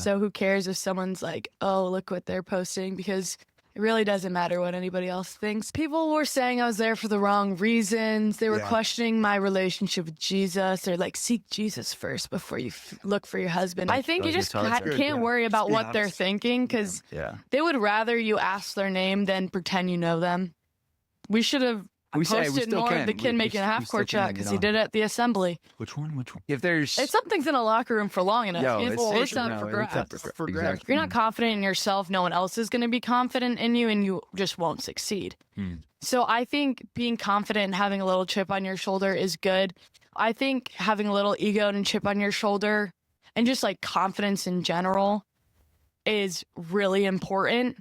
So who cares if someone's like, oh, look what they're posting, because it really doesn't matter what anybody else thinks. People were saying I was there for the wrong reasons. They were questioning my relationship with Jesus. They're like, seek Jesus first before you look for your husband. I think you just can't worry about what they're thinking, because they would rather you ask their name than pretend you know them. We should have posted more of the kid making a half-court shot because he did it at the assembly. Which one? If something's in a locker room for long enough, it's up for grabs. If you're not confident in yourself, no one else is going to be confident in you, and you just won't succeed. So I think being confident and having a little chip on your shoulder is good. I think having a little ego and chip on your shoulder and just like confidence in general is really important.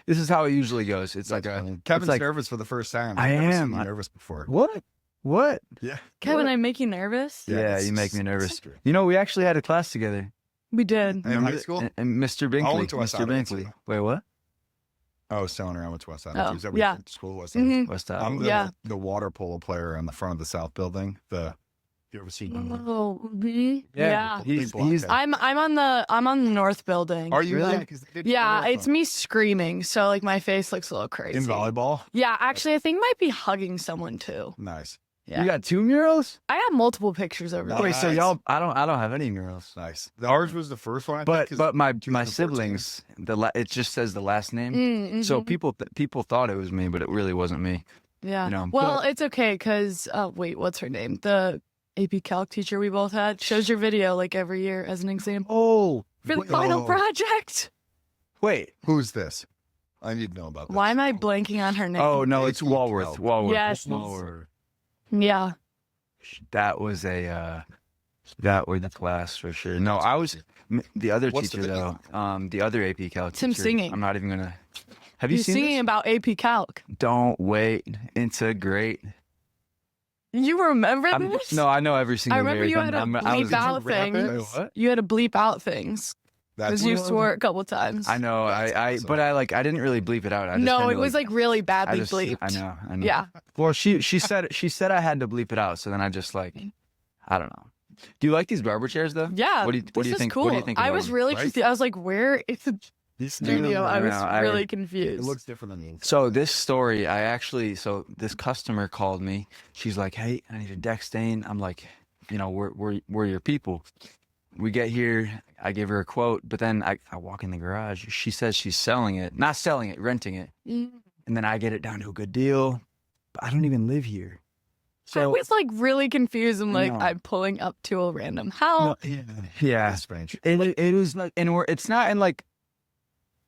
This is how it usually goes. It's like Kevin's nervous for the first time. I am nervous before. What? Yeah. Kevin, I make you nervous? Yeah, you make me nervous. You know, we actually had a class together. We did. In high school? And Mr. Binkley. I went to West Mr. Binkley. Wait, what? I was telling her I went to West Side. Oh, Is that yeah. School West Mm-hmm. West Side. I'm the water polo player in the front of the South building. You ever seen him? Oh, yeah. I'm on the North building. Are you really? Yeah, it's me screaming, so like my face looks a little crazy. In volleyball? Yeah, actually, I think I might be hugging someone too. Nice. Yeah. You got 2 murals? I have multiple pictures over there. Wait, so y'all? I don't have any murals. Nice. Ours was the first one. But my siblings, it just says the last name. Mm-hmm. So people thought it was me, but it really wasn't me. Yeah. You know, well, it's okay because wait, what's her name? The AP Calc teacher we both had shows your video like every year as an example. Oh, for the final project. Wait, who's this? I need to know about this. Why am I blanking on her name? Oh no, it's Walworth. Walworth. Yes. Walworth. Yeah. That was that was the class for sure. No, I was the other teacher though. The other AP Calc teacher. Him singing. I'm not even gonna. Have you He's seen singing this? about AP Calc. Don't wait, integrate. You remember this? No, I know every single. I remember you had to bleep out things. Wait, what? You had to bleep out things. Because you swore a couple times. I know. But I didn't really bleep it out. I just no, it was like really badly bleeped. I know. Yeah. Well, she said I had to bleep it out, so then I just I don't know. Do you like these barber chairs though? Yeah. What do you think? Cool. What do you think? I was really confused. I was like, where is the studio? I was really confused. It looks different than me. So this story, this customer called me. She's like, "Hey, I need a deck stain." I'm like, we're your people. We get here, I give her a quote, but then I walk in the garage. She says she's selling it, not selling it, renting it. And then I get it down to a good deal, but I don't even live here. So I was like really confused. I'm like, I'm pulling up to a random house. Yeah. That's strange. It was like, and it's not, and like,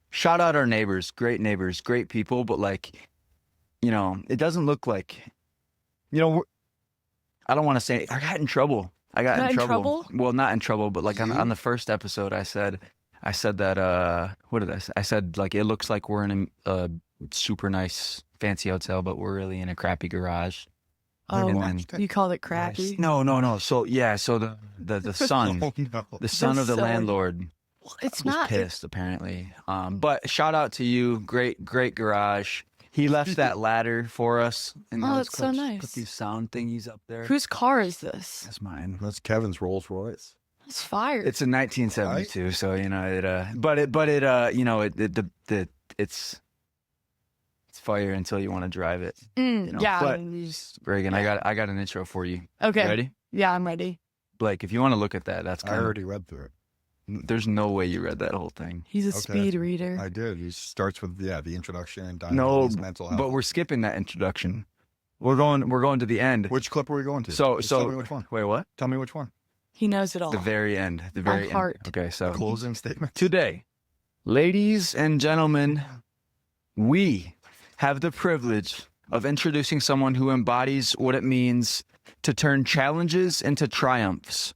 shout out our neighbors, great people, but like, it doesn't look like, I don't want to say, I got in trouble. I got in trouble. Well, not in trouble, but like on the first episode, I said that, what did I say? I said, like, it looks like we're in a super nice fancy hotel, but we're really in a crappy garage. Oh, you called it crappy? No. So yeah, so the son, the son of the landlord, it's was not pissed apparently. But shout out to you, great garage. He left that ladder for us. And that's so nice. Put these sound thingies up there. Whose car is this? That's mine. That's Kevin's Rolls Royce. It's fire. It's a 1972, right? So it's fire until you want to drive it. Yeah. But Reagan, I got an intro for you. Okay. You ready? Yeah, I'm ready. Blake, if you want to look at that, I already read through it. There's no way you read that whole thing. He's a speed reader. I did. He starts with the introduction and mental health. But we're skipping that introduction. We're going to the end. Which clip are we going to? So tell me which one. Wait, what? Tell me which one. He knows it all. The very end. The very end. Heart. Okay, so closing statement. Today, ladies and gentlemen, we have the privilege of introducing someone who embodies what it means to turn challenges into triumphs.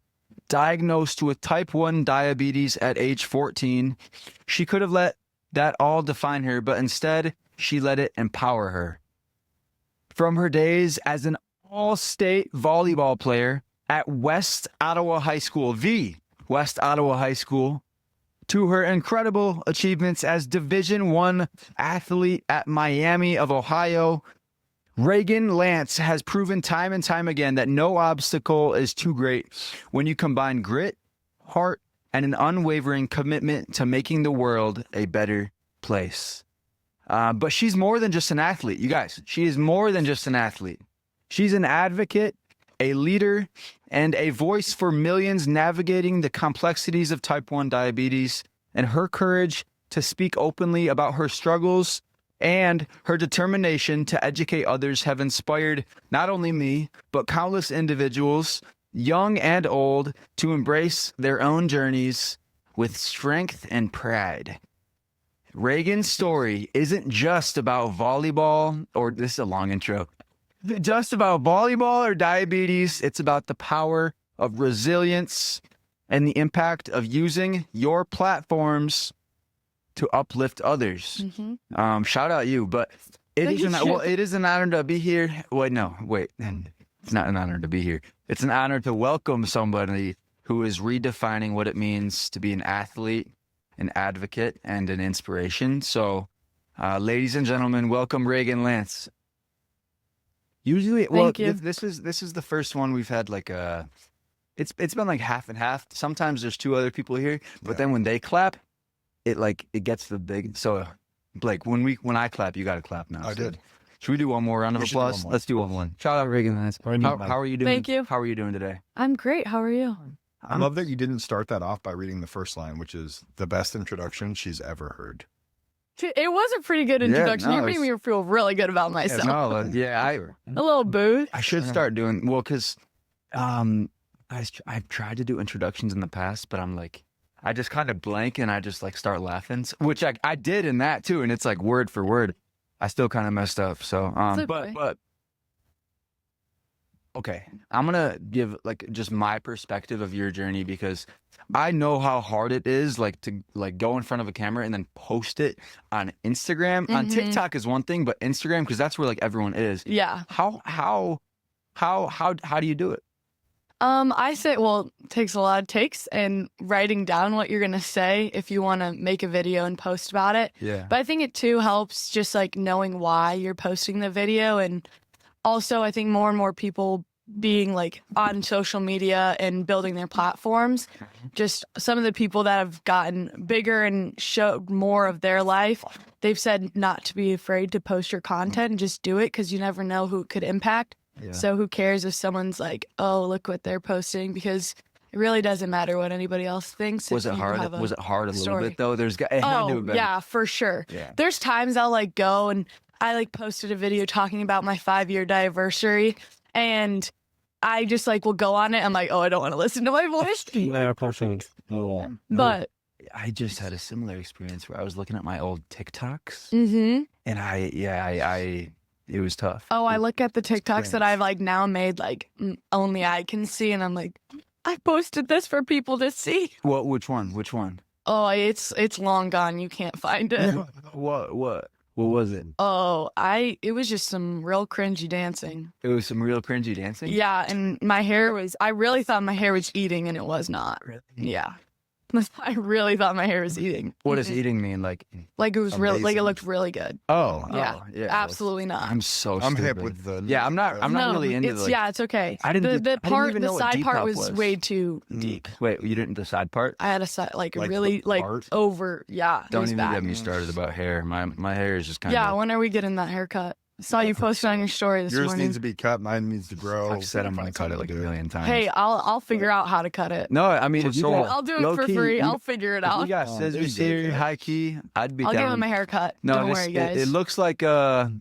Diagnosed with type 1 diabetes at age 14, she could have let that all define her, but instead, she let it empower her. From her days as an all-state volleyball player at West Ottawa High School, the West Ottawa High School, to her incredible achievements as Division I athlete at Miami of Ohio, Reagan Lance has proven time and time again that no obstacle is too great when you combine grit, heart, and an unwavering commitment to making the world a better place. But she's more than just an athlete, you guys. She is more than just an athlete. She's an advocate, a leader, and a voice for millions navigating the complexities of type 1 diabetes. And her courage to speak openly about her struggles and her determination to educate others have inspired not only me, but countless individuals, young and old, to embrace their own journeys with strength and pride. Reagan's story isn't just about volleyball, or this is a long intro, just about volleyball or diabetes. It's about the power of resilience and the impact of using your platforms to uplift others. Shout out you, but it is an honor to be here. It's not an honor to be here. It's an honor to welcome somebody who is redefining what it means to be an athlete, an advocate, and an inspiration. So, ladies and gentlemen, welcome Reagan Lance. Usually, this is the first one we've had like a. It's been like half and half. Sometimes there's two other people here, but then when they clap, it gets the big. So, Blake, when I clap, you got to clap now. I did. Should we do one more round of applause? Let's do one more. Shout out Reagan Lance. How are you doing? Thank you. How are you doing today? I'm great. How are you? I love that you didn't start that off by reading the first line, which is the best introduction she's ever heard. It was a pretty good introduction. You made me feel really good about myself. A little boost. I should start doing because I've tried to do introductions in the past, but I'm like, I just kind of blank and I just like start laughing, which I did in that too, and it's like word for word. I still kind of messed up. So, but okay, I'm gonna give like just my perspective of your journey because I know how hard it is, like to like go in front of a camera and then post it on Instagram. On TikTok is one thing, but Instagram, because that's where like everyone is. Yeah. How do you do it? I say, it takes a lot of takes and writing down what you're going to say if you want to make a video and post about it. Yeah. But I think it too helps just like knowing why you're posting the video. And also I think more and more people being like on social media and building their platforms, just some of the people that have gotten bigger and showed more of their life, they've said not to be afraid to post your content and just do it because you never know who it could impact. Yeah. So who cares if someone's like, oh, look what they're posting, because it really doesn't matter what anybody else thinks. Was it hard a little bit though? Yeah, for sure. Yeah. There's times I'll like go and I like posted a video talking about my 5-year anniversary and I just like will go on it. I'm like, oh, I don't want to listen to my voice. But I just had a similar experience where I was looking at my old TikToks and it was tough. Oh, I look at the TikToks that I've like now made like only I can see, and I'm like, I posted this for people to see. What? Which one? Oh, it's long gone. You can't find it. What was it? Oh, it was just some real cringy dancing. It was some real cringy dancing? Yeah, and I really thought my hair was eating, and it was not. Really? Yeah. I really thought my hair was eating. What does eating mean? Like it was really, like it looked really good. Yeah, absolutely not. I'm hip with the. Yeah, I'm not really into it. Yeah, it's okay. The side part was way too deep. Wait, you didn't the side part? I had a side really over. Yeah, don't even get me started about hair. My hair is just kind of. Yeah, when are we getting that haircut? Saw you posted on your story this morning. Yours needs to be cut. Mine needs to grow. I've said I'm going to cut it like a million times. Hey, I'll figure out how to cut it. No, I mean, I'll do it for free. I'll figure it out. If you got scissors here, high key, I'd be down. I'll give him a haircut. No, don't worry, guys. It looks like I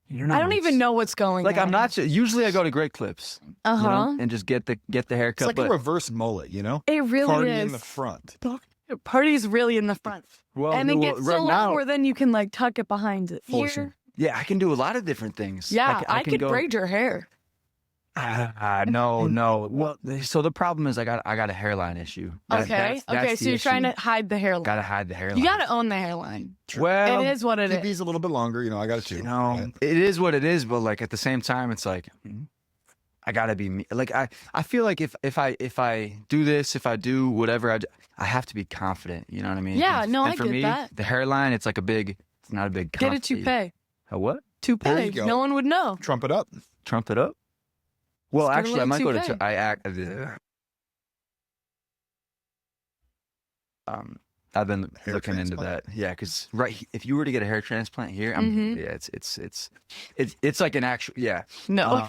don't even know what's going on. I'm not. Usually I go to Great Clips. And just get the haircut. It's like a reverse mullet, you know? It really Party is. in the front. Party's really in the front. Well, and it gets so long where then you can like tuck it behind it. Here. Yeah, I can do a lot of different things. Yeah, I could braid your hair. No. Well, so the problem is I got a hairline issue. Okay, so you're trying to hide the hairline. Gotta hide the hairline. You gotta own the hairline. Well, it is what it is. TV's a little bit longer, I got it too. It is what it is, but like at the same time, it's like I gotta be me. Like I feel like if I do this, if I do whatever, I have to be confident. You know what I mean? Yeah, no, I get that. The hairline, it's like it's not a big. Get a toupee. A what? There you toupee. go. No one would know. Trump it up. Trump it up. Well, Let's get a actually, I might little go to. toupee. I act. I've been Hair looking into transplant? that. Yeah, because if you were to get a hair transplant here, Mhm. yeah, it's like an actual No.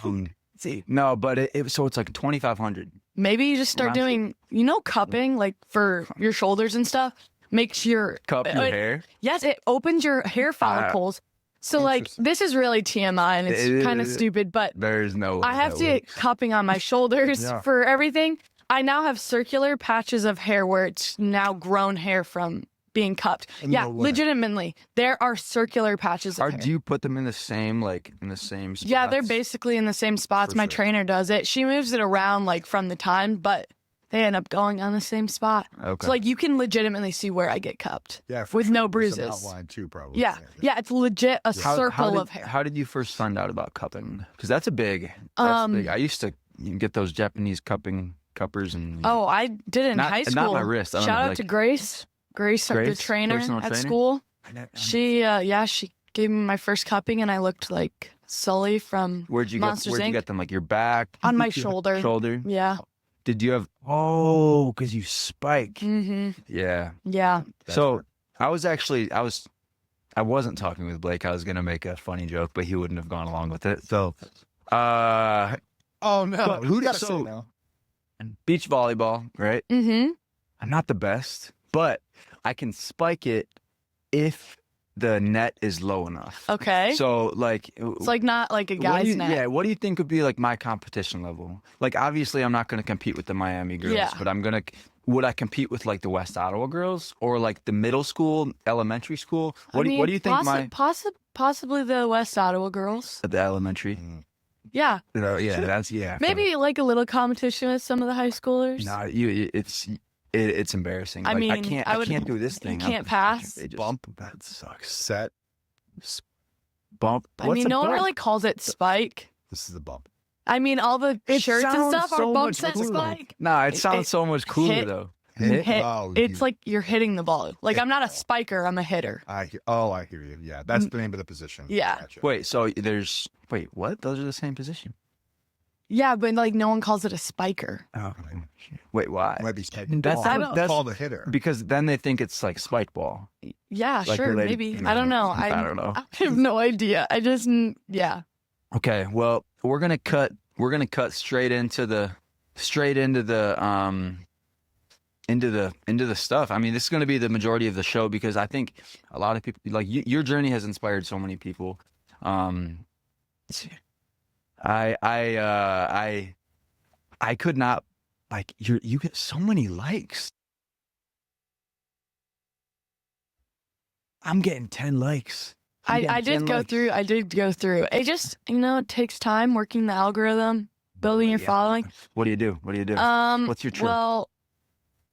See, no, but so it's like 2,500. Maybe you just start Around- doing, cupping, like for your shoulders and stuff. Makes your Cup your hair. Yes, it opens your hair follicles. So like Interesting. this is really TMI and it's kind of stupid, but There's no. I have to get cupping on my shoulders Yeah. for everything. I now have circular patches of hair where it's now grown hair from being cupped. Yeah, No way. legitimately. There are circular patches of hair. Do you put them in the same spots? Yeah, they're basically in the same spots. For My sure. trainer does it. She moves it around like from the time, but they end up going on the same spot. Okay. So like you can legitimately see where I get cupped. Yeah, for with sure. no Some bruises. outline too, probably. Yeah, yeah, it's legit a circle of hair. How did you first find out about cupping? Because that's big. Big. I used to get those Japanese cuppers and. Oh, I did it in Not- high not school. my wrist. I don't Shout know, out like- to Grace. Grace, the Grace, trainer personal at trainer? school. She, she gave me my first cupping, and I looked like Sully from Where'd you Monsters Where'd you Inc. get them? Like your back? On my shoulder. Shoulder. Yeah. Did you have? Oh, because you spike. Mm-hmm. Yeah. Yeah. So I wasn't talking with Blake. I was gonna make a funny joke, but he wouldn't have gone along with it. So, Oh no! But Who got so- say now? beach volleyball, right? Mm-hmm. I'm not the best, but I can spike it if the net is low enough. Okay. So like, It's like not like a what do guy's you- net. Yeah, what do you think would be like my competition level? Like, obviously, I'm not going to compete with the Miami girls, Yeah. but would I compete with like the West Ottawa girls or like the middle school, elementary school? What do you think possibly the West Ottawa girls? the elementary? Yeah. Yeah. Maybe like a little competition with some of the high schoolers. No, it's embarrassing. I Like, mean, I can't do this thing. You can't pass. They just- Bump. That sucks. Set. Bump. I What's mean, a no one bump? really calls it spike. This is the bump. I mean, all the It shirts and sounds stuff so are bumps much that cooler. spike. Nah, it sounds so much cooler hit- though. Hit. Oh, It's like you're hitting the ball. Like I'm not a spiker, I'm a hitter. I hear you. Yeah, that's the name of the position. Yeah. Gotcha. Wait, so what? Those are the same position? Yeah, but like no one calls it a spiker. Oh. Wait, why? Might be That's called a hitter. because then they think it's like spike ball. Yeah, Like sure, related- maybe. I don't know. I don't know. I have no idea. I just yeah. Okay, well, we're gonna cut straight into the stuff. I mean, this is going to be the majority of the show because I think a lot of people like your journey has inspired so many people. I could not like you get so many likes. I'm getting 10 likes. I did go through. It just it takes time working the algorithm, building your following. What do you do? What's your trick? Well,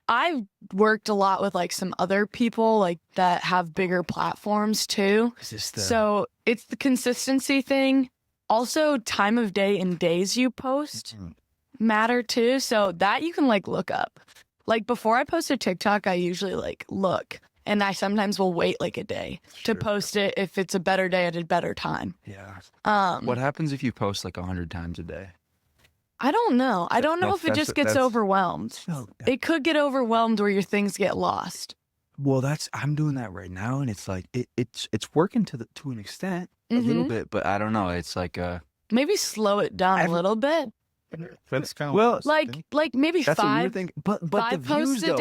I've worked a lot with like some other people like that have bigger platforms too. Is this the So it's the consistency thing. Also, time of day and days you post matter too. So that you can like look up. Like before I post a TikTok, I usually like look. And I sometimes will wait like a day to post it if it's a better day at a better time. Yeah. What happens if you post like 100 times a day? I don't know. I don't know if it just gets overwhelmed. It could get overwhelmed where your things get lost. Well, I'm doing that right now, and it's like it's working to an extent, a little bit, but I don't know. It's like Maybe slow it down a little bit. That's kind of Like maybe that's a weird five. thing. But the 5 posts views a though,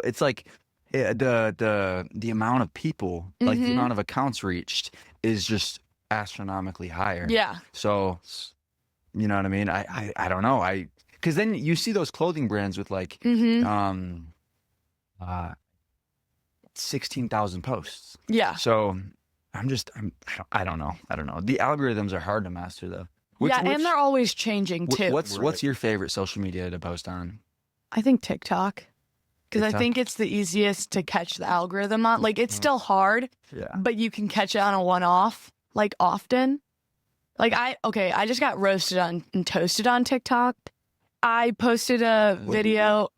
day? it's like the amount of people, like the amount of accounts reached, is just astronomically higher. Yeah. So, you know what I mean? I don't know. Because then you see those clothing brands with like 16,000 posts. Yeah. So I don't know. The algorithms are hard to master though. And they're always changing too. What's your favorite social media to post on? I think TikTok. Because I TikTok? think it's the easiest to catch the algorithm on. Like, it's still hard, Yeah. but you can catch it on a one-off, like, often. Like, I just got roasted on and toasted on TikTok. I posted a video.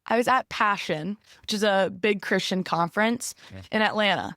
I was at Passion, which is a big Christian conference in Atlanta.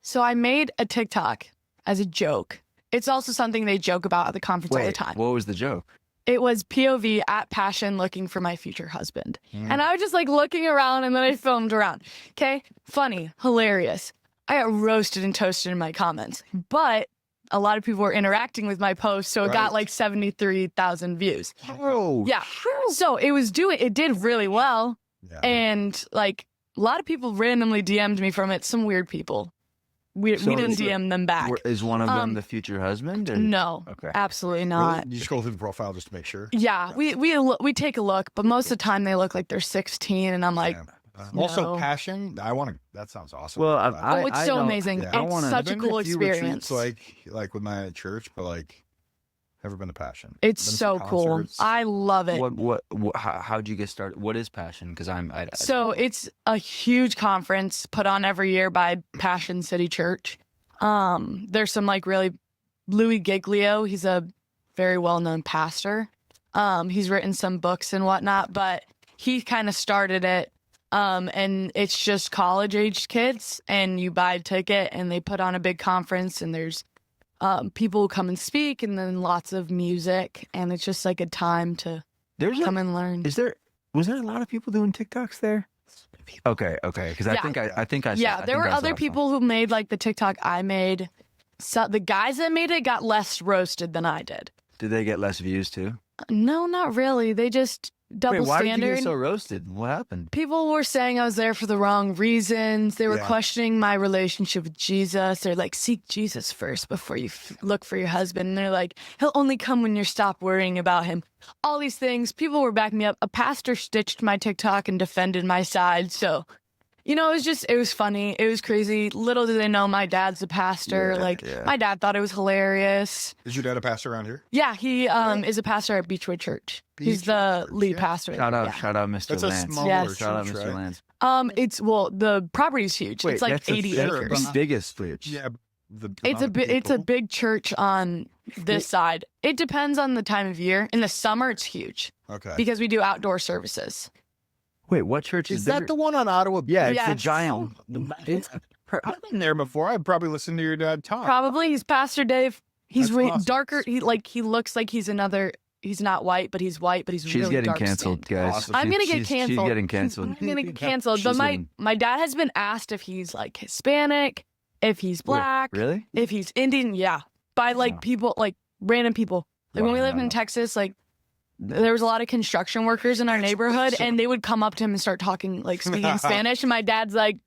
So I made a TikTok as a joke. It's also something they joke about at the conference all the time. What was the joke? It was POV at Passion looking for my future husband. And I was just like looking around and then I filmed around. Okay. Funny, hilarious. I got roasted and toasted in my comments, but a lot of people were interacting with my post. So it got like 73,000 views. Oh, Yeah. So it did really well. Yeah. And like a lot of people randomly DM'd me from it. Some weird people. We didn't DM them back. Is one of them the future husband? Or? No, Okay. absolutely not. Really? You scroll through the profile just to make sure. Yeah, we take a look, but most of the time they look like they're 16, and I'm like, Yeah. Also, no. Passion. That sounds awesome. Well, it's so amazing. Yeah. It's such a I've been to cool few retreats, experience. like with my church, but like never been to Passion. It's Been to so some cool. concerts. I love it. How'd you get started? What is Passion? Because So it's a huge conference put on every year by Passion City Church. There's some like really Louis Giglio. He's a very well-known pastor. He's written some books and whatnot, but he kind of started it. And it's just college-aged kids, and you buy a ticket, and they put on a big conference, and there's people who come and speak, and then lots of music, and it's just like a time to come and learn. Was there a lot of people doing TikToks there? Okay, because I think I saw. Yeah, there were other people who made like the TikTok I made. So the guys that made it got less roasted than I did. Did they get less views too? No, not really. They just double Wait, why standard. did you get so roasted? What happened? People were saying I was there for the wrong reasons. They were questioning my relationship with Jesus. They're like, seek Jesus first before you look for your husband. And they're like, he'll only come when you stop worrying about him. All these things. People were backing me up. A pastor stitched my TikTok and defended my side. So, it was funny. It was crazy. Little did they know my dad's a pastor. My dad thought it was hilarious. Is your dad a pastor around here? Yeah, he is a pastor at Beechwood Church. He's the lead pastor. Shout out, Mr. That's Lance. a smaller Yes. Shout out, church, Mr. right? Lance. The property's huge. Wait, it's like that's 80 acres. The biggest church. Yeah. It's a big church on this side. It depends on the time of year. In the summer, it's huge Okay. because we do outdoor services. Wait, what church Is that the one on Ottawa? Yeah, it's the Yes. giant. I've been there before. I've probably listened to your dad talk. Probably he's Pastor Dave. He's That's awesome. darker. He looks like he's another. He's not white, but he's white. But he's She's really getting dark canceled, skinned. guys. Awesome. I'm gonna get She's canceled. getting canceled. I'm gonna get canceled. But She's my dad has been asked if he's like Hispanic, if he's black, Really? if he's Indian. Yeah, by like people, like random people. Like when we lived in Texas, like there was a lot of construction workers in our neighborhood, and they would come up to him and start talking, like speaking Spanish. And my dad's like,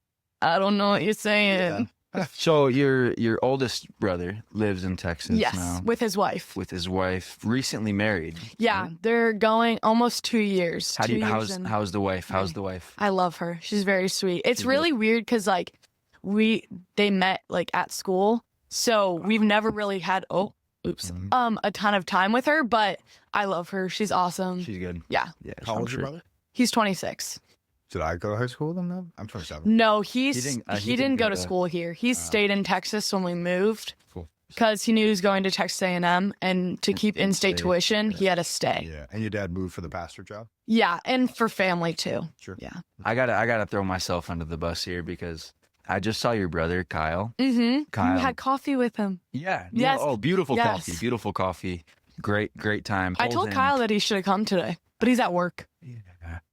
I don't know what you're saying. So your oldest brother lives in Texas Yes, now with his wife. with his wife, recently married. Yeah, they're going almost 2 years. How's the wife? How's the wife? I love her. She's very sweet. It's really weird because like they met like at school, so we've never really had a ton of time with her. But I love her. She's awesome. She's good. Yeah. How old's your brother? He's 26. Did I go to high school with him then? I'm 27. No, he didn't didn't go go to to- school here. He stayed in Texas when we moved Cool. because he knew he was going to Texas A&M, and to keep in-state tuition, he had to stay. Yeah. And your dad moved for the pastor job? Yeah, and for family too. Sure. Yeah. I gotta throw myself under the bus here because I just saw your brother Kyle. Mm-hmm. Kyle. You had coffee with him. Yeah. Yes. Oh, beautiful Yes. coffee. Beautiful coffee. Great time. I told Kyle that he should have come today, but he's at work.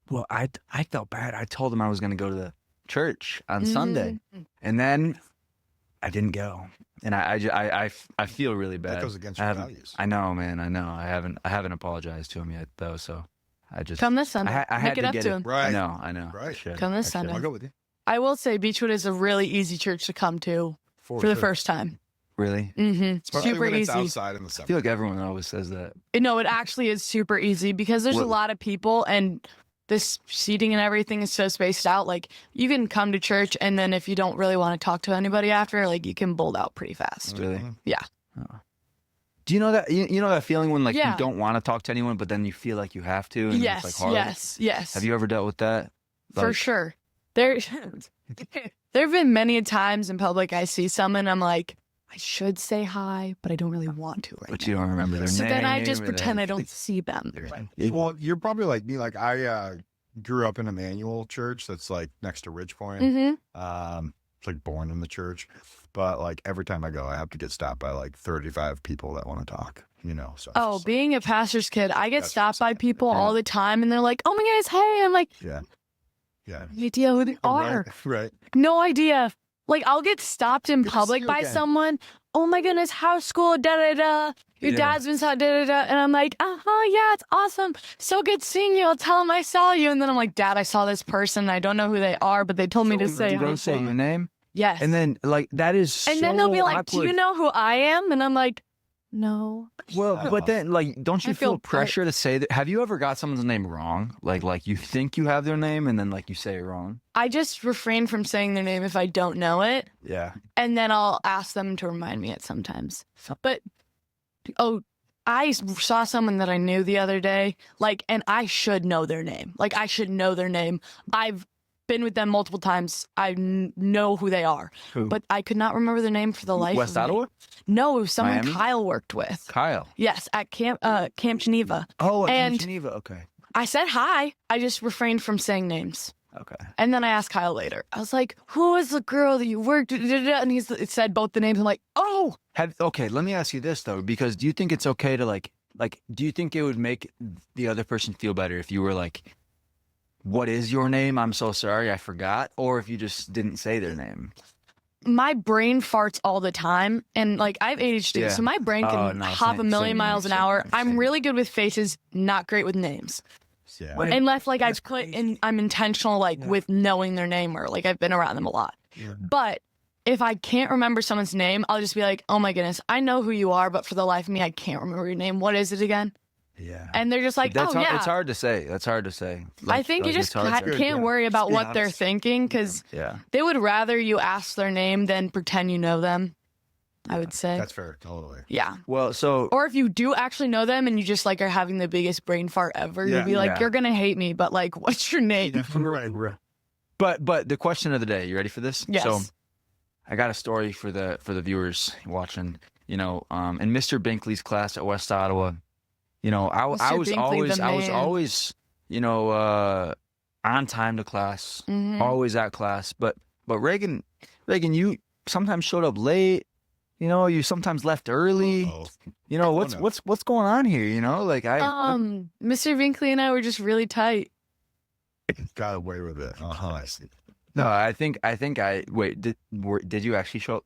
Well, I felt bad. I told him I was going to go to the church on Sunday, and then I didn't go, and I feel really bad. That goes against your values. I know, man. I know. I haven't apologized to him yet, though. So I just Come this Sunday. I had Make it to up get to it. him. Right. I know. Right. I should. Come this I should. Sunday. I'll go with you. I will say Beechwood is a really easy church to come to for the first time. Really? Mm-hmm. Especially Super when it's easy. outside in the I summer. feel like everyone always says that. No, it actually is super easy because there's a What- lot of people and this seating and everything is so spaced out. Like you can come to church and then if you don't really want to talk to anybody after, like you can bolt out pretty fast. Really? Yeah. Do you know that? You know that feeling when like Yeah. you don't want to talk to anyone, but then you feel like you have to, and Yes, it's like hard. yes. Have you ever dealt with that? For Like- sure. There have been many times in public I see someone, I'm like, I should say hi, but I don't really want to right But now. you don't remember their So name. then I just or pretend their- I don't see them. Well, you're probably like me. Like I grew up in Emmanuel Church that's like next to Ridgepoint. Mm-hmm. like born in the church, but like every time I go, I have to get stopped by like 35 people that want to talk, you know? So Oh, being a pastor's kid, I get That's stopped by people Yeah. all the time and they're like, oh my goodness, hey. I'm like, yeah. Yeah. no idea who they are. Right. No idea. Like, I'll get stopped in Good to see public you by again. someone. Oh my goodness, how's school? Da da da. Your Yeah. dad's been da da da. And I'm like, yeah, it's awesome. So good seeing you. I'll tell them I saw you. And then I'm like, Dad, I saw this person. I don't know who they are, but they told me to say You hi. don't say your name, Yes. and then like that is. And then they'll be so like, do you awkward. know who I am? And I'm like, no. Well, but then like, don't you I feel feel pressure to say that? Have you ever got someone's name wrong? Like you think you have their name, and then like you say it wrong. I just refrain from saying their name if I don't know it. Yeah. And then I'll ask them to remind me it sometimes. But, I saw someone that I knew the other day, like, and I should know their name. Like, I should know their name. I've been with them multiple times. I know who they are. Who? But I could not remember their name for the life West of me. Ottawa? No, it was someone Miami? Kyle worked with. Kyle. Yes, at Camp Geneva. Oh, And- Geneva. Okay. I said hi. I just refrained from saying names. Okay. And then I asked Kyle later. I was like, who was the girl that you worked with? And he said both the names. I'm like, oh. Okay, let me ask you this though, because do you think it's okay to like, do you think it would make the other person feel better if you were like, what is your name? I'm so sorry, I forgot. Or if you just didn't say their name. My brain farts all the time. And like, I have ADHD, Yeah. so my brain Oh, can no, hop same, a million same, miles an same, hour. same, I'm same. really good with faces, not great with names. Yeah. Wait, Unless like that's I've put crazy. in, I'm intentional like Yeah. with knowing their name or like I've been around them a lot. Yeah. But if I can't remember someone's name, I'll just be like, oh my goodness, I know who you are, but for the life of me, I can't remember your name. What is it again? Yeah. And they're just like, That's oh hard, yeah. it's hard to say. That's hard to say. I think you it's just hard to- can't worry about Just be what they're honest. thinking because Yeah. they would rather you ask their name than pretend you know them, I would say. That's fair. Totally. Yeah. Well, so Or if you do actually know them and you just like are having the biggest brain fart ever, Yeah. you'd be like, Yeah. you're going to hate me, but like, what's your name? Right. but the question of the day, you ready for this? Yes. So I got a story for the viewers watching, you know, in Mr. Binkley's class at West Ottawa, you know, I Mr. was Binkley, the I was man. always, you know, on time to class, Mhm. always at class. But Reagan, you sometimes showed up late. You know, you sometimes left early. Oh, You know, no. what's going on here? You know, like Mr. Binkley and I were just really tight. got away with it. I see. no, I think wait. Did you actually show up?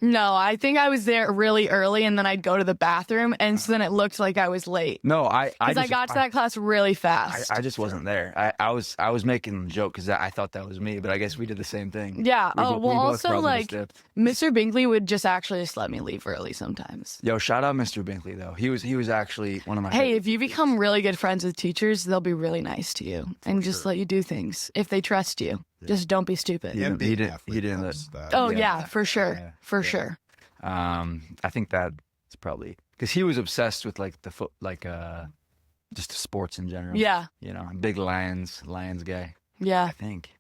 No, I think I was there really early and then I'd go to the bathroom and so then it looked like I was late. No, I Because I just- got to that class really fast. I just wasn't there. I was making a joke because I thought that was me, but I guess we did the same thing. Yeah. We Oh, bo- we well, both also, probably like, dipped. Mr. Binkley would just actually just let me leave early sometimes. Yo, shout out Mr. Binkley though. He was actually one of my. Hey, if you become really good friends with teachers, they'll be really nice to you and just let you do things if they trust you. Yeah. Just don't be stupid. Yeah. And being he didn't- athlete he didn't helps that. Oh, Yeah. yeah, for sure. Yeah. For Yeah. sure. I think that's probably because he was obsessed with like just the sports in general. Yeah. You know, big Lions guy. Yeah. I think.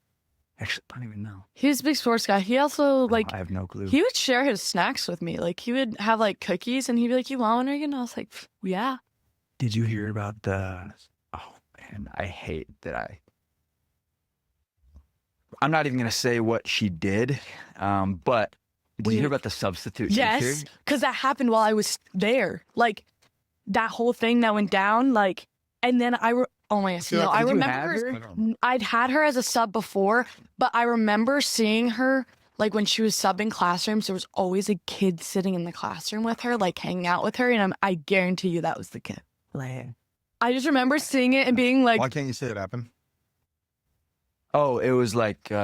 Actually, I don't even know. He was a big sports guy. He also, like, I have no clue. he would share his snacks with me. Like, he would have, like, cookies and he'd be like, you want one, Reagan? And I was like, yeah. Did you hear about the? Oh man, I hate that I'm not even gonna say what she did, but did you hear about the substitute Yes, teacher? because that happened while I was there. Like, that whole thing that went down, like, and then oh my gosh, Yeah, no, I did you remember have her? I don't know. I'd had her as a sub before, but I remember seeing her, like, when she was subbing classrooms, there was always a kid sitting in the classroom with her, like, hanging out with her, and I guarantee you that was the kid. I just remember seeing it and being like, Why can't you say it happened? Oh, it was like, you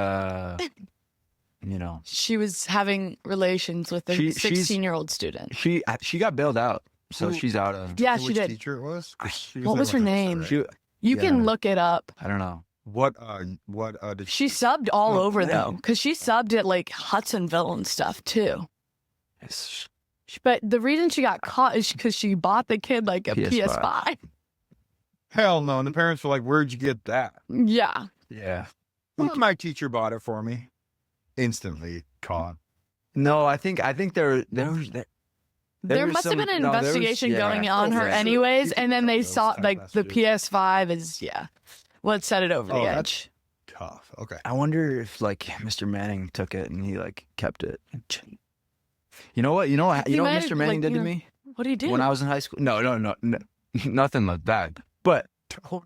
know, she was having relations with a She's- 16-year-old student. she got bailed out, so Who- she's out of. Yeah, she Which did. teacher it was? She What was her there with us, name? right? She, You Yeah. can look it up. I don't know. What did She subbed all Oh, over, dang. though, because she subbed at, like, Hudsonville and stuff, too. It's, But the reason she got caught is because she bought the kid, like, a PS5. PS5. Hell no. And the parents were like, where'd you get that? Yeah. yeah. Well, my teacher bought it for me. Instantly caught. No, I think there There was must have been an no, there was- investigation yeah. going on her Oh, for sure. anyways, You and then can they tell saw, those like, type the messages. PS5 is, what set it over the Oh, edge. tough. Okay. I wonder if like Mr. Manning took it and he like kept it. You know what? You know what Mr. Manning did to me What did he do? when I was in high school? No, nothing like that. But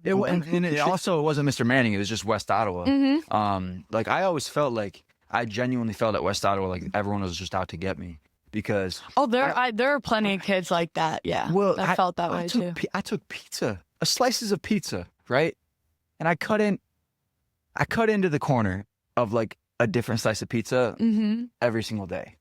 it wasn't Mr. Manning. It was just West Ottawa. Like I always felt like I genuinely felt at West Ottawa like everyone was just out to get me because. Oh, there are plenty of kids like that. Yeah. Well, I felt that way too. I took slices of pizza, right? And I cut into the corner of like a different slice of pizza every single day.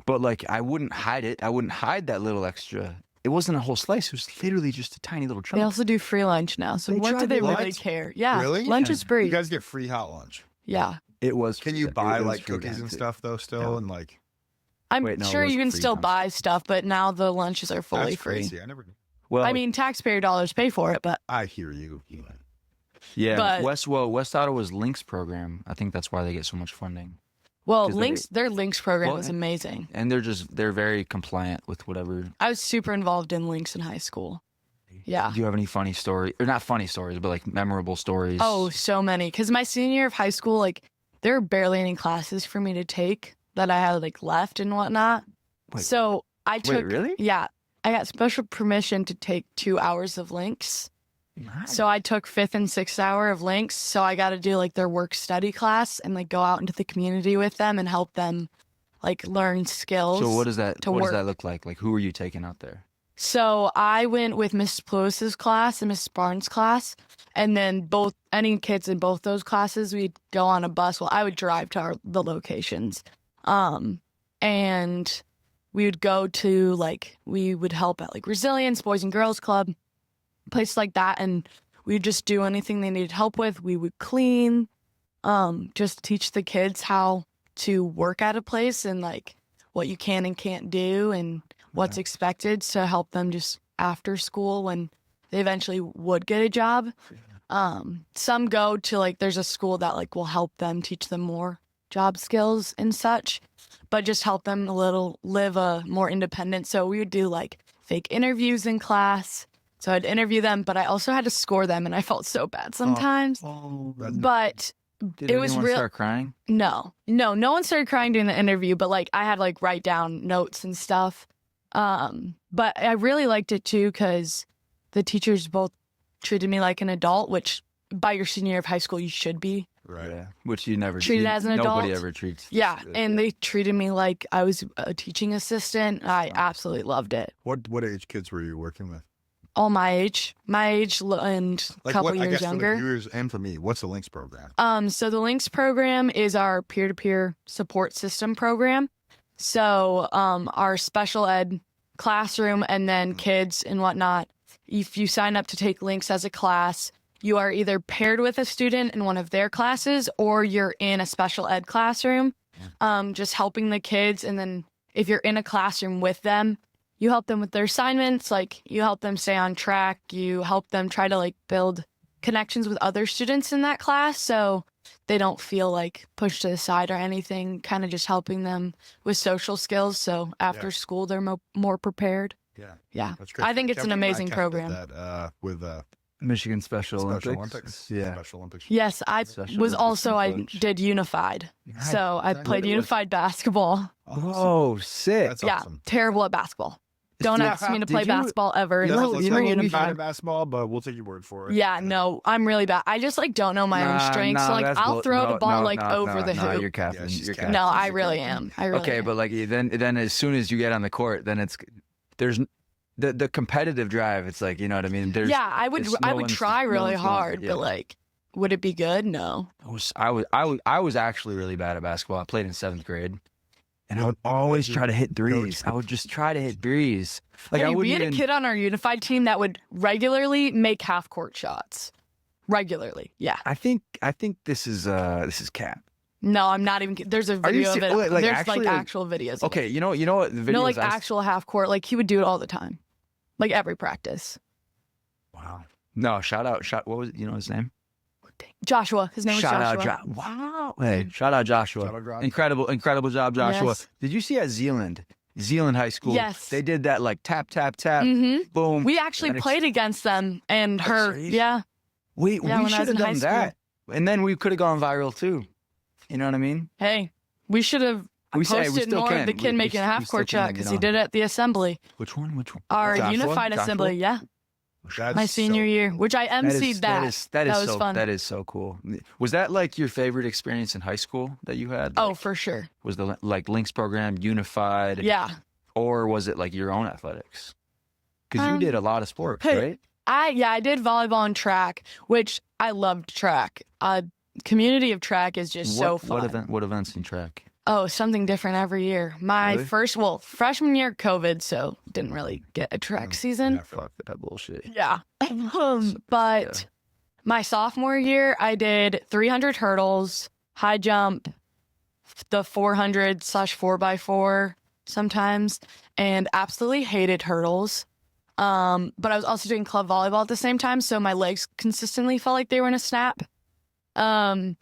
But like I wouldn't hide it. I wouldn't hide that little extra. It wasn't a whole slice. It was literally just a tiny little chunk. They also do free lunch now. So what do they really care? Yeah. Really? Lunch is free. You guys get free hot lunch. Yeah. It was. Can you buy like cookies and stuff though still? And like. I'm sure you can still buy stuff, but now the lunches are fully free. Crazy. I never knew. Well, I mean, taxpayer dollars pay for it, but. I hear you. Yeah. But, West Ottawa's Links program. I think that's why they get so much funding. Well, their Links program is amazing. And they're very compliant with whatever. I was super involved in Links in high school. Yeah. Do you have any funny stories? Or not funny stories, but like memorable stories? Oh, so many. Because my senior year of high school, like, there were barely any classes for me to take that I had, like, left and whatnot. Wait, so I took. Wait, really? Yeah. I got special permission to take 2 hours of Links. Nice. So I took 5th and 6th hour of Links. So I got to do like their work study class and like go out into the community with them and help them like learn skills. So what does that look like? Like who are you taking out there? So I went with Mrs. Pluis's class and Mrs. Barnes' class. And then any kids in both those classes, we'd go on a bus. Well, I would drive to the locations. And we would go to like, we would help at like Resilience, Boys and Girls Club, places like that, and we'd just do anything they needed help with. We would clean, just teach the kids how to work at a place and like what you can and can't do and what's expected to help them just after school when they eventually would get a job. Some go to like, there's a school that like will help them, teach them more job skills and such, but just help them live a more independent. So we would do like fake interviews in class. So I'd interview them, but I also had to score them, and I felt so bad sometimes. But Did it was real. Start crying? No one started crying during the interview, but like I had to like write down notes and stuff. But I really liked it too because the teachers both treated me like an adult, which by your senior year of high school you should be. Right. Yeah. Which you never treated as an adult. Nobody ever treats. Yeah, and they treated me like I was a teaching assistant. I absolutely loved it. What age kids were you working with? All my age and a couple years younger. For the viewers and for me, what's the Links program? So the Links program is our peer-to-peer support system program. So our special ed classroom and then kids and whatnot, if you sign up to take Links as a class, you are either paired with a student in one of their classes or you're in a special ed classroom, just helping the kids. And then if you're in a classroom with them, you help them with their assignments, like you help them stay on track, you help them try to like build connections with other students in that class so they don't feel like pushed to the side or anything, kind of just helping them with social skills so after school they're more prepared. Yeah. That's great. I think it's an amazing program. That, with Michigan Special Olympics. Yeah. Special Olympics. Yes, I did Unified. Nice. So I played Unified basketball. Oh, sick. That's awesome. Terrible at basketball. Don't ask me to play basketball ever. Let's Unified at basketball, but we'll take your word for it. Yeah, no, I'm really bad. I just like don't know my own strengths. So, like I'll throw the ball over the hoop. You're capping. No, I really am. Okay, but like then as soon as you get on the court, then there's the competitive drive. It's like, you know what I mean? I would try really hard, but like, would it be good? No. I was actually really bad at basketball. I played in 7th grade. And I would always try to hit threes. I would just try to hit threes. Like we had a kid on our Unified team that would regularly make half-court shots. Regularly, yeah. I think this is cap. No, I'm not even. There's a video of it. There's actually, actual videos. Okay, you know what the video. No, like actual half-court. Like he would do it all the time, like every practice. Wow. No, what was it? You know his name? Joshua. His name was Joshua. Wow. Hey, shout out Joshua. Incredible job, Joshua. Yes. Did you see at Zeeland High School? Yes. They did that like tap, tap, tap, boom. We actually played against them and her. Yeah. We should have done that. And then we could have gone viral too. You know what I mean? Hey, we should have posted more of the kid making a half-court shot because he did it at the assembly. Which one? Which one? Our Joshua? unified assembly, yeah. That's My senior year, which I emceed that. That is was so fun. That is so cool. Was that like your favorite experience in high school that you had? Oh, for sure. Was the like Links program unified? Yeah. Or was it like your own athletics? Because you did a lot of sports, right? I did volleyball and track, which I loved track. Community of track is just so fun. What events in track? Oh, something different every year. My freshman year, COVID, so didn't really get a track season. Yeah, fuck that bullshit. Yeah. But my sophomore year, I did 300 hurdles, high jump, the 400/4x4 sometimes, and absolutely hated hurdles. But I was also doing club volleyball at the same time, so my legs consistently felt like they were in a snap. Did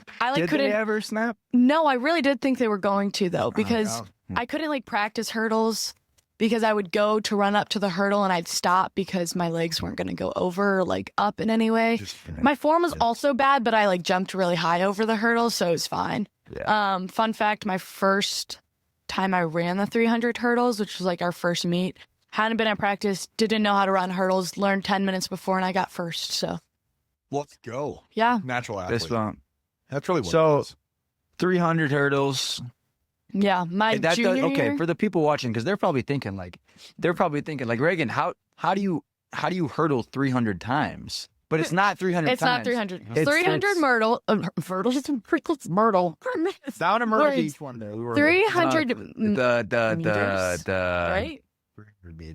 they ever snap? No, I really did think they were going to though, because I couldn't like practice hurdles because I would go to run up to the hurdle and I'd stop because my legs weren't going to go over or like up in any way. My form was also bad, but I like jumped really high over the hurdle, so it was fine. Yeah. Fun fact, my first time I ran the 300 hurdles, which was like our first meet, hadn't been at practice, didn't know how to run hurdles, learned 10 minutes before, and I got first, so. Let's go. Yeah. Natural athlete. Fist bump. That's really what So, it is. 300 hurdles. Yeah, my junior year. Okay, for the people watching, because they're probably thinking like, Reagan, how do you hurdle 300 times? But it's not 300 It's times. not 300. It's 300 Myrtle. Myrtle. Down a murder Words. each one there. 300 The right?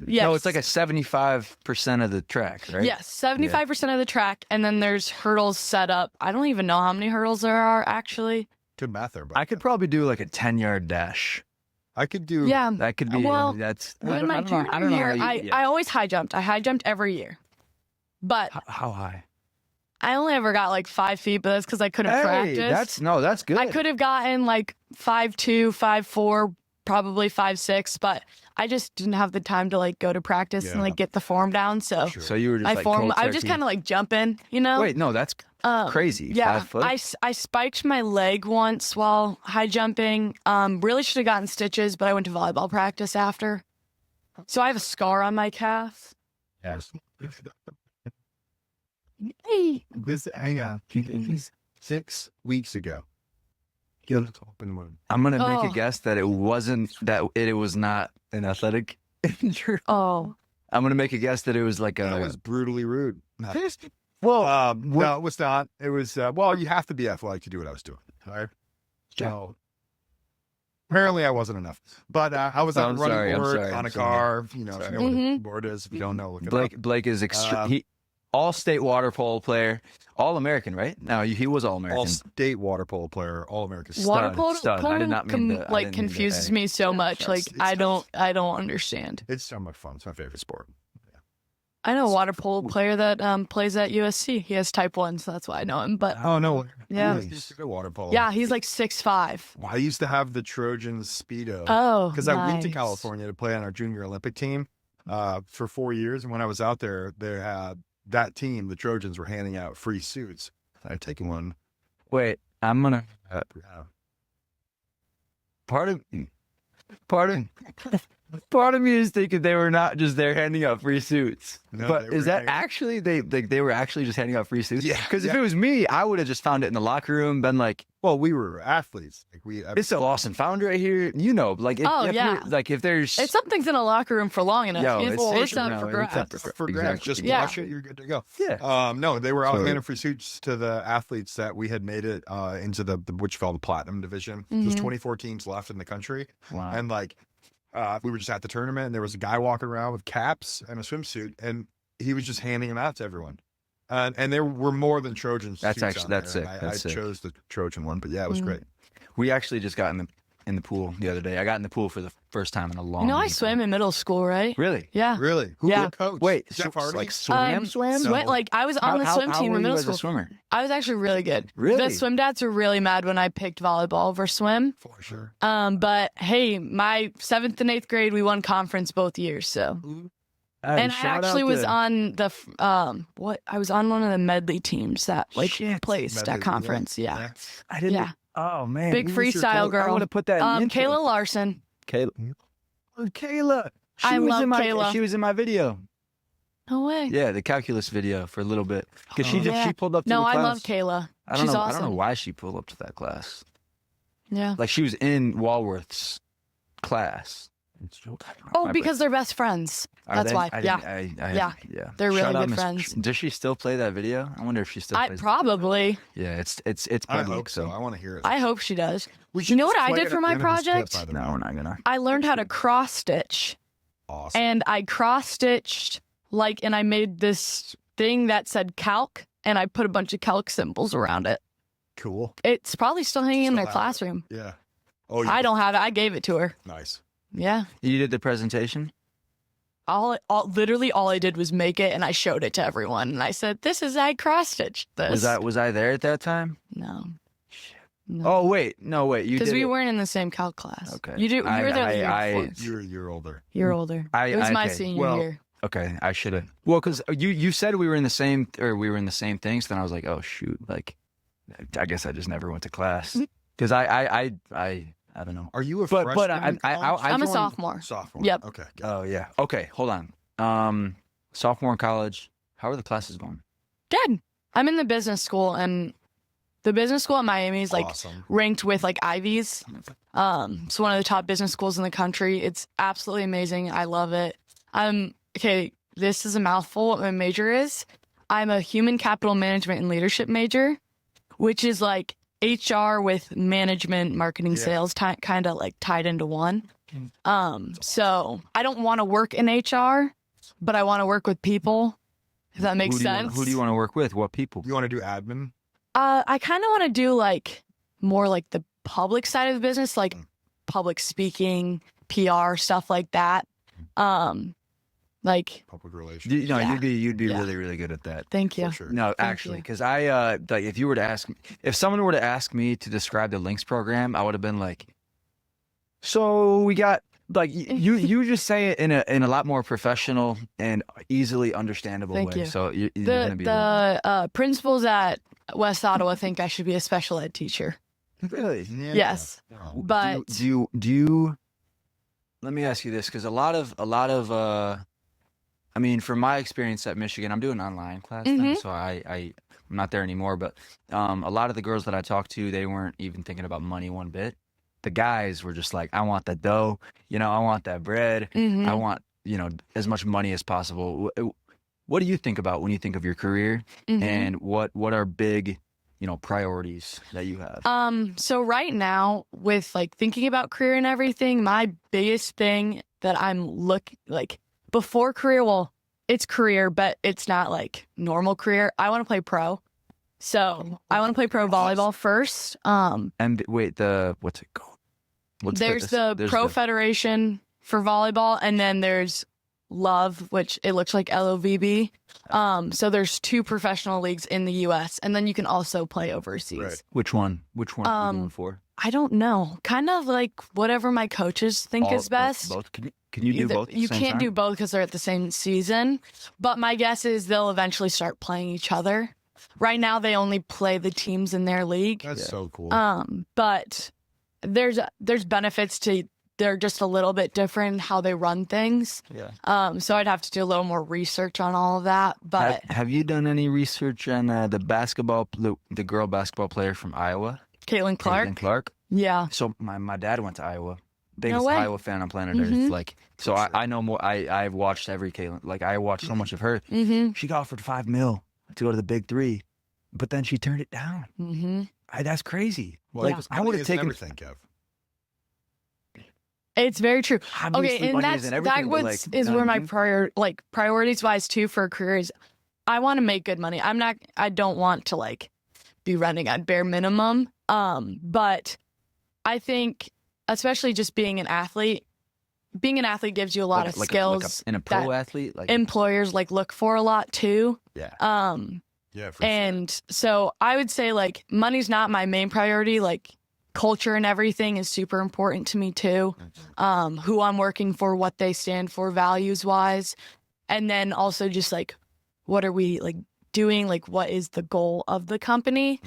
Yes. No, it's like a 75% of the track, right? Yes, 75% of the track, and then there's hurdles set up. I don't even know how many hurdles there are, actually. Good math there, but I could probably do like a 10-yard dash. I could do. Yeah. That could be. Well, that's. In my junior year, I always high jumped. I high jumped every year. But how high? I only ever got like 5 feet, but that's because I couldn't practice. That's good. I could have gotten like 5'2", 5'4", probably 5'6", but I just didn't have the time to like go to practice and like get the form down. So, so you were just my like form. I was just kind of like jumping, you know. Wait, no, that's crazy. Yeah, 5 foot. I spiked my leg once while high jumping. Really should have gotten stitches, but I went to volleyball practice after, so I have a scar on my calf. Yes. Hey. This 6 weeks ago. I'm gonna make a guess that it wasn't it was not an athletic injury. Oh. I'm gonna make a guess that it was like That was brutally rude. Well, no, it was not. It was well, you have to be athletic to do what I was doing. All right. So apparently I wasn't enough. But I was on a running board on a car. You know, if you know what a board is. If you don't know, look it up. Blake is all-state water polo player, all-American, right? No, he was all-American. All-state water polo player, all-American. Water polo I did not mean to, confuses me so much. Like I don't understand. It's so much fun. It's my favorite sport. Yeah. I know a water polo player that plays at USC. He has type 1, so that's why I know him. But oh no, yeah, he's a good water polo. Yeah, he's like 6'5". Well, I used to have the Trojans Speedo. Oh, because I went to California to play on our junior Olympic team for 4 years, and when I was out there, they had that team, the Trojans, were handing out free suits. I've taken one. Wait, I'm gonna. Part of me is thinking they were not just there handing out free suits. No, but is that actually they were actually just handing out free suits? Yeah. Because if it was me, I would have just found it in the locker room, been like, well, we were athletes. Like it's a lost and found right here. You know, like if there's if something's in a locker room for long enough, it's up for grabs. Exactly. Just wash it, you're good to go. Yeah. No, they were out handing free suits to the athletes that we had made it into the which felt the platinum division. There's 24 teams left in the country. Wow. And like we were just at the tournament, and there was a guy walking around with caps and a swimsuit, and he was just handing them out to everyone. And there were more than Trojans. That's sick. I chose the Trojan one, but yeah, it was great. We actually just got in the pool the other day. I got in the pool for the first time in a long time. I swam in middle school, right? Really? Yeah. Really? Who was the coach? Wait, Jeff Hardy? Like swam? Like I was on the swim team in middle school. As a swimmer? I was actually really good. Really? The swim dads were really mad when I picked volleyball over swim. For sure. But hey, my 7th and 8th grade, we won conference both years, so. And I actually was on the I was on one of the medley teams that placed at conference. Yeah. I didn't. Yeah. Oh man. Big freestyle girl. I want to put that in the intro. Kayla Larson. Kayla. I love Kayla. She was in my video. No way. Yeah, the calculus video for a little bit. Because she pulled up to the class. No, I love Kayla. She's awesome. I don't know why she pulled up to that class. Yeah. Like she was in Walworth's class. Oh, because they're best friends. That's why. Yeah. They're really good friends. Does she still play that video? I wonder if she still plays probably. Yeah, it's public. I hope so. I want to hear it. I hope she does. You know what I did for my project? No, we're not gonna. I learned how to cross stitch. Awesome. And I cross stitched and I made this thing that said calc, and I put a bunch of calc symbols around it. Cool. It's probably still hanging in their classroom. Yeah. Oh, I don't have it. I gave it to her. Nice. Yeah. You did the presentation? Literally all I did was make it, and I showed it to everyone, and I said, I cross-stitched this. Was I there at that time? No. Oh, wait. No, wait. You did. Because we weren't in the same calc class. Okay. You were there the year before. You're older. You're older. It was my senior year. Okay, I should have. Well, because you said we were in the same things. Then I was like, oh shoot, like I guess I just never went to class because I don't know. Are you a freshman? But I'm a sophomore. Sophomore. Yep. Okay. Oh yeah. Okay, hold on. Sophomore in college. How are the classes going? Good. I'm in the business school, and the business school at Miami is ranked with Ivies. It's one of the top business schools in the country. It's absolutely amazing. I love it. Okay, this is a mouthful. What my major is. I'm a human capital management and leadership major, which is HR with management, marketing, sales, kind of tied into one. So I don't want to work in HR, but I want to work with people, if that makes sense. Who do you want to work with? What people? You want to do admin? I kind of want to do more the public side of the business, public speaking, PR, stuff like that. Public relations. You'd be really, really good at that. Thank you. For sure. No, actually, because if someone were to ask me to describe the Links program, I would have been like, so we got you just say it in a lot more professional and easily understandable Thank way. you. So you're gonna be the principals at West Ottawa think I should be a special ed teacher. Really? Yeah. Yes, but do you? Let me ask you this, because a lot of I mean, from my experience at Michigan, I'm doing an online class now, so I'm not there anymore. But a lot of the girls that I talked to, they weren't even thinking about money one bit. The guys were just like, I want the dough, I want that bread, I want as much money as possible. What do you think about when you think of your career, and what are big priorities that you have? So right now, with thinking about career and everything, my biggest thing that I'm before career, well, it's career, but it's not normal career. I want to play pro. So I want to play pro volleyball first. And wait, what's it called? There's the Pro Federation for volleyball, and then there's Love, which it looks like LOVB. So there's 2 professional leagues in the U.S., and then you can also play overseas. Right. Which one are you going for? I don't know. Kind of whatever my coaches think is best. Both? Can you do both? You can't do both because they're at the same season. But my guess is they'll eventually start playing each other. Right now, they only play the teams in their league. That's so cool. But there's benefits to. They're just a little bit different how they run things. Yeah. So I'd have to do a little more research on all of that. But have you done any research on the girl basketball player from Iowa? Caitlin Clark? Yeah. So my dad went to Iowa. Biggest Iowa fan on planet Earth. So I know more. I've watched every Caitlin. I watched so much of her. She got offered $5 million to go to the Big Three, but then she turned it down. That's crazy. Well, I would have taken everything, Kev. It's very true. Obviously, and is where my priorities wise too for a career is. I want to make good money. I don't want to be running at bare minimum. But I think, especially just being an athlete gives you a lot of skills. And a pro athlete, employers look for a lot too. Yeah. Yeah. And so I would say money's not my main priority. Culture and everything is super important to me too. Who I'm working for, what they stand for, values wise. And then also just like, what are we like doing? Like, what is the goal of the company?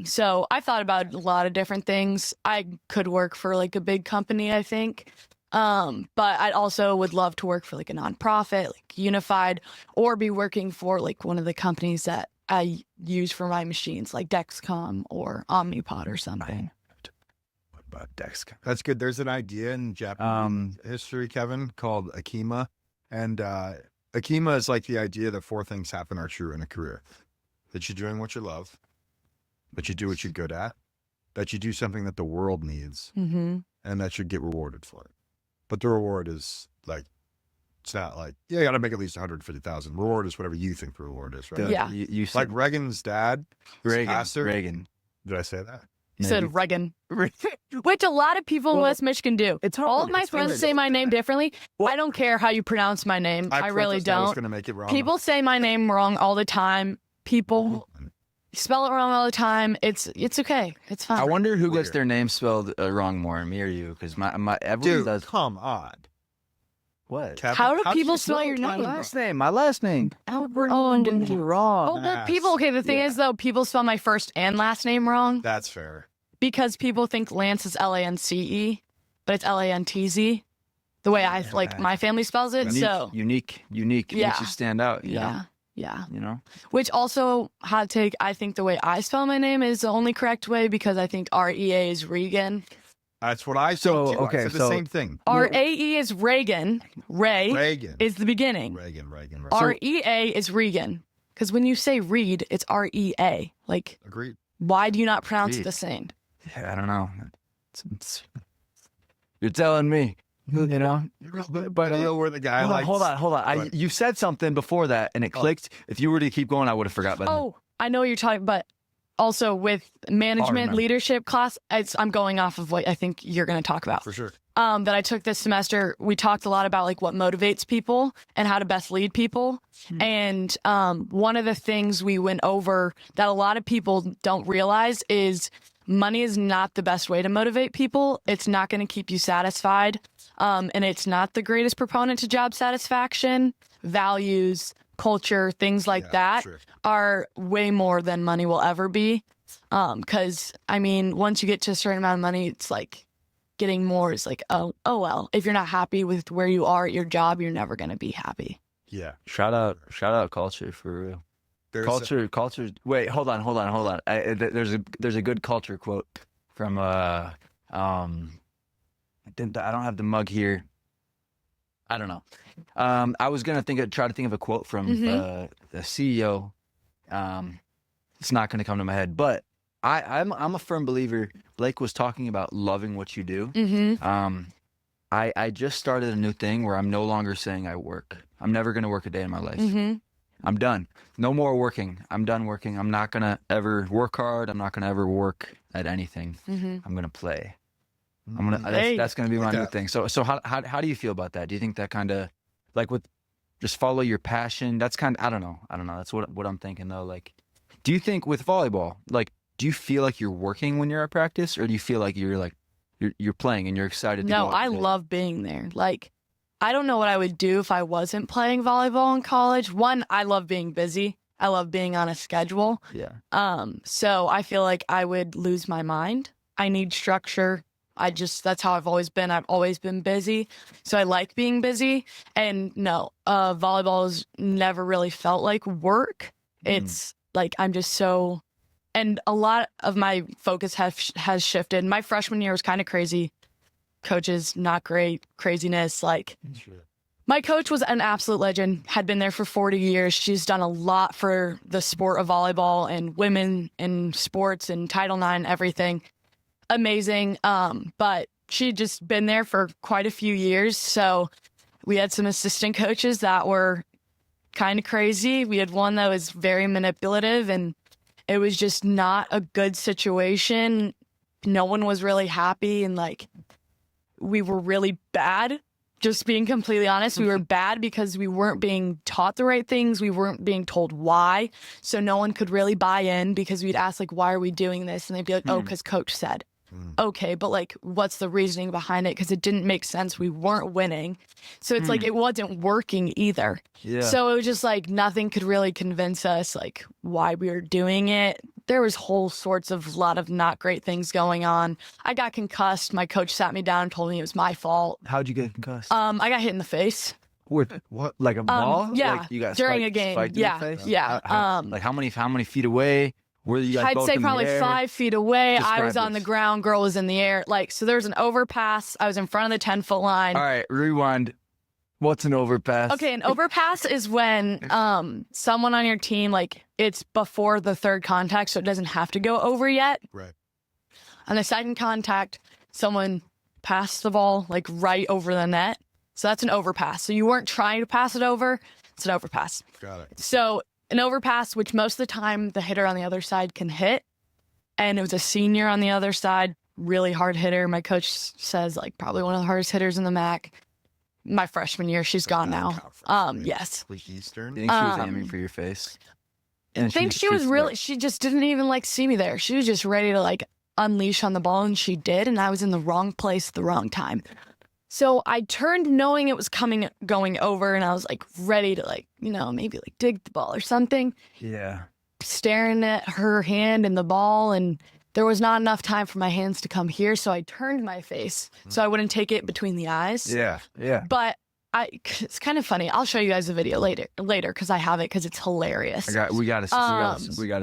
So I thought about a lot of different things. I could work for like a big company, I think. But I also would love to work for like a nonprofit, like Unified, or be working for like one of the companies that I use for my machines, like Dexcom or Omnipod or something. What about Dexcom? That's good. There's an idea in Japanese history, Kevin, called Akima. And Akima is like the idea that 4 things happen are true in a career. That you're doing what you love, that you do what you're good at, that you do something that the world needs, and that you get rewarded for it. But the reward is like, it's not like, yeah, you got to make at least 150,000. Reward is whatever you think the reward is, right? Yeah. You like Reagan's dad, pastor. Reagan. Did I say that? You said Reagan. Which a lot of people in West Michigan do. It's hard. All of my friends say my name differently. I don't care how you pronounce my name. I really don't. I was going to make it wrong. People say my name wrong all the time. People spell it wrong all the time. It's okay. It's fine. I wonder who gets their name spelled wrong more, me or you? Because my everyone does. Come on. What? Kevin, how do people spell your my name? last name? My last name. Albert. Oh, didn't you wrong? Oh, but people. Okay, the thing is though, people spell my first and last name wrong That's fair. because people think Lance is Lance, but it's Lantz. The way I like my family spells it. Unique. It makes you stand out. Yeah. You know? Which also, hot take, I think the way I spell my name is the only correct way because I think REA is Reagan. That's what I said. So, too. okay, I said the so- same thing. RAE is Reagan. Reagan. Is the beginning. Reagan. REA is Regan. Because when you say read, it's REA. Like, Agreed. why do you not pronounce Read. it the same? Yeah, I don't know. You're telling me. You know? But where the guy Hold on. You said something before that, and it clicked. If you were to keep going, I would have forgot. Oh, I know what you're talking about. Also, with management leadership class, I'm going off of what I think you're going to talk about. For sure. That I took this semester, we talked a lot about like what motivates people and how to best lead people. And one of the things we went over that a lot of people don't realize is money is not the best way to motivate people. It's not going to keep you satisfied. And it's not the greatest proponent to job satisfaction, values, culture, things like that are way more than money will ever be. Because, I mean, once you get to a certain amount of money, it's like getting more is like, oh, well, if you're not happy with where you are at your job, you're never going to be happy. Yeah. Shout out culture for real. Culture. Wait, hold on. There's a good culture quote from I don't have the mug here. I don't know. I was gonna try to think of a quote from the CEO. It's not gonna come to my head, but I'm a firm believer. Blake was talking about loving what you do. I just started a new thing where I'm no longer saying I work. I'm never gonna work a day in my life. I'm done. No more working. I'm done working. I'm not gonna ever work hard. I'm not gonna ever work at anything. I'm gonna play. That's gonna be my new thing. So how do you feel about that? Do you think that kind of like with just follow your passion? That's kind of I don't know. That's what I'm thinking though. Like, do you think with volleyball, like, do you feel like you're working when you're at practice, or do you feel like you're playing and you're excited? No, I love being there. Like, I don't know what I would do if I wasn't playing volleyball in college. One, I love being busy. I love being on a schedule. Yeah. So I feel like I would lose my mind. I need structure. That's how I've always been. I've always been busy. So I like being busy. And no, volleyball has never really felt like work. It's like, I'm just so, and a lot of my focus has shifted. My freshman year was kind of crazy. Coaches, not great, craziness. Like, my coach was an absolute legend, had been there for 40 years. She's done a lot for the sport of volleyball and women in sports and Title IX, everything. Amazing. But she'd just been there for quite a few years. So we had some assistant coaches that were kind of crazy. We had one that was very manipulative, and it was just not a good situation. No one was really happy, and like, we were really bad. Just being completely honest, we were bad because we weren't being taught the right things. We weren't being told why. So no one could really buy in because we'd ask, like, why are we doing this? And they'd be like, oh, because coach said. okay, but like, what's the reasoning behind it? Because it didn't make sense. We weren't winning. So it's like, it wasn't working either. Yeah. So it was just like, nothing could really convince us like why we were doing it. There was whole sorts of lot of not great things going on. I got concussed. My coach sat me down and told me it was my fault. How'd you get concussed? I got hit in the face. With what? Like a ball? Yeah. Like you got during a game. Yeah. In the face? Yeah. Like how many feet away? Were you guys I'd both say in probably the air? 5 feet away. Describe I was on this. the ground. Girl was in the air. Like, so there was an overpass. I was in front of the 10-foot line. All right, rewind. What's an overpass? Okay, an overpass is when someone on your team, like, it's before the third contact, so it doesn't have to go over yet. Right. On the second contact, someone passed the ball, like, right over the net. So that's an overpass. So you weren't trying to pass it over. It's an overpass. Got it. So an overpass, which most of the time the hitter on the other side can hit. And it was a senior on the other side, really hard hitter. My coach says, like, probably one of the hardest hitters in the MAC. My freshman year, she's gone now. Yes. Eastern. Do you think she was aiming for your face? I think she was really, she just didn't even like see me there. She was just ready to like unleash on the ball, and she did. And I was in the wrong place at the wrong time. So I turned knowing it was going over, and I was like ready to like, you know, maybe like dig the ball or something. Yeah. Staring at her hand and the ball, and there was not enough time for my hands to come here. So I turned my face so I wouldn't take it between the eyes. Yeah. Yeah. But it's kind of funny. I'll show you guys a video later because I have it because it's hilarious. We gotta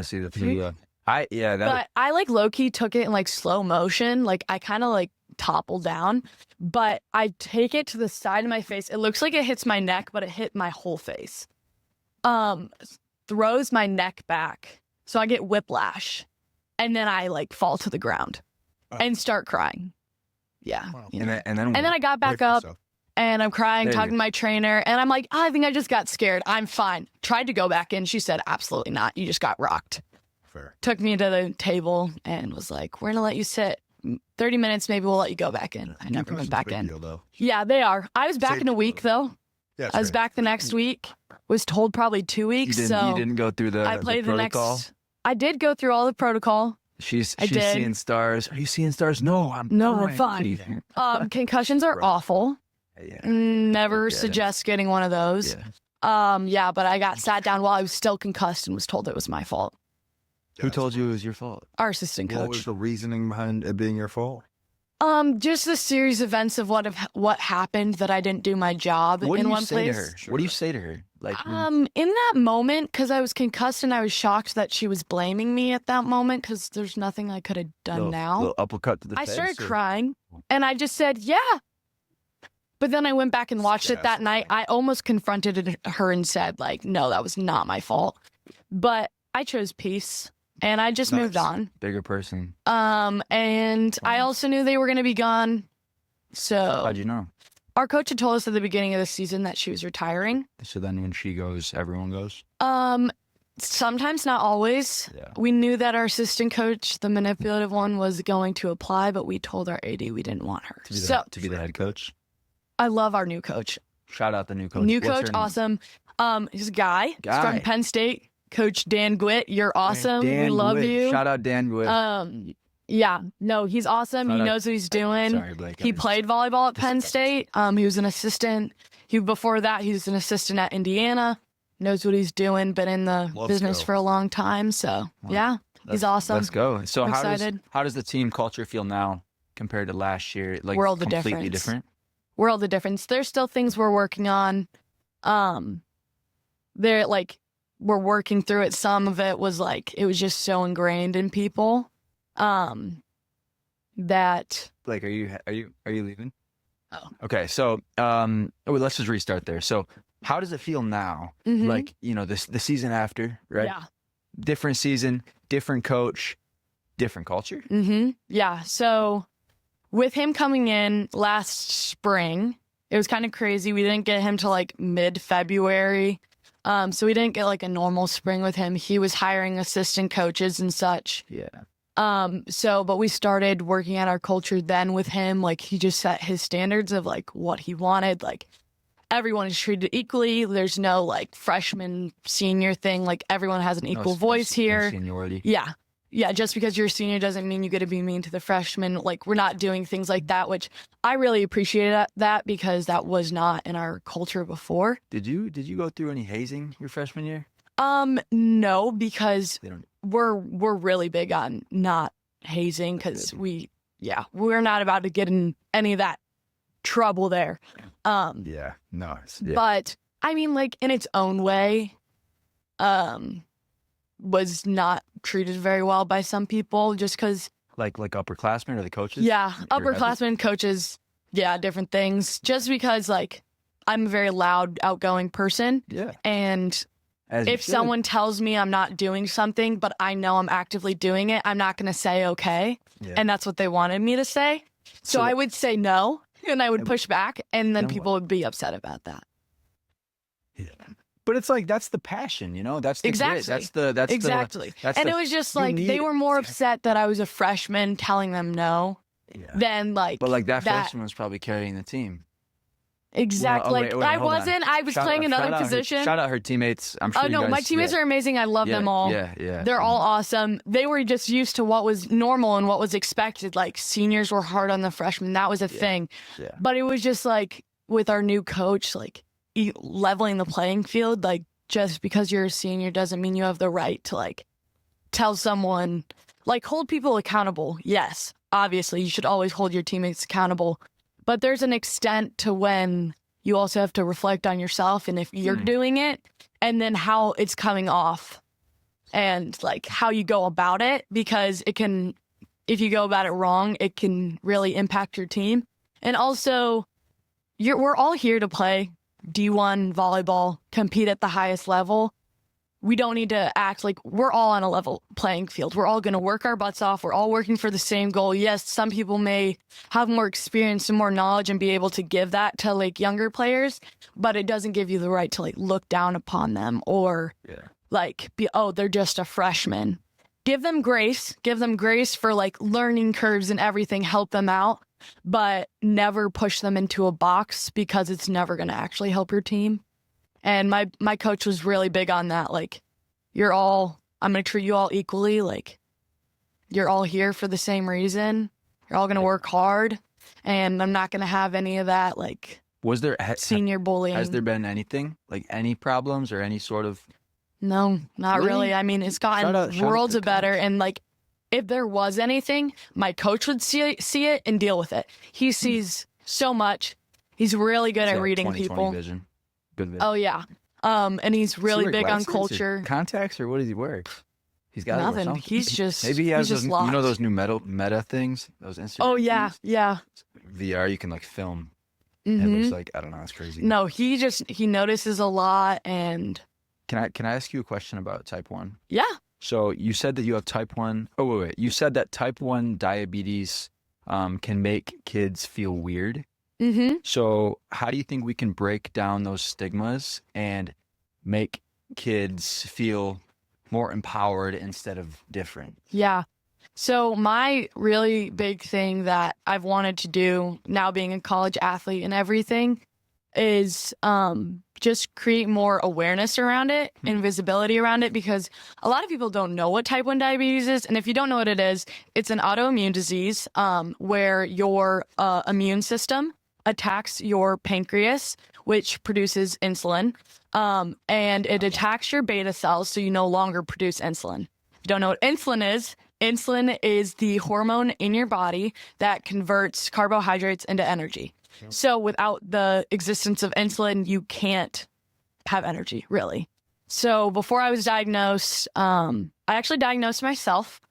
see the video. But I like low key took it in like slow motion. Like I kind of like toppled down, but I take it to the side of my face. It looks like it hits my neck, but it hit my whole face. Throws my neck back, so I get whiplash, and then I like fall to the ground and start crying. Yeah, Wow. you know. And then I got back up. And I'm crying, talking to my trainer, and I'm like, I think I just got scared. I'm fine. Tried to go back in. She said, absolutely not. You just got rocked. Fair. Took me to the table and was like, we're going to let you sit. 30 minutes, maybe we'll let you go back in. I never went back in. Deal, yeah, they are. I was back in a week, though. Yeah, I was back the next week. Was told probably 2 weeks. You didn't go through the I played the protocol? next. I did go through all the protocol. She's did. seeing stars. Are you seeing stars? No, I'm fine. Concussions are awful. Yeah. Never suggest getting one of those. Yeah. But I got sat down while I was still concussed and was told it was my fault. Who told you it was your fault? Our assistant coach. What was the reasoning behind it being your fault? Just a series of events of what happened that I didn't do my job in one place. What do you say to her? What do you say to her? Like, in that moment, because I was concussed and I was shocked that she was blaming me at that moment because there's nothing I could have done now. Little uppercut to the I face. started crying and I just said, yeah. But then I went back and watched it that night. I almost confronted her and said, like, no, that was not my fault. But I chose peace. And I just moved on. Bigger person. And I also knew they were going to be gone. So How'd you know? Our coach had told us at the beginning of the season that she was retiring. So then when she goes, everyone goes? Sometimes, not always. Yeah. We knew that our assistant coach, the manipulative one, was going to apply, but we told our AD we didn't want her. To be the head coach? I love our new coach. Shout out the new coach. New coach, awesome. He's a guy. He's from Penn State. Coach Dan Gwitt, you're awesome. We love you. Shout out Dan Gwitt. Yeah, no, he's awesome. He knows what he's doing. Sorry, Blake. He played volleyball at Penn State. He was an assistant. Before that, he was an assistant at Indiana. Knows what he's doing. Been in the business for a long time. So yeah, he's awesome. Let's go. So I'm how does the team culture feel now compared to last year? Like world of completely difference. different. World of difference. There's still things we're working on. They're like. We're working through it. Some of it was like, it was just so ingrained in people, that. Like, are you leaving? Oh. Okay. So, let's just restart there. So how does it feel now? Mm-hmm. Like, you know, the season after, right? Yeah. Different season, different coach, different culture. Mm-hmm. Yeah. So with him coming in last spring, it was kind of crazy. We didn't get him to like mid-February. So we didn't get like a normal spring with him. He was hiring assistant coaches and such. Yeah. But we started working at our culture then with him. Like he just set his standards of like what he wanted. Like everyone is treated equally. There's no like freshman, senior thing. Like everyone has an equal voice here. No seniority. Yeah. yeah, just because you're a senior doesn't mean you get to be mean to the freshmen. Like, we're not doing things like that, which I really appreciated that because that was not in our culture before. Did you go through any hazing your freshman year? No, because we're really big on not hazing because we're not about to get in any of that trouble there. Yeah, nice. Yeah. But I mean, like, in its own way, was not treated very well by some people just because. Like upperclassmen or the coaches? Yeah, upperclassmen, coaches, yeah, different things. Just because, like, I'm a very loud, outgoing person. Yeah. And if someone tells me I'm not doing something, but I know I'm actively doing it, I'm not going to say okay. Yeah. And that's what they wanted me to say. So I would say no, and I would push back, and then people would be upset about that. Yeah. But it's like, that's the passion, you know? That's the exactly. Grit. That's exactly. That's and it was just like, they were more upset that I was a freshman telling them no than like. But like that freshman was probably carrying the team. Exactly. Well, wait, I wasn't. I was playing another position. Shout out her teammates. I'm sure. Oh no, my teammates are amazing. I love them all. Yeah. They're all awesome. They were just used to what was normal and what was expected. Like, seniors were hard on the freshmen. That was a thing. Yeah. But it was just like, with our new coach, like, leveling the playing field. Like, just because you're a senior doesn't mean you have the right to, like, tell someone, like, hold people accountable. Yes, obviously you should always hold your teammates accountable. But there's an extent to when you also have to reflect on yourself and if you're doing it, and then how it's coming off and, like, how you go about it, because it can, if you go about it wrong, it can really impact your team. And also, we're all here to play D1 volleyball, compete at the highest level. We don't need to act like we're all on a level playing field. We're all going to work our butts off. We're all working for the same goal. Yes, some people may have more experience and more knowledge and be able to give that to, like, younger players, but it doesn't give you the right to, like, look down upon them or like they're just a freshman. Give them grace for, like, learning curves and everything, help them out, but never push them into a box because it's never going to actually help your team. And my coach was really big on that. Like, I'm going to treat you all equally. Like, you're all here for the same reason. You're all going to work hard. And I'm not going to have any of that, like, was there senior bullying. Has there been anything, like, any problems or any sort of? No, not really. I mean, it's gotten worlds better. And, like, if there was anything, my coach would see it and deal with it. He sees so much. He's really good at reading people. Vision. Good vision. Oh, yeah. And he's really big on culture. Contacts, or what does he wear? He's got nothing. He's just maybe he has those, you know, those new meta things, those Instagram. Oh yeah, things? Yeah. VR, you can, like, film. It looks like, I don't know, it's crazy. No, he notices a lot. And can I ask you a question about type 1? Yeah. So you said that you have type 1. Oh wait. You said that type 1 diabetes can make kids feel weird. Mm-hmm. So how do you think we can break down those stigmas and make kids feel more empowered instead of different? Yeah. So my really big thing that I've wanted to do now, being a college athlete and everything, is just create more awareness around it and visibility around it, because a lot of people don't know what type 1 diabetes is. And if you don't know what it is, it's an autoimmune disease where your immune system attacks your pancreas, which produces insulin, and it attacks your beta cells, so you no longer produce insulin. If you don't know what insulin is the hormone in your body that converts carbohydrates into energy. So without the existence of insulin, you can't have energy, really. So before I was diagnosed, I actually diagnosed myself.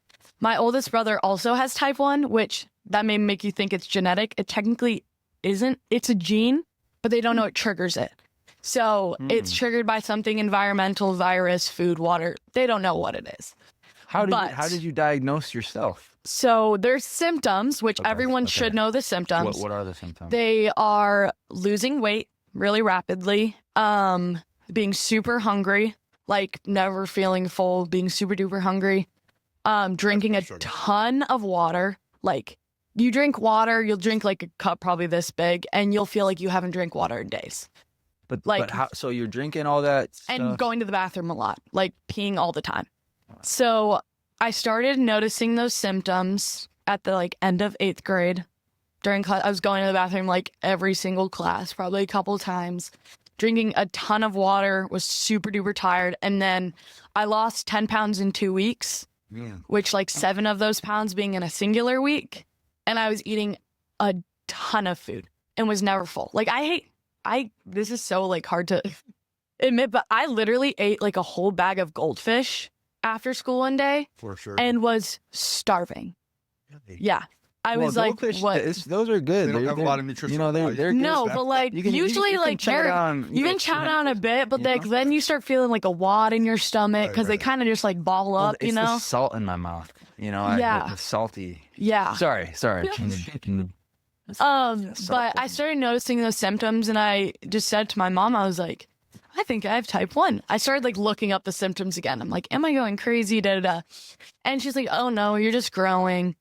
My oldest brother also has type 1, which that may make you think it's genetic. It technically isn't. It's a gene, but they don't know it triggers it. So it's triggered by something environmental, virus, food, water. They don't know what it is. How did you diagnose yourself? So there's symptoms, which everyone should know the symptoms. What are the symptoms? They are losing weight really rapidly, being super hungry, like never feeling full, being super duper hungry, drinking a ton of water. Like, you drink water, you'll drink like a cup probably this big, and you'll feel like you haven't drank water in days. But how? So you're drinking all that stuff? And going to the bathroom a lot, like peeing all the time. So I started noticing those symptoms at the like end of 8th grade. During class, I was going to the bathroom like every single class, probably a couple times. Drinking a ton of water, was super duper tired. And then I lost 10 pounds in 2 weeks, which like 7 of those pounds being in a singular week. And I was eating a ton of food and was never full. Like this is so like hard to admit, but I literally ate like a whole bag of goldfish after school one day. For sure. And was starving. Really? Yeah. I was like, what? Those are good. They don't have a lot of nutrition. You know, they're good. No, but like usually like you can chow down a bit, but like then you start feeling like a wad in your stomach because they kind of just like ball up, it's you know? the salt in my mouth, you know? Yeah. The salty. Yeah. Sorry. But I started noticing those symptoms and I just said to my mom, I was like, I think I have type 1. I started like looking up the symptoms again. I'm like, am I going crazy? Da, da, da. And she's like, oh no, you're just growing.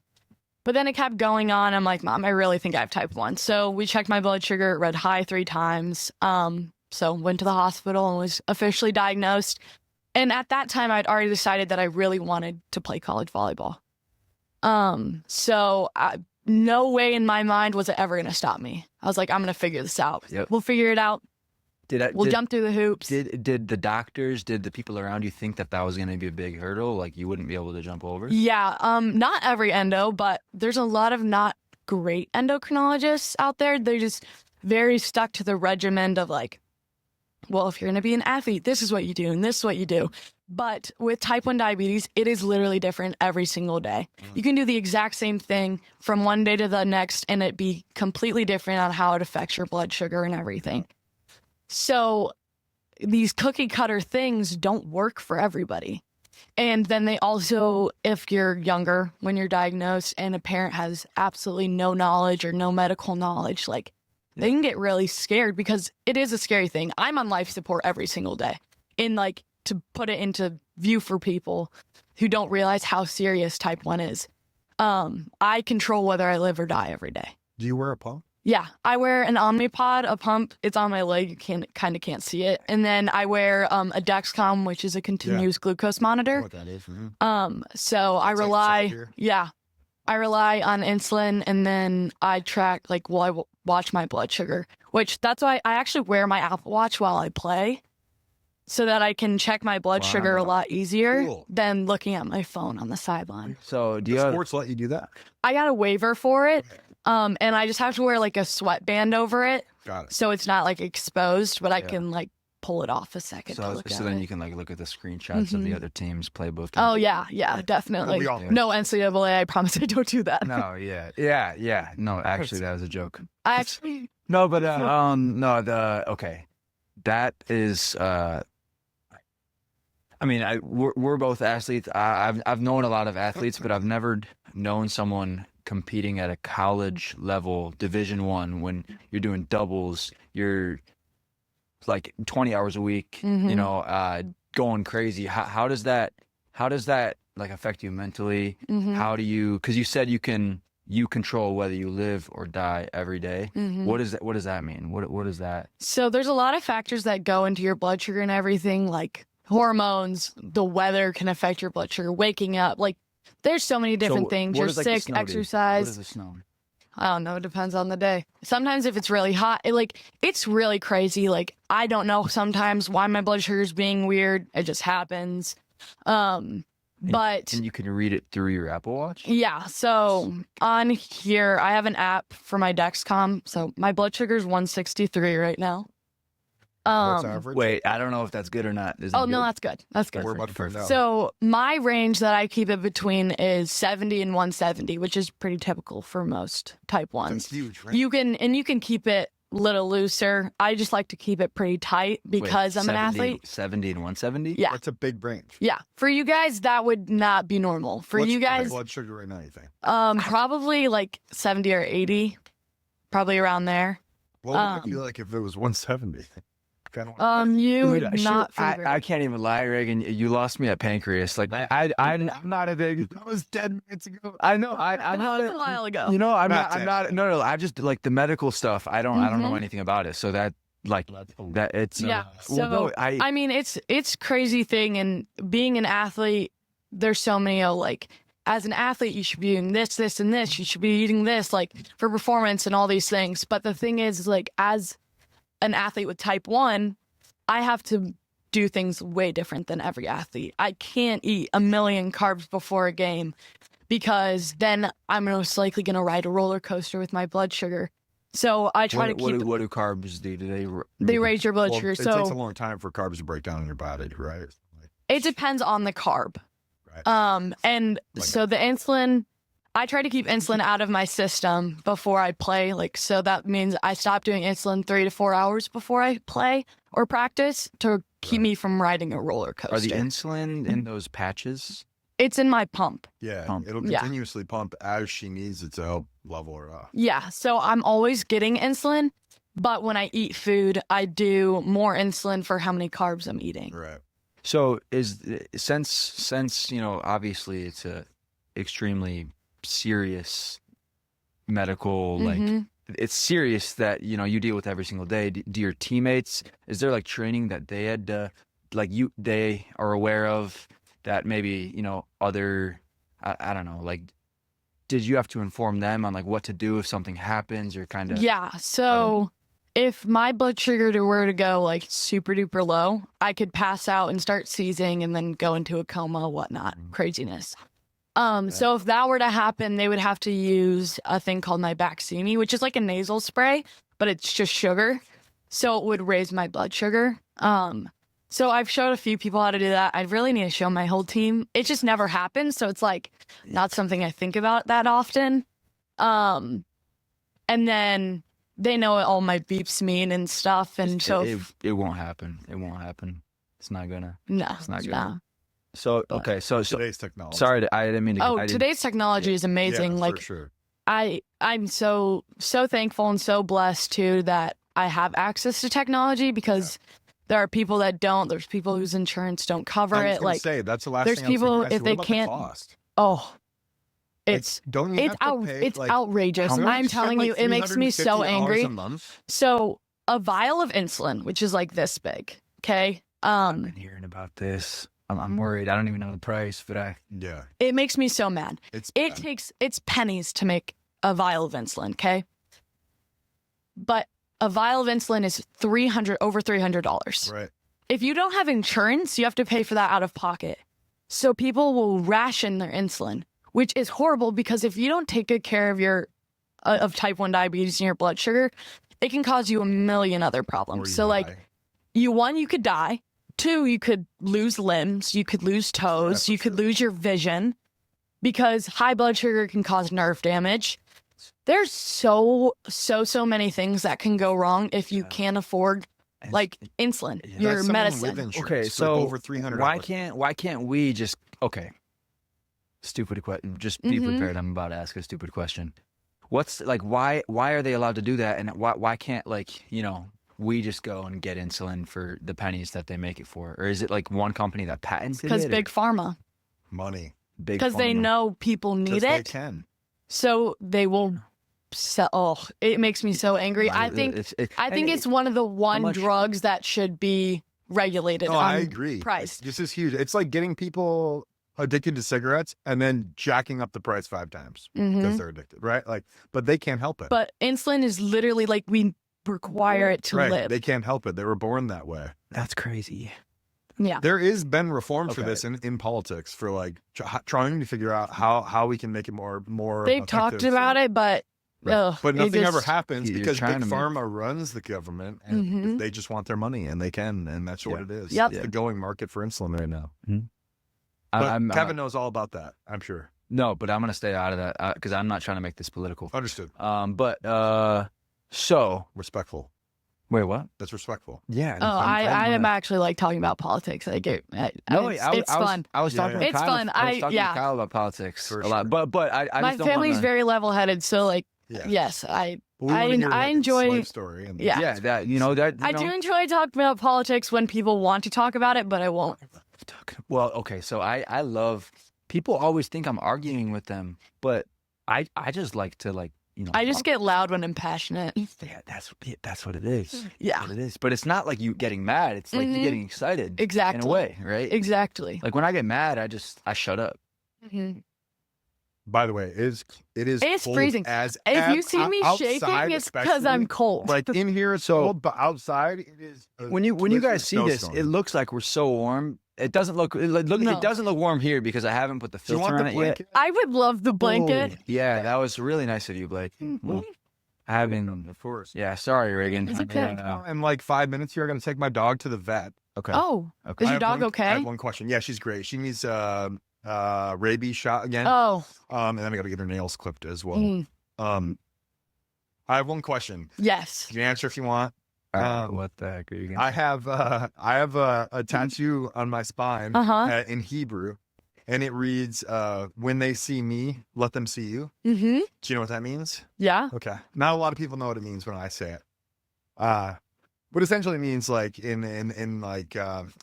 But then it kept going on. I'm like, Mom, I really think I have type 1. So we checked my blood sugar. It read high 3 times. So went to the hospital and was officially diagnosed. And at that time, I'd already decided that I really wanted to play college volleyball. No way in my mind was it ever going to stop me. I was like, I'm going to figure this out. Yep. We'll figure it out. We'll jump through the hoops. Did the doctors, did the people around you think that was going to be a big hurdle? Like you wouldn't be able to jump over? Yeah. Not every endo, but there's a lot of not great endocrinologists out there. They're just very stuck to the regimen of like, well, if you're going to be an athlete, this is what you do and this is what you do. But with type 1 diabetes, it is literally different every single day. You can do the exact same thing from one day to the next and it be completely different on how it affects your blood sugar and everything. So these cookie cutter things don't work for everybody. And then they also, if you're younger, when you're diagnosed and a parent has absolutely no knowledge or no medical knowledge, like they can get really scared because it is a scary thing. I'm on life support every single day. And like to put it into view for people who don't realize how serious type 1 is. I control whether I live or die every day. Do you wear a pump? Yeah, I wear an Omnipod, a pump. It's on my leg. You kind of can't see it. And then I wear a Dexcom, which is a continuous glucose monitor. What that is. Mm-hmm. So I rely, I rely on insulin, and then I track I watch my blood sugar, which that's why I actually wear my Apple Watch while I play, so that I can check my blood sugar a lot easier than looking at my phone on the sideline. So do sports let you do that? I got a waiver for it. And I just have to wear like a sweatband over it. Got it. So it's not like exposed, but I can like pull it off a second. So then you can like look at the screenshots of the other teams play both teams. Oh yeah, definitely. No NCAA, I promise I don't do that. No, yeah. No, actually that was a joke. No, but okay. That is I mean, we're both athletes. I've known a lot of athletes, but I've never known someone competing at a college level, Division I, when you're doing doubles, you're like 20 hours a week, you know, going crazy. How does that like affect you mentally? How do you? Because you said you control whether you live or die every day. What does that mean? What is that? So there's a lot of factors that go into your blood sugar and everything, like hormones. The weather can affect your blood sugar. Waking up, like. There's so many different things. You're sick, exercise. What is the snow? I don't know. It depends on the day. Sometimes if it's really hot, it's really crazy. Like, I don't know sometimes why my blood sugar is being weird. It just happens. And you can read it through your Apple Watch? Yeah. So on here, I have an app for my Dexcom. So my blood sugar is 163 right now. What's average? Wait, I don't know if that's good or not. No, that's good. That's good. We're about to find out. So my range that I keep it between is 70 and 170, which is pretty typical for most type 1s. That's huge, right? You can keep it a little looser. I just like to keep it pretty tight because I'm an athlete. 70 and 170? Yeah. That's a big range. Yeah. For you guys, that would not be normal. What's you guys, blood sugar right now, you think? probably like 70 or 80, probably around there. What would it be like if it was 170? I can't even lie, Reagan. You lost me at pancreas. Like I'm not a big. That was 10 minutes ago. I know. I'm not a while ago. You know, I'm not. No. I just like the medical stuff. I don't know anything about it. So that it's I mean, it's crazy thing, and being an athlete, there's so many, like, as an athlete, you should be doing this, this, and this. You should be eating this, like, for performance and all these things. But the thing is, like, as an athlete with type 1, I have to do things way different than every athlete. I can't eat 1 million carbs before a game because then I'm most likely going to ride a roller coaster with my blood sugar. So I try to keep... What do carbs do? They raise your blood sugar. It takes a long time for carbs to break down in your body, right? It depends on the carb. Right. So the insulin, I try to keep insulin out of my system before I play. Like, so that means I stop doing insulin 3 to 4 hours before I play or practice to keep me from riding a roller coaster. Are the insulin in those patches? It's in my pump. Yeah, it'll continuously pump as she needs it to help level her up. Yeah, so I'm always getting insulin, but when I eat food, I do more insulin for how many carbs I'm eating. Right. So since obviously it's a extremely serious medical like it's serious that you deal with every single day. Do your teammates, is there like training that they had they are aware of that maybe other I don't know, like did you have to inform them on like what to do if something happens or kind of? Yeah, so if my blood sugar were to go like super duper low, I could pass out and start seizing and then go into a coma, whatnot, craziness. So if that were to happen, they would have to use a thing called Baqsimi, which is like a nasal spray, but it's just sugar. So it would raise my blood sugar. So I've showed a few people how to do that. I really need to show my whole team. It just never happens. So it's like not something I think about that often. And then they know what all my beeps mean and stuff. And so it won't happen. It won't happen. It's not gonna. No, it's not gonna. No. So okay, so today's technology. Sorry, I didn't mean to. Today's technology is amazing. Yeah, like for sure. I'm so thankful and so blessed too that I have access to technology because there are people that don't. There's people whose insurance don't cover it. Like that's the last there's thing people if they can't. It's outrageous. I'm telling you, it makes me so angry. So a vial of insulin, which is like this big, okay? I've been hearing about this. I'm worried. I don't even know the price, but it makes me so mad. It's pennies to make a vial of insulin, okay? But a vial of insulin is over $300. Right. If you don't have insurance, you have to pay for that out of pocket. So people will ration their insulin, which is horrible because if you don't take good care of your type 1 diabetes and your blood sugar, it can cause you a million other problems. So like you could die. 2, you could lose limbs, you could lose toes, you could lose your vision because high blood sugar can cause nerve damage. There's so many things that can go wrong if you can't afford like insulin, your medicine. Okay, so over $300. Why can't we just stupid question. Just be prepared. I'm about to ask a stupid question. What's like why are they allowed to do that, and why can't we just go and get insulin for the pennies that they make it for? Or is it like one company that patented it? Because big pharma. Money. Because they know people need it. They can. So they will sell. Oh, it makes me so angry. I think it's one of the drugs that should be regulated. I agree. Price. This is huge. It's like getting people addicted to cigarettes and then jacking up the price 5 times because they're addicted, right? Like, but they can't help it. But insulin is literally like we require it to live. They can't help it. They were born that way. That's crazy. Yeah. There is been reform for this in politics for like trying to figure out how we can make it more They've talked about it, but but nothing ever happens because big pharma runs the government and they just want their money and they can, and that's what it is. Yep. It's the going market for insulin right now. But Kevin knows all about that, I'm sure. No, but I'm going to stay out of that because I'm not trying to make this political. Understood. So respectful. Wait, what? That's respectful. Yeah. I am actually like talking about politics. Like it's fun. I was talking to Kyle. It's fun. I was talking to Kyle about politics a lot. But I my just don't family's very level-headed, so like yes, I enjoy. Story and that I do enjoy talking about politics when people want to talk about it, but I won't. Well, okay, so I love people always think I'm arguing with them, but I just like to I just get loud when I'm passionate. Yeah, that's what it is. Yeah. That's what it is. But it's not like you getting mad. It's like you getting excited. Exactly. In a way, right? Exactly. Like when I get mad, I shut up. By the way, it is It's cold freezing. If you see me shaking, it's because I'm cold. Like in here, it's cold, but outside it is. When you guys see this, it looks like we're so warm. It doesn't look. It doesn't look warm here because I haven't put the filter on it yet. I would love the blanket. Oh, yeah, that was really nice of you, Blake. I haven't. Of course. Yeah, sorry, Reagan. It's okay. In like 5 minutes here, I'm going to take my dog to the vet. Okay. Oh, okay. Is your dog okay? I have one question. Yeah, she's great. She needs rabies shot again. Oh. And then I got to get her nails clipped as well. I have one question. Yes. You can answer if you want. What the heck are you gonna... I have a tattoo on my spine in Hebrew, and it reads, "When they see me, let them see you." Do you know what that means? Yeah. Okay. Not a lot of people know what it means when I say it. But essentially it means like in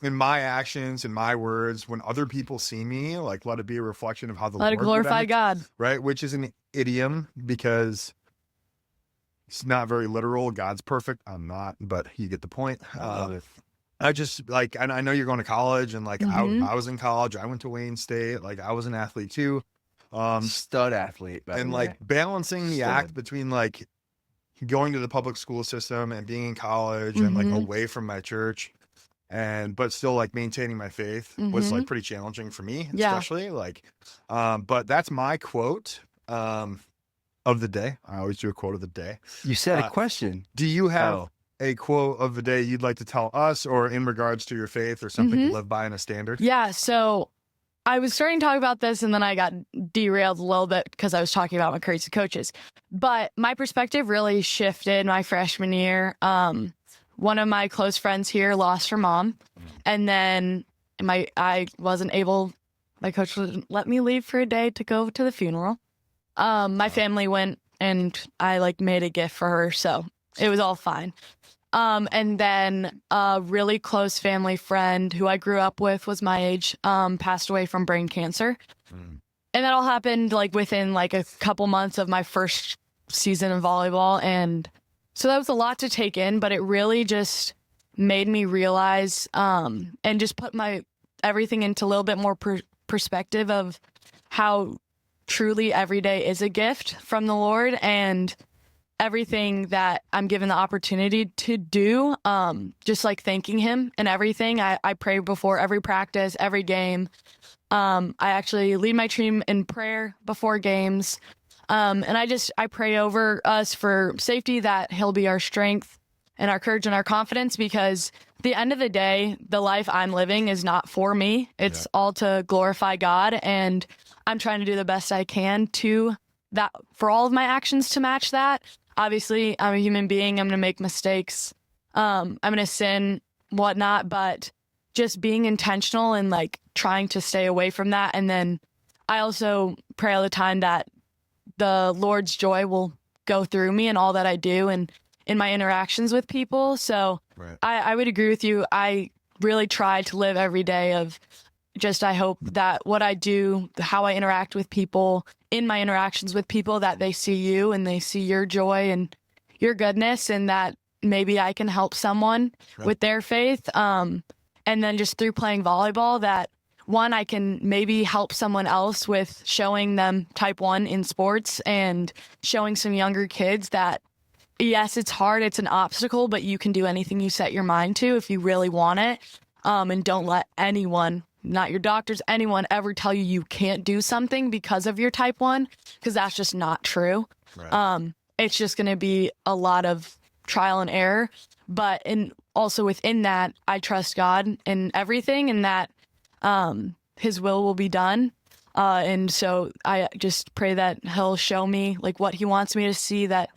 my actions, in my words, when other people see me, like let it be a reflection of how the Lord let it glorify God. Right? Which is an idiom because it's not very literal. God's perfect. I'm not, but you get the point. I just like, and I know you're going to college, and like I was in college. I went to Wayne State. Like I was an athlete too, stud athlete, and like balancing the act between like going to the public school system and being in college and like away from my church, but still like maintaining my faith was like pretty challenging for me, especially like. But that's my quote. Of the day. I always do a quote of the day. You said a question. Do you have a quote of the day you'd like to tell us, or in regards to your faith, or something you live by in a standard? Yeah. So I was starting to talk about this, and then I got derailed a little bit because I was talking about my crazy coaches. But my perspective really shifted my freshman year. One of my close friends here lost her mom, and then my coach wouldn't let me leave for a day to go to the funeral. My family went, and I like made a gift for her, so it was all fine. And then a really close family friend who I grew up with, was my age, passed away from brain cancer. And that all happened like within like a couple months of my first season of volleyball. And so that was a lot to take in, but it really just made me realize, and just put my everything into a little bit more perspective of how truly every day is a gift from the Lord, and everything that I'm given the opportunity to do, just like thanking him and everything. I pray before every practice, every game. I actually lead my team in prayer before games. And I pray over us for safety, that he'll be our strength and our courage and our confidence, because at the end of the day, the life I'm living is not for me. It's all to glorify God, and I'm trying to do the best I can to that, for all of my actions to match that. Obviously, I'm a human being. I'm going to make mistakes. I'm going to sin, whatnot, but just being intentional and like trying to stay away from that. And then I also pray all the time that the Lord's joy will go through me in all that I do and in my interactions with people. So I would agree with you. I really try to live every day of just, I hope that what I do, how I interact with people, in my interactions with people, that they see you and they see your joy and your goodness, and that maybe I can help someone with their faith. And then just through playing volleyball, that one, I can maybe help someone else with showing them type 1 in sports, and showing some younger kids that, yes, it's hard, it's an obstacle, but you can do anything you set your mind to if you really want it. And don't let anyone, not your doctors, anyone, ever tell you can't do something because of your type 1, because that's just not true. It's just going to be a lot of trial and error. But also within that, I trust God in everything, and that his will be done. And so I just pray that he'll show me like what he wants me to see, that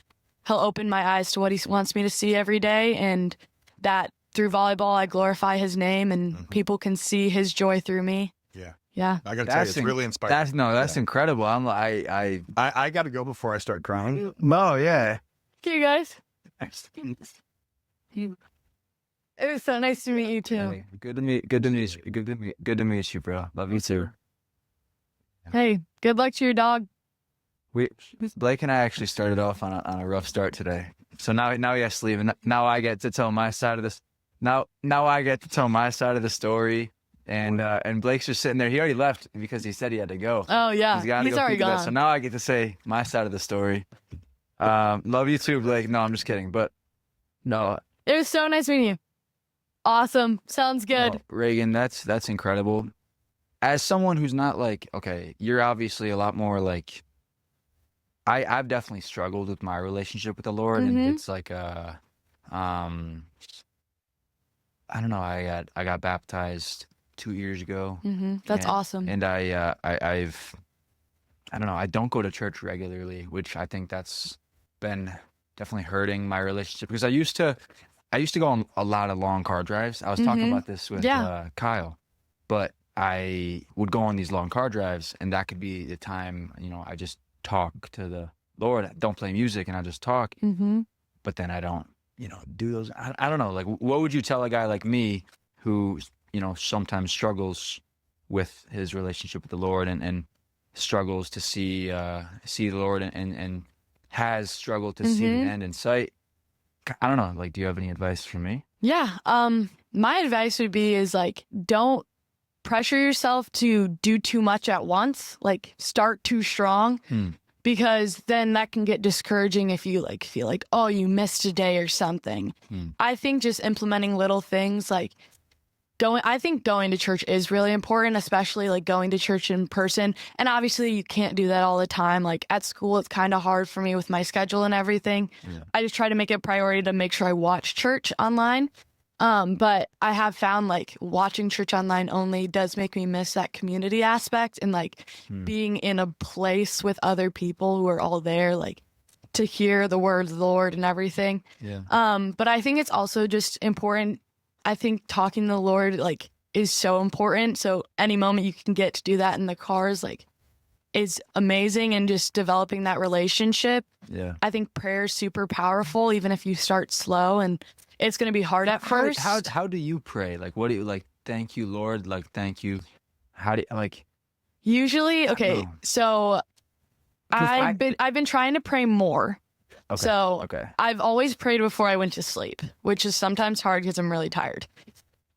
he'll open my eyes to what he wants me to see every day, and that through volleyball, I glorify his name, and people can see his joy through me. Yeah. I got to tell you, it's really inspiring. That's incredible. I got to go before I start crying. Oh, yeah. Okay, you guys. It was so nice to meet you too. Hey, good to meet you, bro. Love you too. Hey, good luck to your dog. Blake and I actually started off on a rough start today. So now he has to leave, and now I get to tell my side of this. Now I get to tell my side of the story, and Blake's just sitting there. He already left because he said he had to go. Oh yeah, he's already gone. So now I get to say my side of the story. Love you too, Blake. No, I'm just kidding, but no. It was so nice meeting you. Awesome, sounds good. No, Reagan, that's incredible. As someone who's not like, okay, you're obviously a lot more like. I've definitely struggled with my relationship with the Lord, and it's like I don't know. I got baptized 2 years ago. That's awesome. And I've I don't know. I don't go to church regularly, which I think that's been definitely hurting my relationship, because I used to go on a lot of long car drives. I was talking about this with Kyle, but I would go on these long car drives, and that could be the time, I just talk to the Lord. I don't play music, and I just talk. But then I don't, do those. I don't know. Like, what would you tell a guy like me who, sometimes struggles with his relationship with the Lord and struggles to see the Lord and has struggled to see the end in sight? I don't know. Like, do you have any advice for me? Yeah. My advice would be like, don't pressure yourself to do too much at once. Like, start too strong, because then that can get discouraging if you feel like, oh, you missed a day or something. I think just implementing little things like I think going to church is really important, especially like going to church in person. And obviously you can't do that all the time. Like at school, it's kind of hard for me with my schedule and everything. I just try to make it a priority to make sure I watch church online. But I have found like watching church online only does make me miss that community aspect and like being in a place with other people who are all there, like to hear the words of the Lord and everything. But I think it's also just important. I think talking to the Lord like is so important. So any moment you can get to do that in the cars, like, is amazing, and just developing that relationship. I think prayer is super powerful, even if you start slow, and it's going to be hard at first. How do you pray? Like, what do you like? Thank you, Lord. Like, thank you. How do you, like? Usually, okay. So I've been trying to pray more. I've always prayed before I went to sleep, which is sometimes hard because I'm really tired.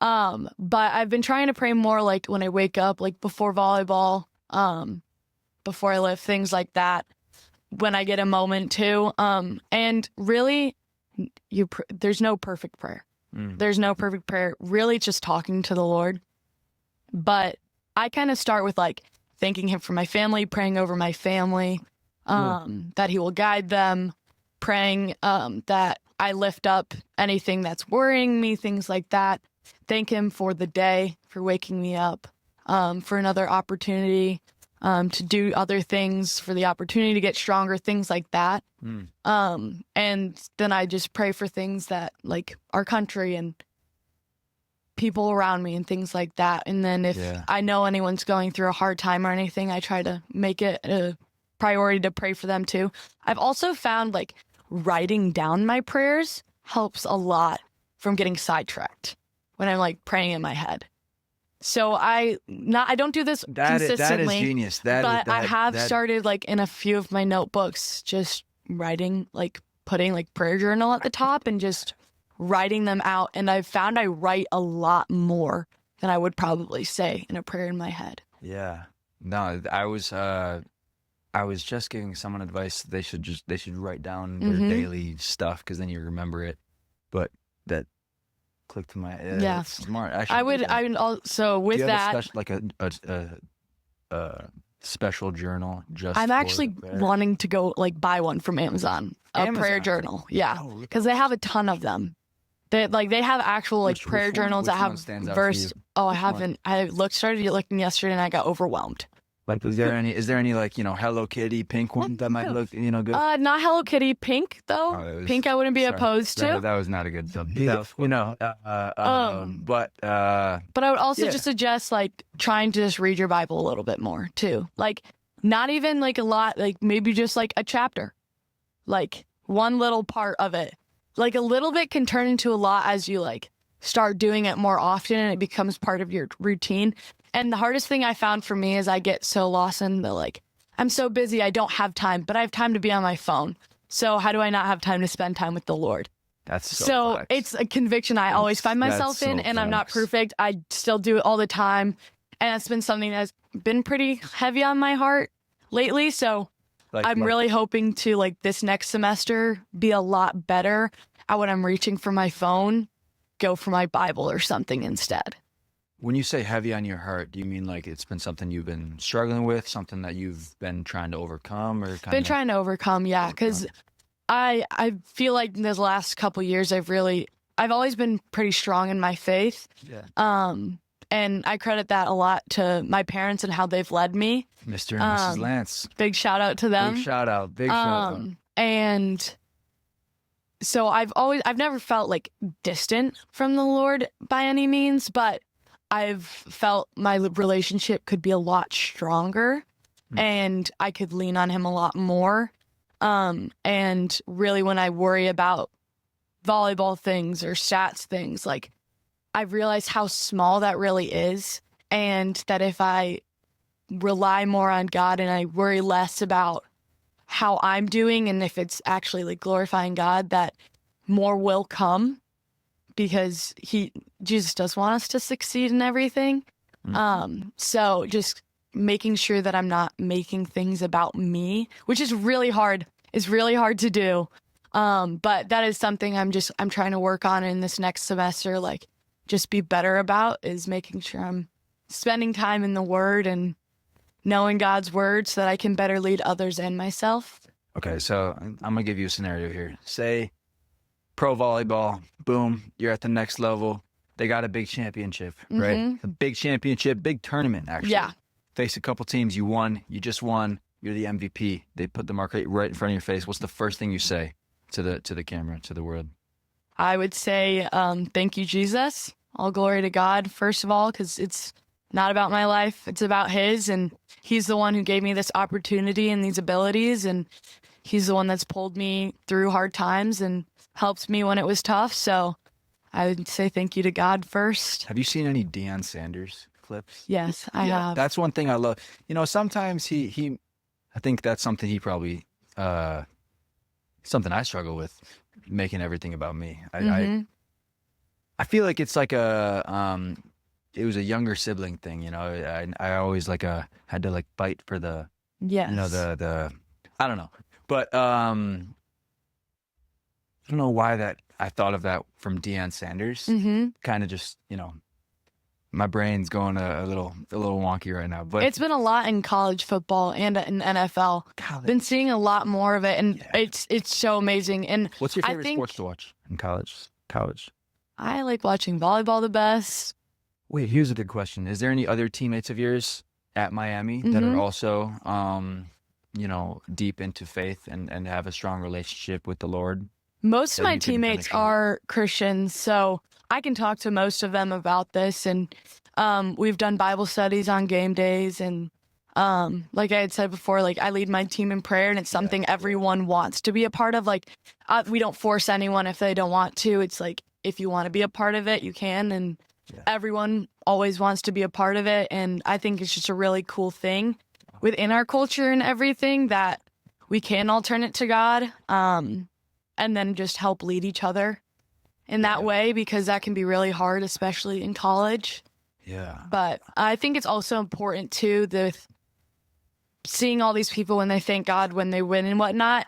But I've been trying to pray more, like when I wake up, like before volleyball, before I lift, things like that. When I get a moment too, and really. There's no perfect prayer. There's no perfect prayer. Really just talking to the Lord. But I kind of start with like thanking him for my family, praying over my family, that he will guide them, praying that I lift up anything that's worrying me, things like that. Thank him for the day, for waking me up, for another opportunity to do other things, for the opportunity to get stronger, things like that. And then I just pray for things that like our country and people around me and things like that. And then if I know anyone's going through a hard time or anything, I try to make it a priority to pray for them too. I've also found like writing down my prayers helps a lot from getting sidetracked when I'm like praying in my head. So I don't do this consistently. That is genius. I have started like in a few of my notebooks, just writing, like putting like prayer journal at the top and just writing them out. And I've found I write a lot more than I would probably say in a prayer in my head. Yeah. No, I was just giving someone advice. They should write down their daily stuff, because then you remember it. But that clicked to my smart. I would also with do you that have like a special journal just I'm actually wanting to go like buy one from Amazon. Prayer journal. Because they have a ton of them. They have actual like prayer journals that have verse. I haven't. Started looking yesterday and I got overwhelmed. Like, is there any like, Hello Kitty pink one that might look, good? Not Hello Kitty pink though. Pink I wouldn't be opposed to. That was not a good film. But I would also just suggest like trying to just read your Bible a little bit more too. Like not even like a lot, like maybe just like a chapter, like one little part of it. Like a little bit can turn into a lot as you like start doing it more often and it becomes part of your routine. And the hardest thing I found for me is I get so lost in the like I'm so busy, I don't have time, but I have time to be on my phone. So how do I not have time to spend time with the Lord? That's so facts. it's a conviction I always find myself in, and I'm not perfect. I still do it all the time. And that's been something that's been pretty heavy on my heart lately. So I'm really hoping to, like, this next semester be a lot better at when I'm reaching for my phone, go for my Bible or something instead. When you say heavy on your heart, do you mean like it's been something you've been struggling with, something that you've been trying to overcome, or been trying to overcome? Yeah, because I feel like in those last couple years, I've always been pretty strong in my faith. Yeah. And I credit that a lot to my parents and how they've led me. Mr. and Mrs. Lance. Big shout out to them. Big shout out. Big shout out. And so I've never felt like distant from the Lord by any means, but I've felt my relationship could be a lot stronger and I could lean on him a lot more. And really when I worry about volleyball things or stats things, like, I've realized how small that really is, and that if I rely more on God and I worry less about how I'm doing and if it's actually like glorifying God, that more will come, because Jesus does want us to succeed in everything. So just making sure that I'm not making things about me, which is really hard. It's really hard to do. But that is something I'm trying to work on in this next semester. Like, just be better about, is making sure I'm spending time in the Word and knowing God's Word so that I can better lead others and myself. Okay, so I'm going to give you a scenario here. Say pro volleyball, boom, you're at the next level. They got a big championship, right? A big championship, big tournament, actually. Yeah. Face a couple teams, you won, you just won, you're the MVP. They put the mark right in front of your face. What's the first thing you say to the camera, to the world? I would say, thank you, Jesus. All glory to God, first of all, because it's not about my life. It's about his, and he's the one who gave me this opportunity and these abilities, and he's the one that's pulled me through hard times and helped me when it was tough. So I would say thank you to God first. Have you seen any Deion Sanders clips? Yes, I have. That's one thing I love. You know, sometimes I think that's something he probably, something I struggle with, making everything about me. I feel like it's like it was a younger sibling thing, you know. I always had to fight for the, yes, you know, the I don't know, but I don't know why that I thought of that from Deion Sanders. Kind of just, you know, my brain's going a little wonky right now. But it's been a lot in college football and in NFL. Been seeing a lot more of it, and it's so amazing. And what's your favorite sports to watch in college? I like watching volleyball the best. Wait, here's a good question. Is there any other teammates of yours at Miami that are also, you know, deep into faith and have a strong relationship with the Lord? Most of my teammates are Christians, so I can talk to most of them about this. And we've done Bible studies on game days. And like I had said before, like, I lead my team in prayer, and it's something everyone wants to be a part of. Like, we don't force anyone if they don't want to. It's like, if you want to be a part of it, you can. And everyone always wants to be a part of it. And I think it's just a really cool thing within our culture and everything, that we can all turn it to God, and then just help lead each other in that way, because that can be really hard, especially in college. Yeah. But I think it's also important too, seeing all these people when they thank God when they win and whatnot.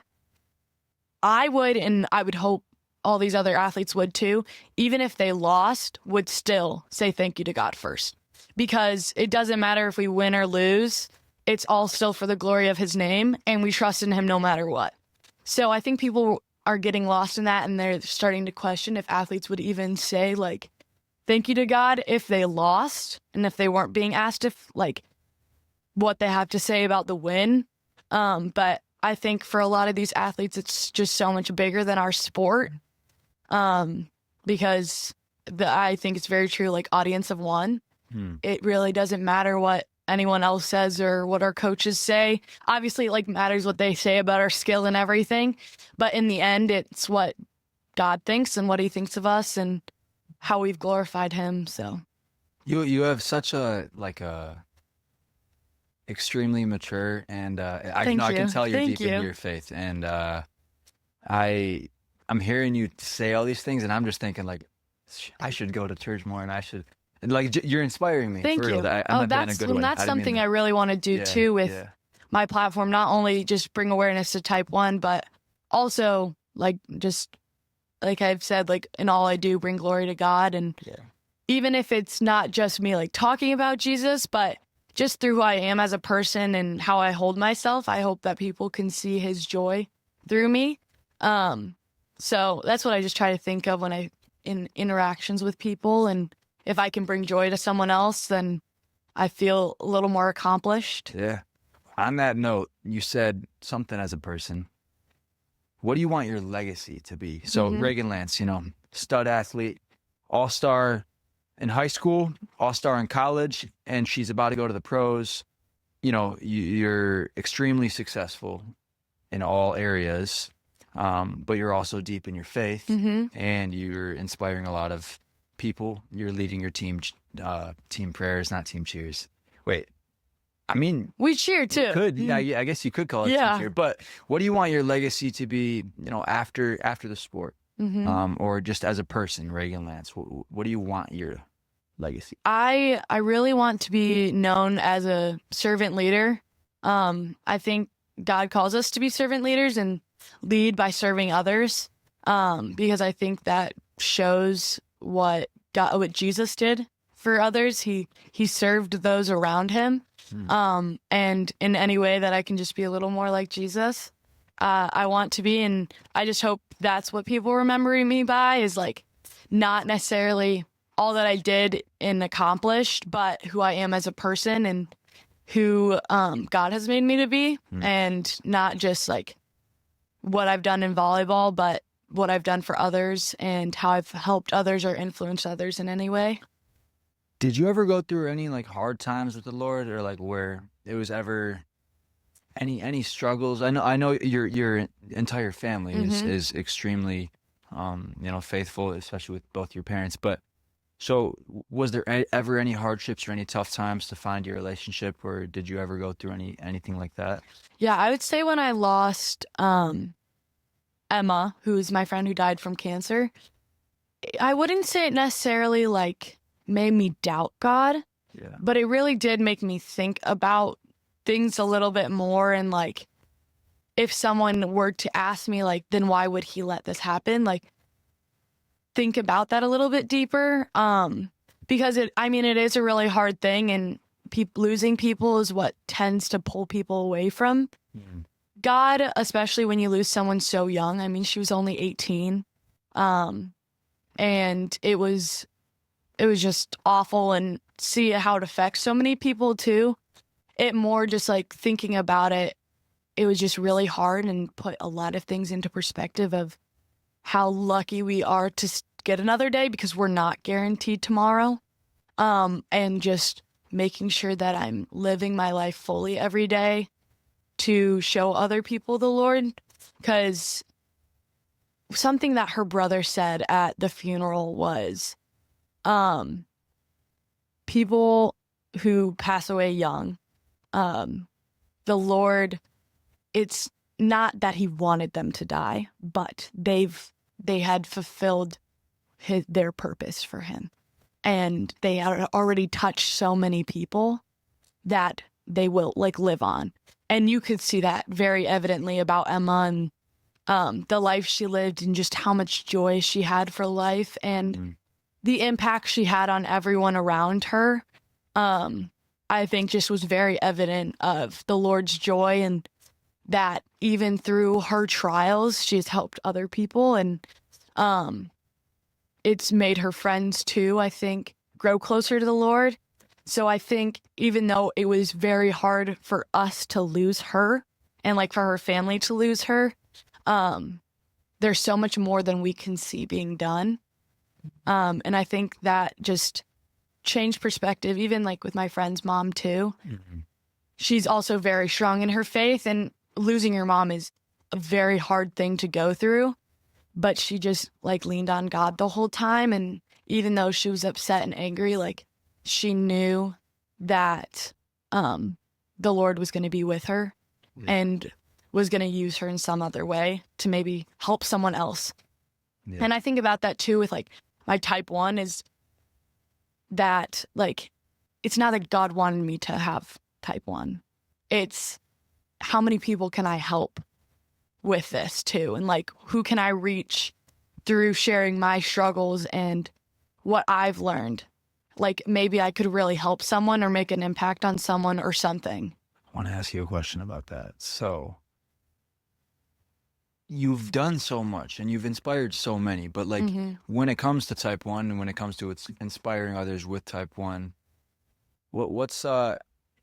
I would hope all these other athletes would too, even if they lost, would still say thank you to God first. Because it doesn't matter if we win or lose, it's all still for the glory of his name, and we trust in him no matter what. So I think people are getting lost in that, and they're starting to question if athletes would even say, like, thank you to God if they lost, and if they weren't being asked if, like, what they have to say about the win. But I think for a lot of these athletes, it's just so much bigger than our sport. Because I think it's very true, like, audience of one. It really doesn't matter what anyone else says or what our coaches say. Obviously, it matters what they say about our skill and everything, but in the end, it's what God thinks and what he thinks of us and how we've glorified him. So you have such a extremely mature, and I Thank can you. tell you're Thank deep you. in your faith. And I'm hearing you say all these things, and I'm just thinking like, I should go to church more, and I should like you're inspiring me. Thank for you. real. I'm Oh, not being in a good way. that's I didn't mean something that. I really want to do Yeah, too with yeah. my platform. Not only just bring awareness to type 1, but also like just like I've said, like in all I do, bring glory to God. And Yeah. even if it's not just me like talking about Jesus, but just through who I am as a person and how I hold myself, I hope that people can see his joy through me. So that's what I just try to think of when in interactions with people. And if I can bring joy to someone else, then I feel a little more accomplished. Yeah. On that note, you said something as a person. What do you want your legacy to be? So Reagan Lance, stud athlete, all-star in high school, all-star in college, and she's about to go to the pros. You're extremely successful in all areas, but you're also deep in your faith, and you're inspiring a lot of people. You're leading your team prayers, not team cheers. Wait, I mean, we cheer too. Yeah, I guess you could call it team cheer. But what do you want your legacy to be? After the sport, or just as a person, Reagan Lance. What do you want your legacy? I really want to be known as a servant leader. I think God calls us to be servant leaders and lead by serving others, because I think that shows what Jesus did for others. He served those around him, and in any way that I can just be a little more like Jesus, I want to be. And I just hope that's what people remembering me by, is like not necessarily all that I did and accomplished, but who I am as a person and who God has made me to be, and not just like what I've done in volleyball, but what I've done for others and how I've helped others or influenced others in any way. Did you ever go through any like hard times with the Lord, or like where it was ever any struggles? I know your entire family is extremely faithful, especially with both your parents, but so was there ever any hardships or any tough times to find your relationship, or did you ever go through anything like that? Yeah, I would say when I lost Emma, who is my friend who died from cancer, I wouldn't say it necessarily like made me doubt God, but it really did make me think about things a little bit more. And like, if someone were to ask me like, then why would he let this happen? Like, think about that a little bit deeper, because it is a really hard thing, and losing people is what tends to pull people away from God, especially when you lose someone so young. I mean, she was only 18, and it was just awful, and see how it affects so many people too. It more just like thinking about it, it was just really hard and put a lot of things into perspective of how lucky we are to get another day, because we're not guaranteed tomorrow. And just making sure that I'm living my life fully every day to show other people the Lord. Because something that her brother said at the funeral was, people who pass away young, the Lord, it's not that he wanted them to die, but they had fulfilled their purpose for him, and they had already touched so many people that they will like live on. And you could see that very evidently about Emma and the life she lived, and just how much joy she had for life, and the impact she had on everyone around her. I think just was very evident of the Lord's joy, and that even through her trials, she's helped other people, and it's made her friends too, I think, grow closer to the Lord. So I think even though it was very hard for us to lose her, and like for her family to lose her, there's so much more than we can see being done. And I think that just changed perspective, even like with my friend's mom too. She's also very strong in her faith, and losing your mom is a very hard thing to go through, but she just like leaned on God the whole time. And even though she was upset and angry, like she knew that the Lord was going to be with her and was going to use her in some other way to maybe help someone else. Yeah. And I think about that too with like my type 1 is that like, it's not that God wanted me to have type 1. It's how many people can I help with this too? And like, who can I reach through sharing my struggles and what I've learned? Like maybe I could really help someone or make an impact on someone or something. I want to ask you a question about that. So you've done so much and you've inspired so many, but like when it comes to type 1 and when it comes to inspiring others with type 1, what's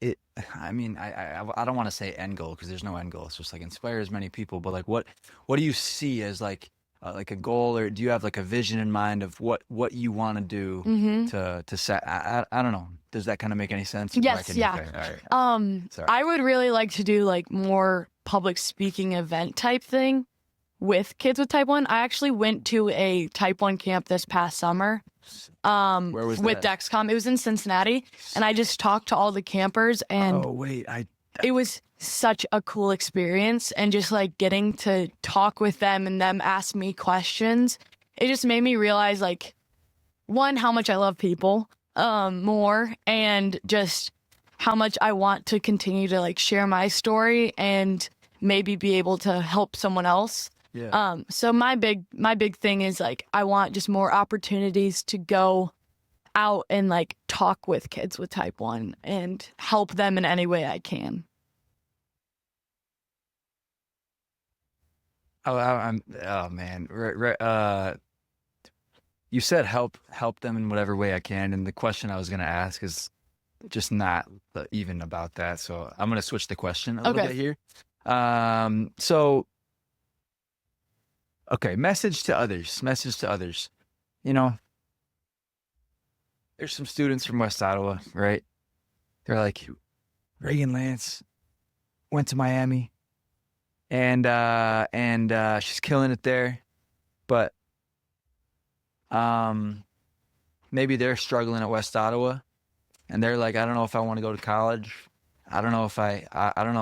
it? I mean, I don't want to say end goal because there's no end goal. It's just like inspire as many people. But like, what do you see as like a goal, or do you have like a vision in mind of what you want to do to set? I don't know. Does that kind of make any sense? Yes. Yeah. All right. I would really like to do like more public speaking event type thing with kids with type 1. I actually went to a type 1 camp this past summer. Where was with that? Dexcom. It was in Cincinnati, and I just talked to all the campers, and it was such a cool experience, and just like getting to talk with them and them ask me questions. It just made me realize like, one, how much I love people more, and just how much I want to continue to like share my story and maybe be able to help someone else. Yeah. So my big thing is like, I want just more opportunities to go out and like talk with kids with type 1 and help them in any way I can. Oh man. You said help them in whatever way I can. And the question I was going to ask is just not even about that. So I'm going to switch the question a little bit here. Okay, message to others. You know, there's some students from West Ottawa, right? They're like, Reagan Lance went to Miami and she's killing it there. But maybe they're struggling at West Ottawa and they're like, I don't know if I want to go to college. I don't know if I don't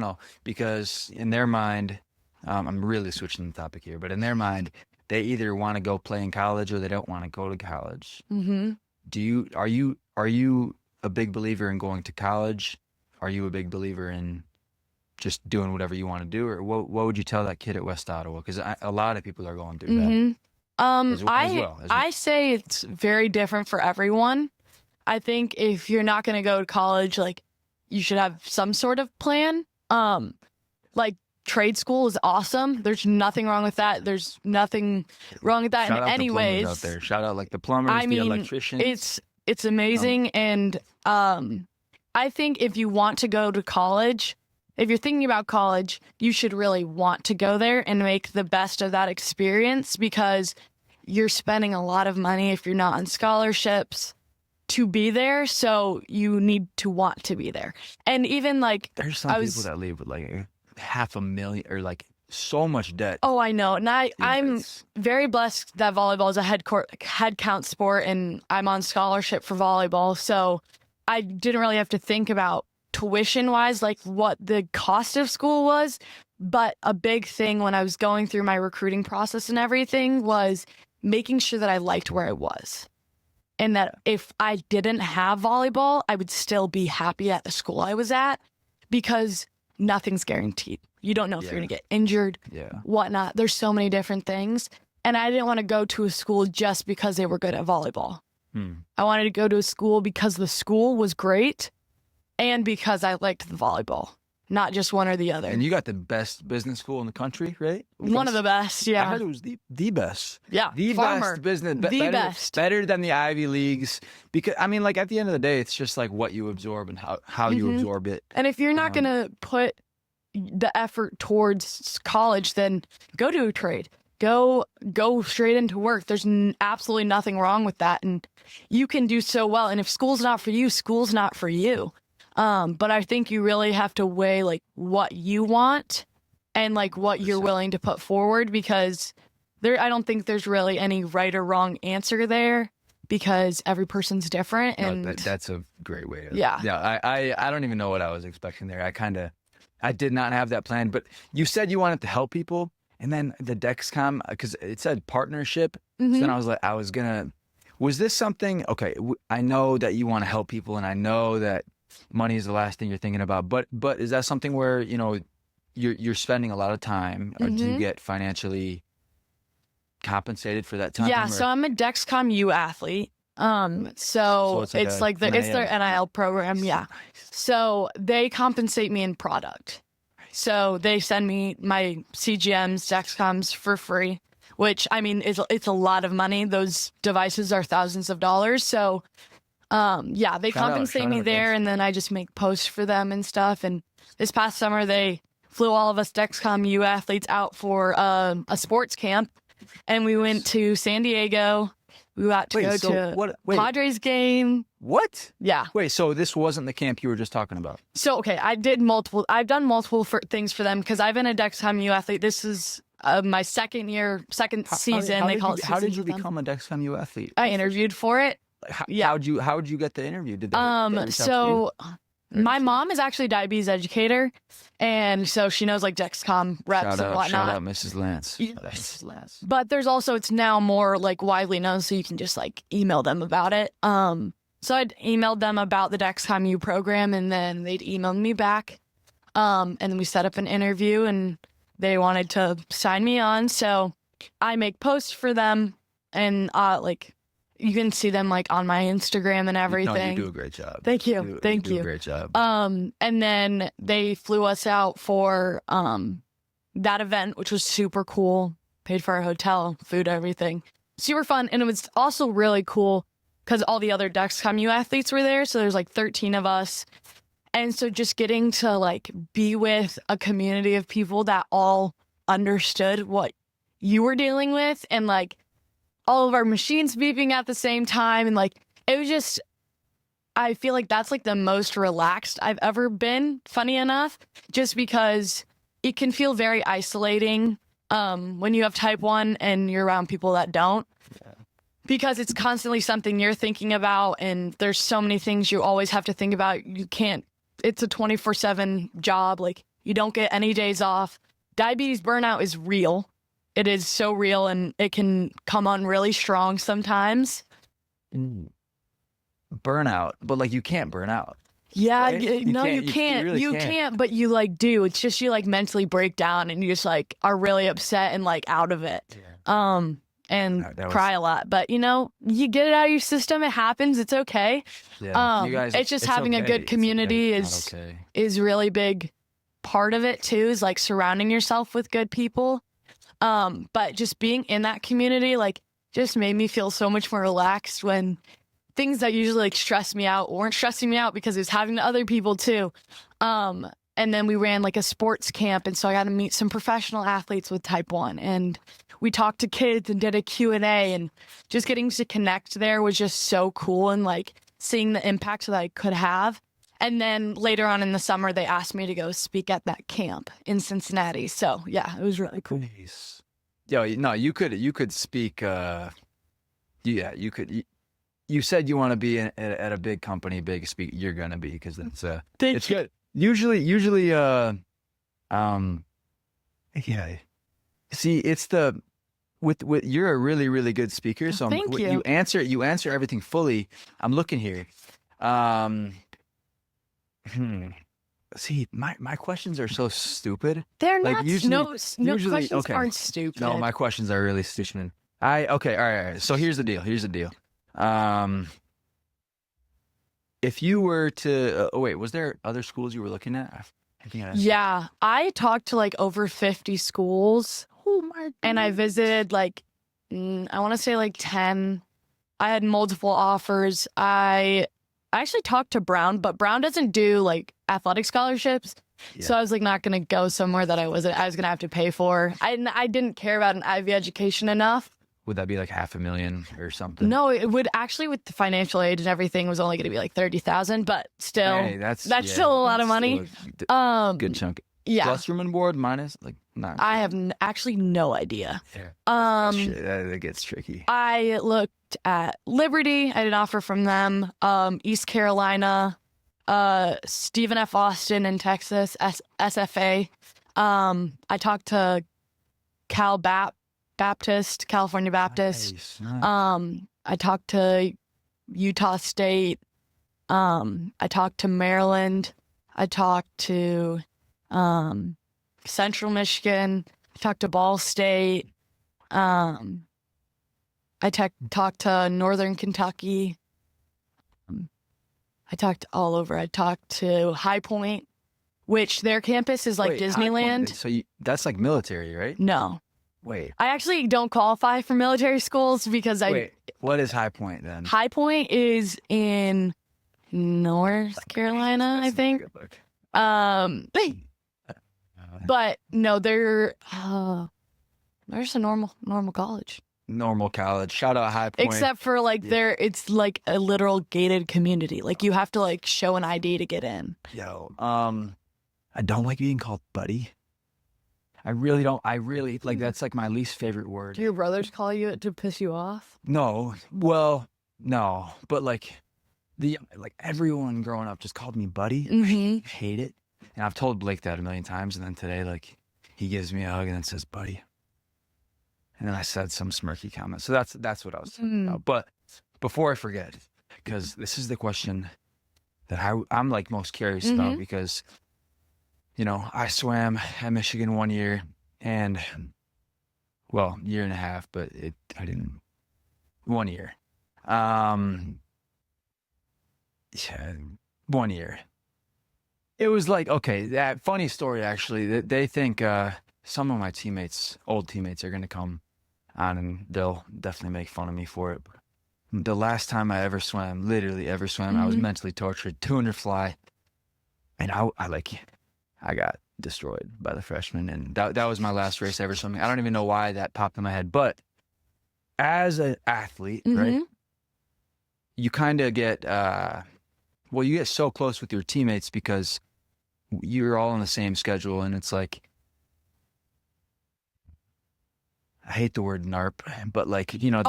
know. Because in their mind, I'm really switching the topic here, but in their mind, they either want to go play in college or they don't want to go to college. Are you a big believer in going to college? Are you a big believer in just doing whatever you want to do? Or what would you tell that kid at West Ottawa? Because a lot of people are going through that. I say it's very different for everyone. I think if you're not going to go to college, like you should have some sort of plan. Like trade school is awesome. There's nothing wrong with that. There's nothing wrong with that in any ways. Out there. Shout out like the plumbers, the electricians. It's amazing. And I think if you want to go to college, if you're thinking about college, you should really want to go there and make the best of that experience, because you're spending a lot of money if you're not on scholarships to be there. So you need to want to be there. And even like there's some people that leave with like $500,000 or like so much debt. Oh, I know. And I'm very blessed that volleyball is a head count sport, and I'm on scholarship for volleyball. So I didn't really have to think about tuition wise, like what the cost of school was. But a big thing when I was going through my recruiting process and everything was making sure that I liked where I was. And that if I didn't have volleyball, I would still be happy at the school I was at, because nothing's guaranteed. You don't know if you're going to get injured, whatnot. There's so many different things. And I didn't want to go to a school just because they were good at volleyball. I wanted to go to a school because the school was great and because I liked the volleyball, not just one or the other. And you got the best business school in the country, right? One of the best, yeah. I heard it was the best. Yeah, the best business. Best. Better than the Ivy Leagues. Because, I mean, like at the end of the day, it's just like what you absorb and how you absorb it. And if you're not going to put the effort towards college, then go to a trade. Go straight into work. There's absolutely nothing wrong with that. And you can do so well. And if school's not for you, school's not for you. But I think you really have to weigh like what you want and like what you're willing to put forward, because I don't think there's really any right or wrong answer there. because every person's different. And that's a great way. Yeah. I don't even know what I was expecting there. I did not have that plan, but you said you wanted to help people, and then the Dexcom, because it said partnership. So then I was like, was this something, okay, I know that you want to help people, and I know that money is the last thing you're thinking about, but is that something where, you know, you're spending a lot of time, or do you get financially compensated for that time? Yeah, so I'm a Dexcom U athlete. So it's like their NIL program. Yeah. So they compensate me in product. So they send me my CGMs, Dexcoms for free, which I mean, it's a lot of money. Those devices are thousands of dollars. So, yeah, they compensate me there, and then I just make posts for them and stuff. And this past summer, they flew all of us Dexcom U athletes out for a sports camp, and we went to San Diego. We got to go to Padres game. What? Yeah. Wait, so this wasn't the camp you were just talking about? So, okay, I've done multiple things for them because I've been a Dexcom U athlete. This is my second season. How did you become a Dexcom U athlete? I interviewed for it. How'd you get the interview? My mom is actually a diabetes educator, and so she knows like Dexcom reps and whatnot. Shout out Mrs. Lance. Mrs. Lance. But there's also, it's now more like widely known, so you can just like email them about it. So I'd emailed them about the Dexcom U program, and then they'd emailed me back. And then we set up an interview, and they wanted to sign me on. So I make posts for them, and like you can see them like on my Instagram and everything. No, you do a great job. Thank you. Thank you. Do a great job. And then they flew us out for that event, which was super cool. Paid for our hotel, food, everything. Super fun. And it was also really cool because all the other Dexcom U athletes were there. So there's like 13 of us. And so just getting to like be with a community of people that all understood what you were dealing with, and like all of our machines beeping at the same time. And like, it was just, I feel like that's like the most relaxed I've ever been, funny enough, just because it can feel very isolating when you have type 1 and you're around people that don't. Yeah. Because it's constantly something you're thinking about, and there's so many things you always have to think about. You can't, it's a 24/7 job. Like, you don't get any days off. Diabetes burnout is real. It is so real, and it can come on really strong sometimes. Burnout, but like you can't burn out. Yeah, right? you can't. You can't, but you like do. It's just you like mentally break down, and you just like are really upset and like out of it. Yeah. And cry a lot. But you know, you get it out of your system. It happens. It's okay. Yeah. It's just having a good community is really big part of it too. Is like surrounding yourself with good people. But just being in that community, like, just made me feel so much more relaxed when things that usually like stress me out weren't stressing me out because it was having to other people too. And then we ran like a sports camp, and so I got to meet some professional athletes with type 1, and we talked to kids and did a Q&A, and just getting to connect there was just so cool, and like seeing the impact that I could have. And then later on in the summer, they asked me to go speak at that camp in Cincinnati. So yeah, it was really cool. Nice. Yo, no, you could speak. Yeah, you could. You said you want to be at a big company, big speak. You're gonna be, because that's it's good. Usually, yeah. See, it's with you're a really, really good speaker. So Thank you. You answer everything fully. I'm looking here. See, my questions are so stupid. They're like, not. Usually, no questions aren't stupid. No, my questions are really stupid. All right. So here's the deal. If you were to, was there other schools you were looking at? Yeah, I talked to like over 50 schools. Oh my God. And I visited like, I want to say like 10. I had multiple offers. I actually talked to Brown, but Brown doesn't do like athletic scholarships. Yeah. So I was like not going to go somewhere that I was going to have to pay for. I didn't care about an Ivy education enough. Would that be like $500,000 or something? No, it would actually, with the financial aid and everything, was only going to be like $30,000, but still, that's still a lot of money. Good chunk. Yeah. Plus room and board, minus like. No. I have actually no idea. Yeah. That gets tricky. I looked at Liberty. I had an offer from them. East Carolina, Stephen F. Austin in Texas, SFA. I talked to California Baptist. Nice. I talked to Utah State. I talked to Maryland. I talked to Central Michigan. I talked to Ball State. I talked to Northern Kentucky. I talked all over. I talked to High Point, which their campus is like Wait, Disneyland. So that's like military, right? No. Wait. I actually don't qualify for military schools because Wait, what is High Point then? High Point is in North Carolina, I think. But no, they're just a normal college. Normal college. Shout out High Point. Except for like it's like a literal gated community. Like you have to like show an ID to get in. Yo, I don't like being called buddy. I really don't. I really like that's like my least favorite word. Do your brothers call you it to piss you off? No. Well, no. But like everyone growing up just called me buddy. Mm-hmm. I hate it. And I've told Blake that a million times, and then today like he gives me a hug and then says buddy. And then I said some smirky comment. So that's what I was talking about. But before I forget, because this is the question that I'm like most curious about, because you know, I swam at Michigan 1 year and, well, year and a half, but I didn't, 1 year. Yeah, 1 year. It was like, okay, that funny story, actually. They think some of my old teammates are going to come on and they'll definitely make fun of me for it. The last time I ever swam, literally ever swam, I was mentally tortured, 200 fly. And I got destroyed by the freshmen, and that was my last race ever swimming. I don't even know why that popped in my head, but as an athlete, right, you kind of get, you get so close with your teammates because you're all on the same schedule, and it's like, I hate the word NARP, but like, you know,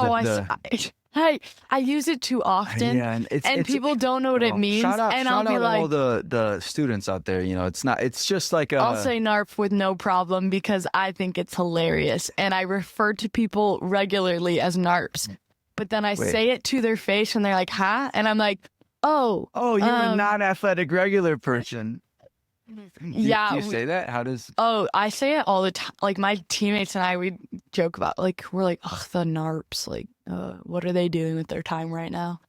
I use it too often, yeah, and people don't know what it means. Shout out I'll be like, all the students out there. You know, it's just like I'll say NARP with no problem because I think it's hilarious, and I refer to people regularly as NARPs. But then I say it to their face, and they're like, "Huh?" And I'm like, "Oh, you're a non-athletic regular person." Yeah. Do you say that? How does? Oh, I say it all the time. Like my teammates and I, we joke about we're like, "Ugh, the NARPs. Like, what are they doing with their time right now?"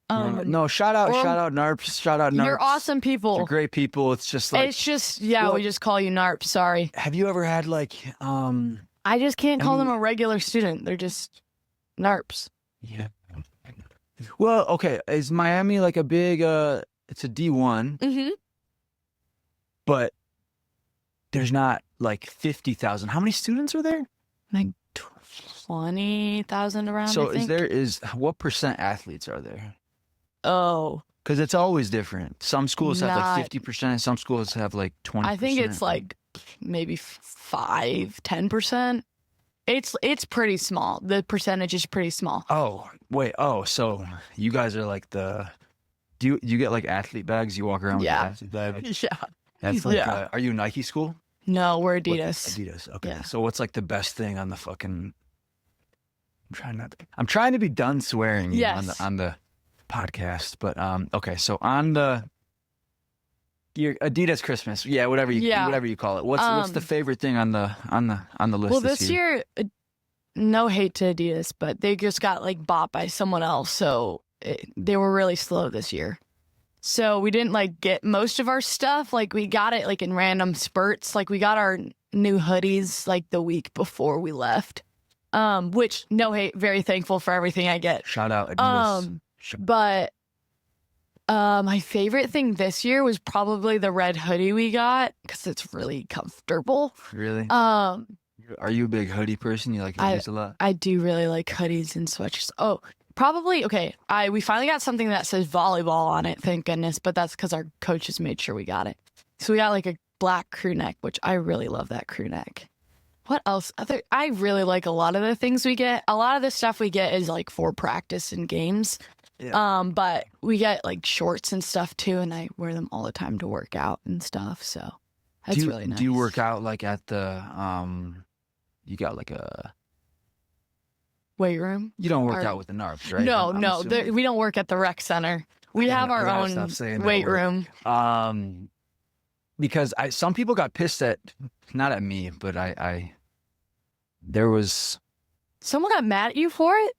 No, shout out NARPs. Shout out NARPs. You're awesome people. You're great people. It's just like we just call you NARPs. Sorry. Have you ever had like I just can't call them a regular student. They're just NARPs. Yeah. Well, okay. Is Miami like a big? It's a D1. Mm-hmm. But there's not like 50,000. How many students are there? Like 20,000 around. So I think. What percent athletes are there? Oh, because it's always different. Some schools have like 50%. Some schools have like 20%. I think it's like maybe 5-10%. It's pretty small. The percentage is pretty small. Oh, wait. Oh, so you guys are like do you get like athlete bags? You walk around with athlete bags? Yeah. That's like, are you a Nike school? No, we're Adidas. Adidas. Okay. Yeah. So what's like the best thing on the fucking? I'm trying to be done swearing on the podcast, but okay. So on your Adidas Christmas, whatever you call it. What's the favorite thing on the list? Well, this year, no hate to Adidas, but they just got like bought by someone else, so they were really slow this year. So we didn't like get most of our stuff. Like we got it like in random spurts. Like we got our new hoodies like the week before we left. Which no hate, very thankful for everything I get. Shout out Adidas. But my favorite thing this year was probably the red hoodie we got because it's really comfortable. Really? Are you a big hoodie person? You like hoodies a lot? I do really like hoodies and sweatshirts. Oh, probably. Okay. We finally got something that says volleyball on it. Thank goodness. But that's because our coaches made sure we got it. So we got like a black crew neck, which I really love that crew neck. What else? I really like a lot of the things we get. A lot of the stuff we get is like for practice and games. Yeah. But we get like shorts and stuff too, and I wear them all the time to work out and stuff. So that's really nice. Do you work out like at the you got like a weight room? You don't work out with the NARPs, right? No, we don't work at the rec center. We have our own weight room. Because some people got pissed at, not at me, but there was... Someone got mad at you for it?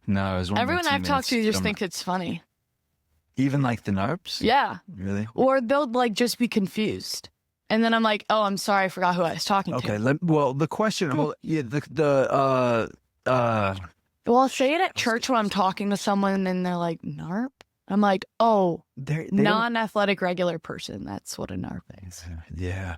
No, it was one Everyone I've talked to just think it's funny. Even like the NARPs? Yeah. Really? Or they'll like just be confused. And then I'm like, oh, I'm sorry, I forgot who I was talking to. Okay, well, the question, well, I'll say it at church when I'm talking to someone and they're like, NARP? I'm like, oh, they non-athletic regular person. That's what a NARP is. Yeah.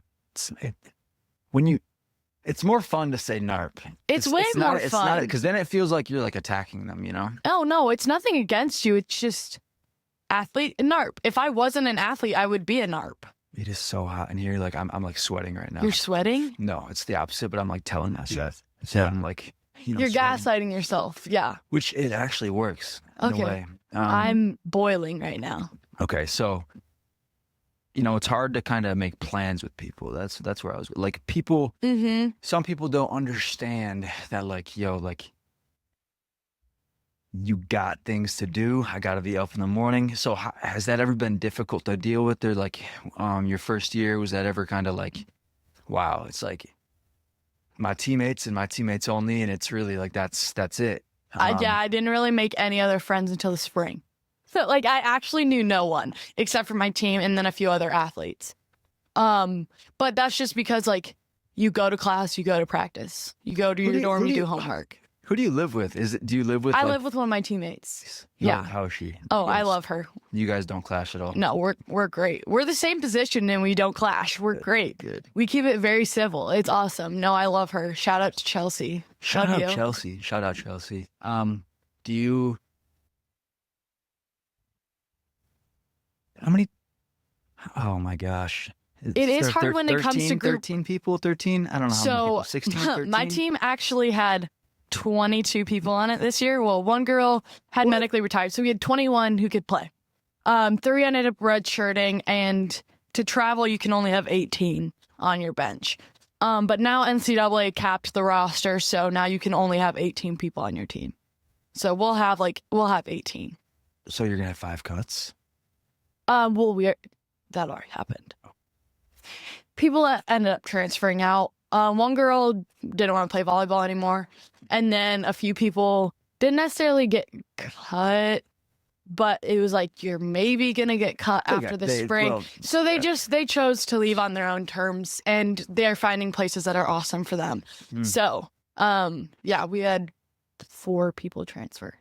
It's more fun to say NARP. It's way more fun. Because then it feels like you're like attacking them, you know? Oh, no, it's nothing against you. It's just athlete NARP. If I wasn't an athlete, I would be a NARP. It is so hot in here. Like I'm like sweating right now. You're sweating? No, it's the opposite, but I'm like telling us. Yes. So I'm like, you're gaslighting yourself. Yeah. Which it actually works in a way. I'm boiling right now. Okay, so it's hard to kind of make plans with people. That's where I was. Like people, some people don't understand that. Like, you got things to do. I got to be up in the morning. So has that ever been difficult to deal with? Or like, your first year, was that ever kind of like, wow, it's like my teammates and my teammates only, and it's really like that's it. I didn't really make any other friends until the spring. So, like, I actually knew no one except for my team and then a few other athletes. But that's just because, like, you go to class, you go to practice. You go to your dorm, you do homework. Who do you live with? Do you live with? I live with one of my teammates. Yeah. How is she? Oh, I love her. You guys don't clash at all? No, we're great. We're the same position and we don't clash. We're great. Good. We keep it very civil. It's awesome. No, I love her. Shout out to Chelsea. Shout out Chelsea. Do you... How many... Oh my gosh. It is hard when it comes to group... 13 people? 13? I don't know how many people. 16, 13? My team actually had 22 people on it this year. Well, one girl had medically retired, so we had 21 who could play. 3 ended up redshirting, and to travel, you can only have 18 on your bench. But now NCAA capped the roster, so now you can only have 18 people on your team. So we'll have 18. So you're gonna have 5 cuts? That already happened. People that ended up transferring out. One girl didn't want to play volleyball anymore. And then a few people didn't necessarily get cut, but it was like, you're maybe going to get cut after the spring. So they chose to leave on their own terms, and they're finding places that are awesome for them. So, we had 4 people transfer.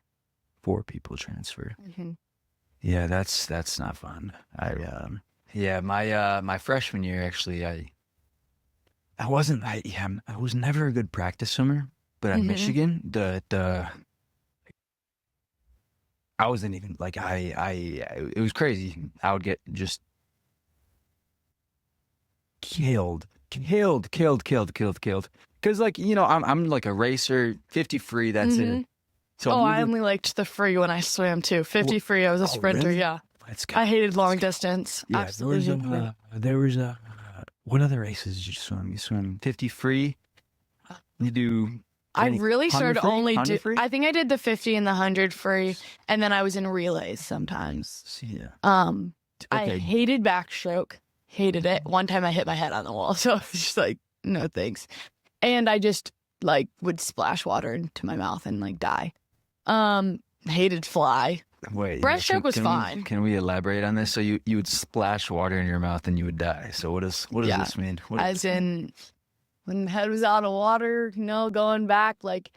4 people transfer. Mm-hmm. Yeah, that's not fun. My freshman year, actually, I was never a good practice swimmer, but at Michigan, I wasn't even like, it was crazy. I would get just killed. Cause like, I'm like a racer, 50 free, that's it. So I only liked the free when I swam too. 50 free, I was a sprinter, really? Yeah. I hated long distance. Yeah, absolutely. There was what other races did you swim? You swim 50 free? You do... I really started only I think I did the 50 and the 100 free, and then I was in relays sometimes. Yeah. I hated backstroke. Hated it. One time I hit my head on the wall, so I was just like, no thanks. And I just like would splash water into my mouth and like die. Hated fly. Wait, breaststroke was fine. Can we elaborate on this? So you would splash water in your mouth and you would die. So what does this mean? As in, when the head was out of water, going back, like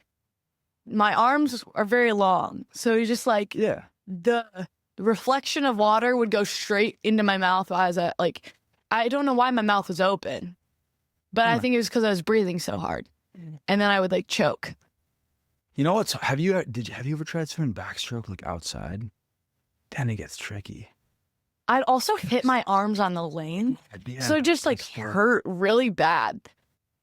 my arms are very long, so you just like the reflection of water would go straight into my mouth as I don't know why my mouth was open, but I think it was because I was breathing so hard, and then I would like choke. You know what? Have you ever tried swimming backstroke like outside? Then it gets tricky. I'd also hit my arms on the lane, so it just like hurt really bad.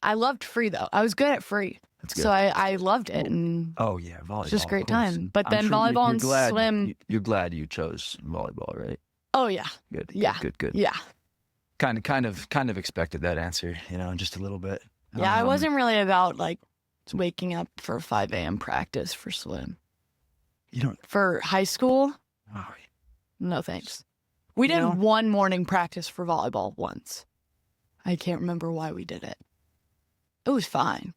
I loved free though. I was good at free. That's good. So I loved it. And oh yeah, volleyball. it's just a great of course. time. But I'm then sure volleyball and glad, swim. You're glad you chose volleyball, right? Oh yeah. Good. Yeah. Good. Yeah. Kind of expected that answer, just a little bit. Yeah, I wasn't really about like waking up for 5 a.m. practice for swim. You don't. For high school? Oh, no thanks. We did one morning practice for volleyball once. I can't remember why we did it. It was fine,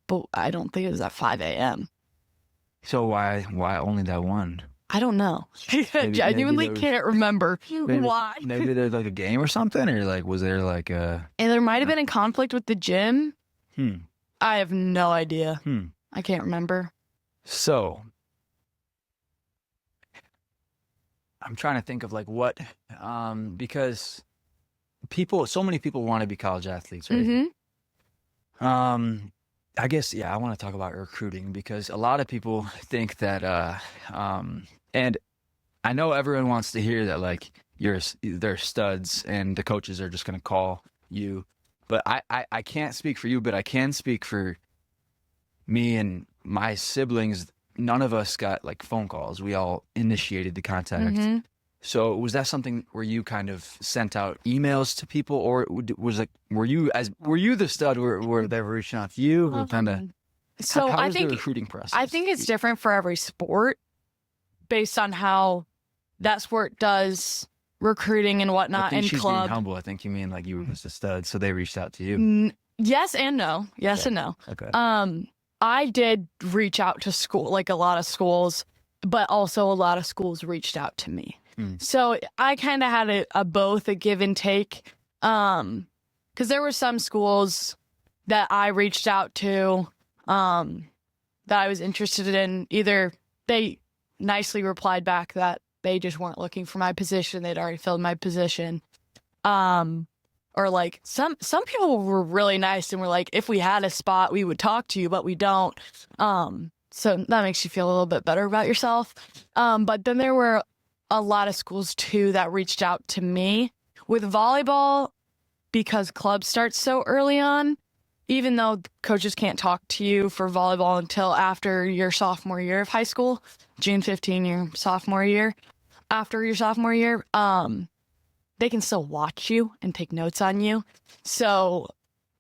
but I don't think it was at 5 a.m. So why only that one? I don't know. I genuinely can't remember why. Maybe there's like a game or something, or like was there like a? And there might have been a conflict with the gym. I have no idea. I can't remember. So I'm trying to think of like what, because so many people want to be college athletes, right? I guess, I want to talk about recruiting because a lot of people think that, and I know everyone wants to hear that like they're studs and the coaches are just going to call you, but I can't speak for you, but I can speak for me and my siblings. None of us got like phone calls. We all initiated the contact. So was that something where you kind of sent out emails to people, or was like were you the stud? Were they reaching out to you? So how I was think the recruiting process? I think it's different for every sport, based on how that sport does recruiting and whatnot. And club. Being humble. I think you mean like you were just a stud, so they reached out to you. Yes and no. Yes and no. Okay. I did reach out to school, like a lot of schools, but also a lot of schools reached out to me. So I kind of had a both, a give and take, because there were some schools that I reached out to that I was interested in. Either they nicely replied back that they just weren't looking for my position, they'd already filled my position, or like some people were really nice and were like, if we had a spot, we would talk to you, but we don't. So that makes you feel a little bit better about yourself. But then there were a lot of schools too that reached out to me. With volleyball, because club starts so early on, even though coaches can't talk to you for volleyball until after your sophomore year of high school, June 15, your sophomore year, after your sophomore year, they can still watch you and take notes on you. So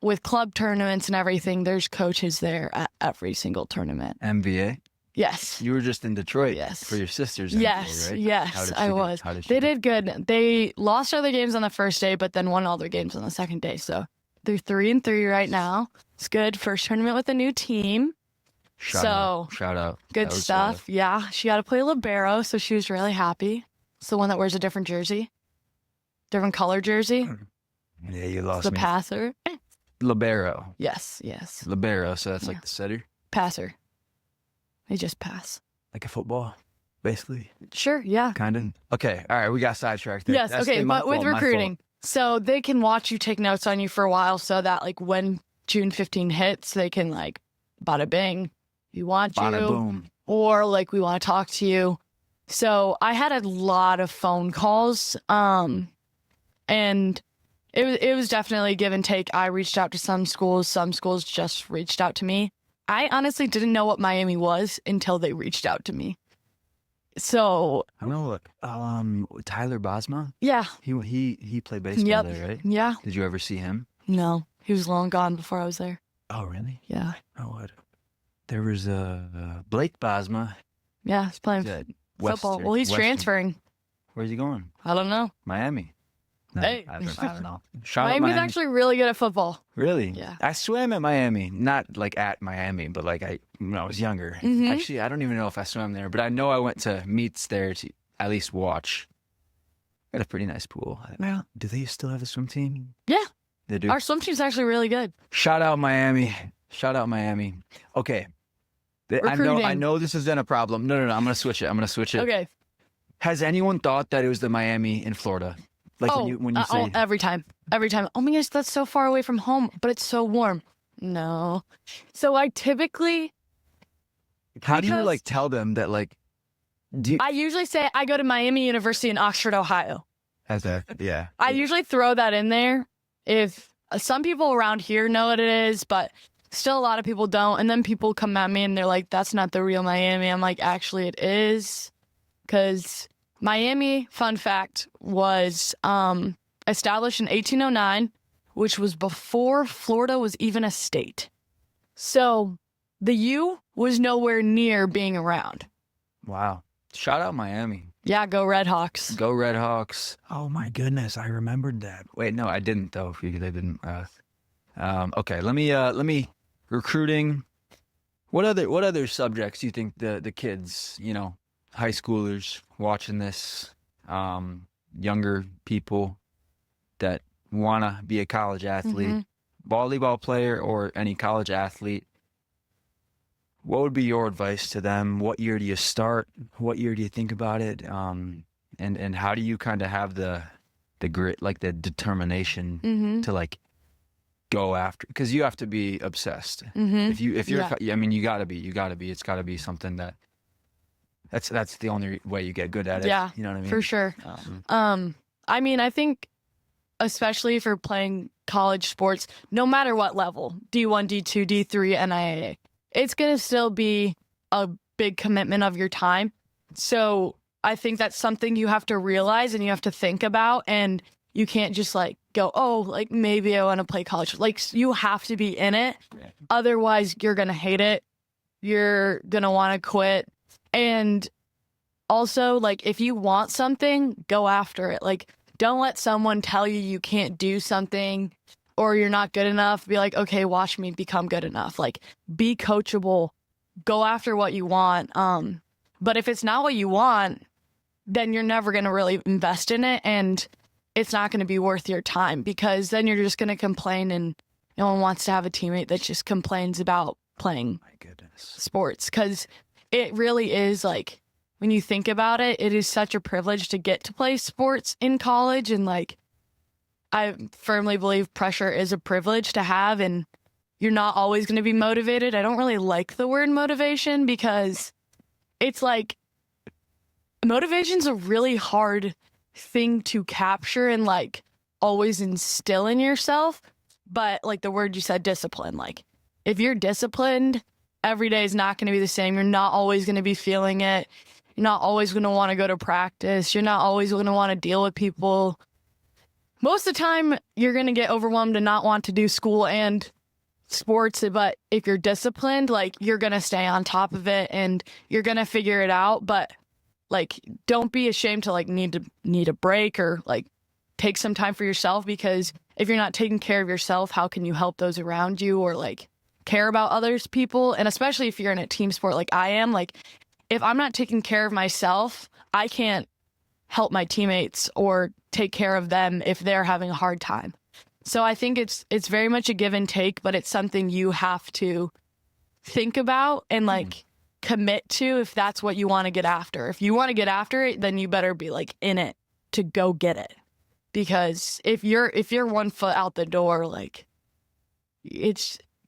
with club tournaments and everything, there's coaches there at every single tournament. MVA? Yes. You were just in Detroit for your sister's MVA, right? Yes, I was. They did good. They lost all their games on the first day, but then won all their games on the second day. So they're 3-3 right now. It's good. First tournament with a new team. Shout out. Good stuff. Yeah. She got to play libero, so she was really happy. It's the one that wears a different jersey. Different color jersey. Yeah, you lost the me. Passer. Libero. Yes. Libero, so that's like the setter? Passer. They just pass. Like a football, basically? Sure, yeah. Kind of. Okay, all right, we got sidetracked there. Yes, okay, but with recruiting. So they can watch you, take notes on you for a while so that like when June 15 hits, they can like, bada bing, we want you. Bada boom. Or like, we want to talk to you. So I had a lot of phone calls, and it was definitely give and take. I reached out to some schools just reached out to me. I honestly didn't know what Miami was until they reached out to me. So I know. Look, Tyler Bosma. Yeah, he played baseball there, right? Yeah. Did you ever see him? No, he was long gone before I was there. Oh, really? Yeah. Oh, what? There was Blake Bosma. Yeah, he's playing football. Well, he's transferring. Where's he going? I don't know. Miami. No, hey, I don't know. Miami's actually really good at football. Really? Yeah. I swam at Miami, not like at Miami, but like when I was younger. Actually, I don't even know if I swam there, but I know I went to meets there to at least watch. Got a pretty nice pool. Yeah. Do they still have a swim team? Yeah. They do. Our swim team's actually really good. Shout out Miami. Okay. I know this has been a problem. No. I'm gonna switch it. Okay. Has anyone thought that it was the Miami in Florida? Like when you say every time. Oh my gosh, that's so far away from home, but it's so warm. No. So I typically. How do you like tell them that like? I usually say I go to Miami University in Oxford, Ohio. Yeah. I usually throw that in there if some people around here know what it is, but still a lot of people don't. And then people come at me and they're like, that's not the real Miami. I'm like, actually it is. Because Miami, fun fact, was established in 1809, which was before Florida was even a state. So the U was nowhere near being around. Wow. Shout out Miami. Yeah, go Red Hawks. Go Red Hawks. Oh my goodness, I remembered that. Wait, no, I didn't though. They didn't. Okay, let me recruiting. What other subjects do you think the kids, high schoolers watching this, younger people that wanna be a college athlete, volleyball player or any college athlete? What would be your advice to them? What year do you start? What year do you think about it? And how do you kind of have the grit, like the determination to like go after? Because you have to be obsessed. If you're, I mean, you gotta be. It's gotta be something that's the only way you get good at it. Yeah, you know what I mean? For sure. I mean, I think especially for playing college sports, no matter what level, D1, D2, D3, NIAA, it's going to still be a big commitment of your time. So I think that's something you have to realize and you have to think about, and you can't just like go, oh, like maybe I want to play college. Like you have to be in it. Yeah. Otherwise you're going to hate it. You're going to want to quit. And also like if you want something, go after it. Like don't let someone tell you can't do something or you're not good enough. Be like, okay, watch me become good enough. Like be coachable, go after what you want. But if it's not what you want, then you're never going to really invest in it. And it's not going to be worth your time because then you're just going to complain, and no one wants to have a teammate that just complains about playing sports. Cause it really is like, when you think about it, it is such a privilege to get to play sports in college. And like, I firmly believe pressure is a privilege to have, and you're not always going to be motivated. I don't really like the word motivation because it's like motivation's a really hard thing to capture and like always instill in yourself. But like the word you said, discipline, like if you're disciplined, every day is not going to be the same. You're not always going to be feeling it. You're not always going to want to go to practice. You're not always going to want to deal with people. Most of the time, you're going to get overwhelmed and not want to do school and sports. But if you're disciplined, like you're going to stay on top of it and you're going to figure it out. But like, don't be ashamed to like need a break or like take some time for yourself, because if you're not taking care of yourself, how can you help those around you or like care about others people? And especially if you're in a team sport like I am, like if I'm not taking care of myself, I can't help my teammates or take care of them if they're having a hard time. So I think it's very much a give and take, but it's something you have to think about and like commit to if that's what you want to get after. If you want to get after it, then you better be like in it to go get it. Because if you're 1 foot out the door, like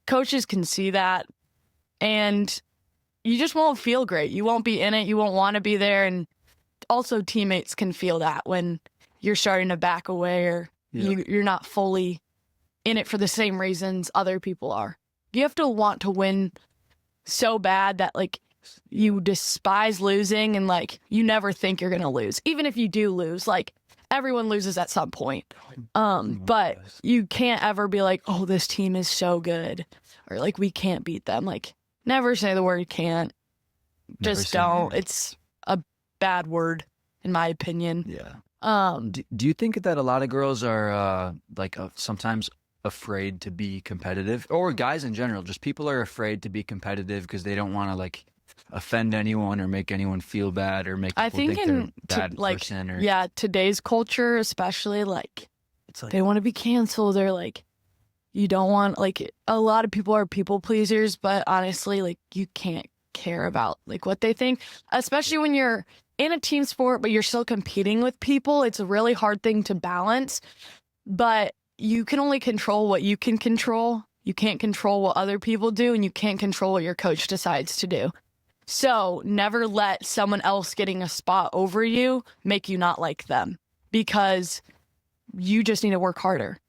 coaches can see that and you just won't feel great. You won't be in it. You won't want to be there. And also teammates can feel that when you're starting to back away or you're not fully in it for the same reasons other people are. You have to want to win so bad that like you despise losing and like you never think you're going to lose. Even if you do lose, like everyone loses at some point. But you can't ever be like, oh, this team is so good or like we can't beat them. Like never say the word can't. Just don't. It's a bad word in my opinion. Yeah. Do you think that a lot of girls are sometimes afraid to be competitive, or guys in general, just people are afraid to be competitive because they don't want to like offend anyone or make anyone feel bad or make people think they're a bad person? Or... Yeah, today's culture, especially like they want to be canceled. They're like, you don't want, like a lot of people are people pleasers, but honestly, like you can't care about like what they think, especially when you're in a team sport, but you're still competing with people. It's a really hard thing to balance, but you can only control what you can control. You can't control what other people do, and you can't control what your coach decides to do. So never let someone else getting a spot over you make you not like them, because you just need to work harder.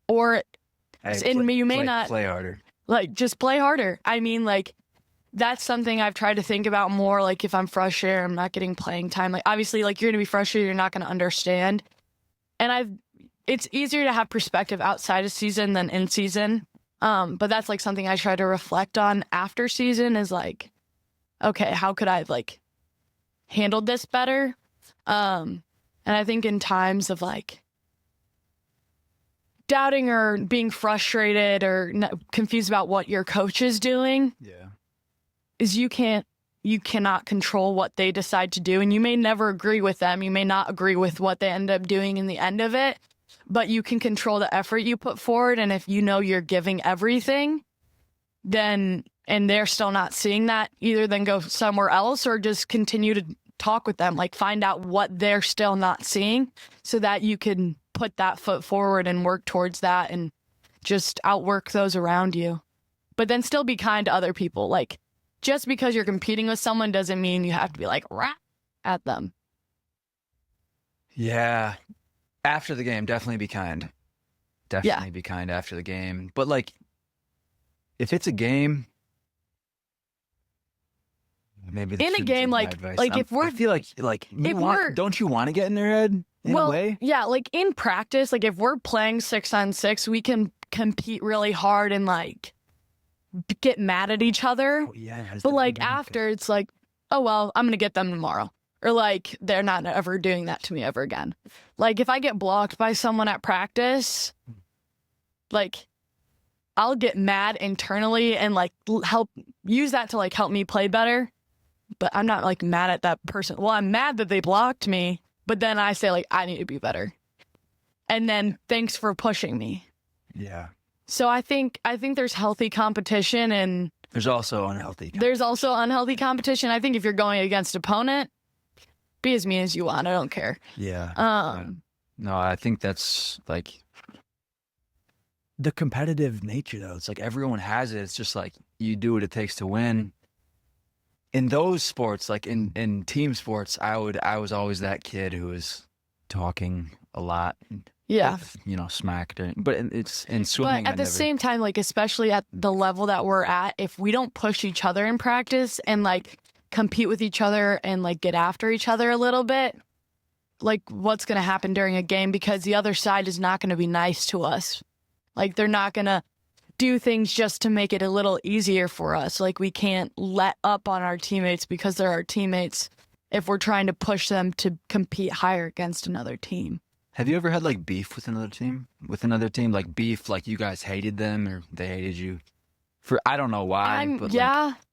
Or And you may not play harder. Like, just play harder. I mean, like, that's something I've tried to think about more. Like, if I'm frustrated, I'm not getting playing time. Like, obviously, like, you're going to be frustrated. You're not going to understand. And it's easier to have perspective outside of season than in season. But that's, like, something I try to reflect on after season is, like, okay, how could I have, like, handled this better? And I think in times of, like, doubting or being frustrated or confused about what your coach is doing, is you cannot control what they decide to do, and you may never agree with them. You may not agree with what they end up doing in the end of it, but you can control the effort you put forward. And if you know you're giving everything, then, and they're still not seeing that, either then go somewhere else or just continue to talk with them, like find out what they're still not seeing so that you can put that foot forward and work towards that and just outwork those around you. But then still be kind to other people. Like, just because you're competing with someone doesn't mean you have to be like rah at them. Yeah. After the game, definitely be kind. Definitely be kind after the game. But like, if it's a game, maybe in a game, like if we're, I feel like don't you want to get in their head in a way? Yeah, like in practice, like if we're playing 6-on-6, we can compete really hard and like get mad at each other. Oh, yeah. But like after, it's like, oh well, I'm gonna get them tomorrow. Or like, they're not ever doing that to me ever again. Like if I get blocked by someone at practice, like I'll get mad internally and like use that to like help me play better. But I'm not like mad at that person. Well, I'm mad that they blocked me, but then I say like, I need to be better. And then thanks for pushing me. Yeah. So I think there's healthy competition and there's also unhealthy. There's also unhealthy competition. I think if you're going against opponent, be as mean as you want. I don't care. Yeah. No, I think that's like the competitive nature, though. It's like everyone has it. It's just like you do what it takes to win. In those sports, like in team sports, I was always that kid who was talking a lot. Yeah. Smack. But it's in swimming. But at the same time, like especially at the level that we're at, if we don't push each other in practice and like compete with each other and like get after each other a little bit, like what's going to happen during a game? Because the other side is not going to be nice to us. Like they're not going to do things just to make it a little easier for us. Like we can't let up on our teammates because they're our teammates if we're trying to push them to compete higher against another team. Have you ever had like beef with another team? Like beef, like you guys hated them or they hated you? I don't know why.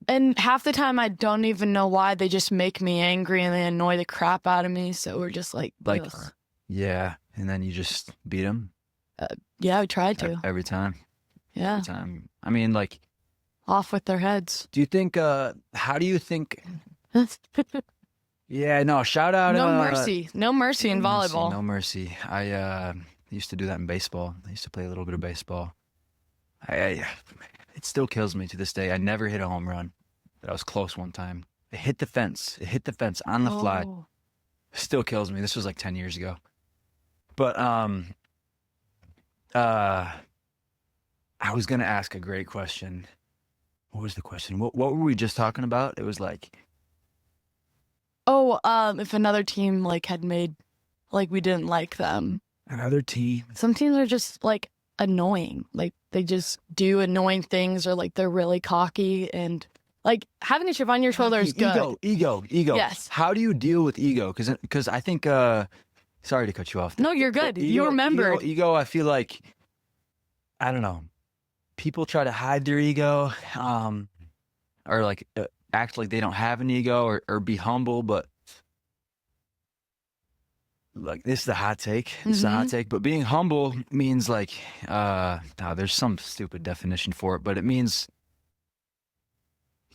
And half the time I don't even know why. They just make me angry and they annoy the crap out of me. So we're just like ugh. Yeah. And then you just beat them? Yeah, we tried to. Every time? Yeah. Every time. I mean, like... off with their heads. Do you think, how do you think... Yeah, no, shout out... No mercy. No mercy in volleyball. No mercy. I used to do that in baseball. I used to play a little bit of baseball. It still kills me to this day. I never hit a home run, but I was close one time. It hit the fence. On the fly. Still kills me. This was like 10 years ago. But, I was going to ask a great question. What was the question? What were we just talking about? It was like... if another team like had made, like we didn't like them. Another team. Some teams are just like annoying. Like they just do annoying things or like they're really cocky and like having a chip on your shoulder is good. Ego. Yes. How do you deal with ego? Because I think, sorry to cut you off. No, you're good. You remembered. Ego, I feel like, I don't know. People try to hide their ego, or like act like they don't have an ego, or be humble. But like this is a hot take. But being humble means like, there's some stupid definition for it, but it means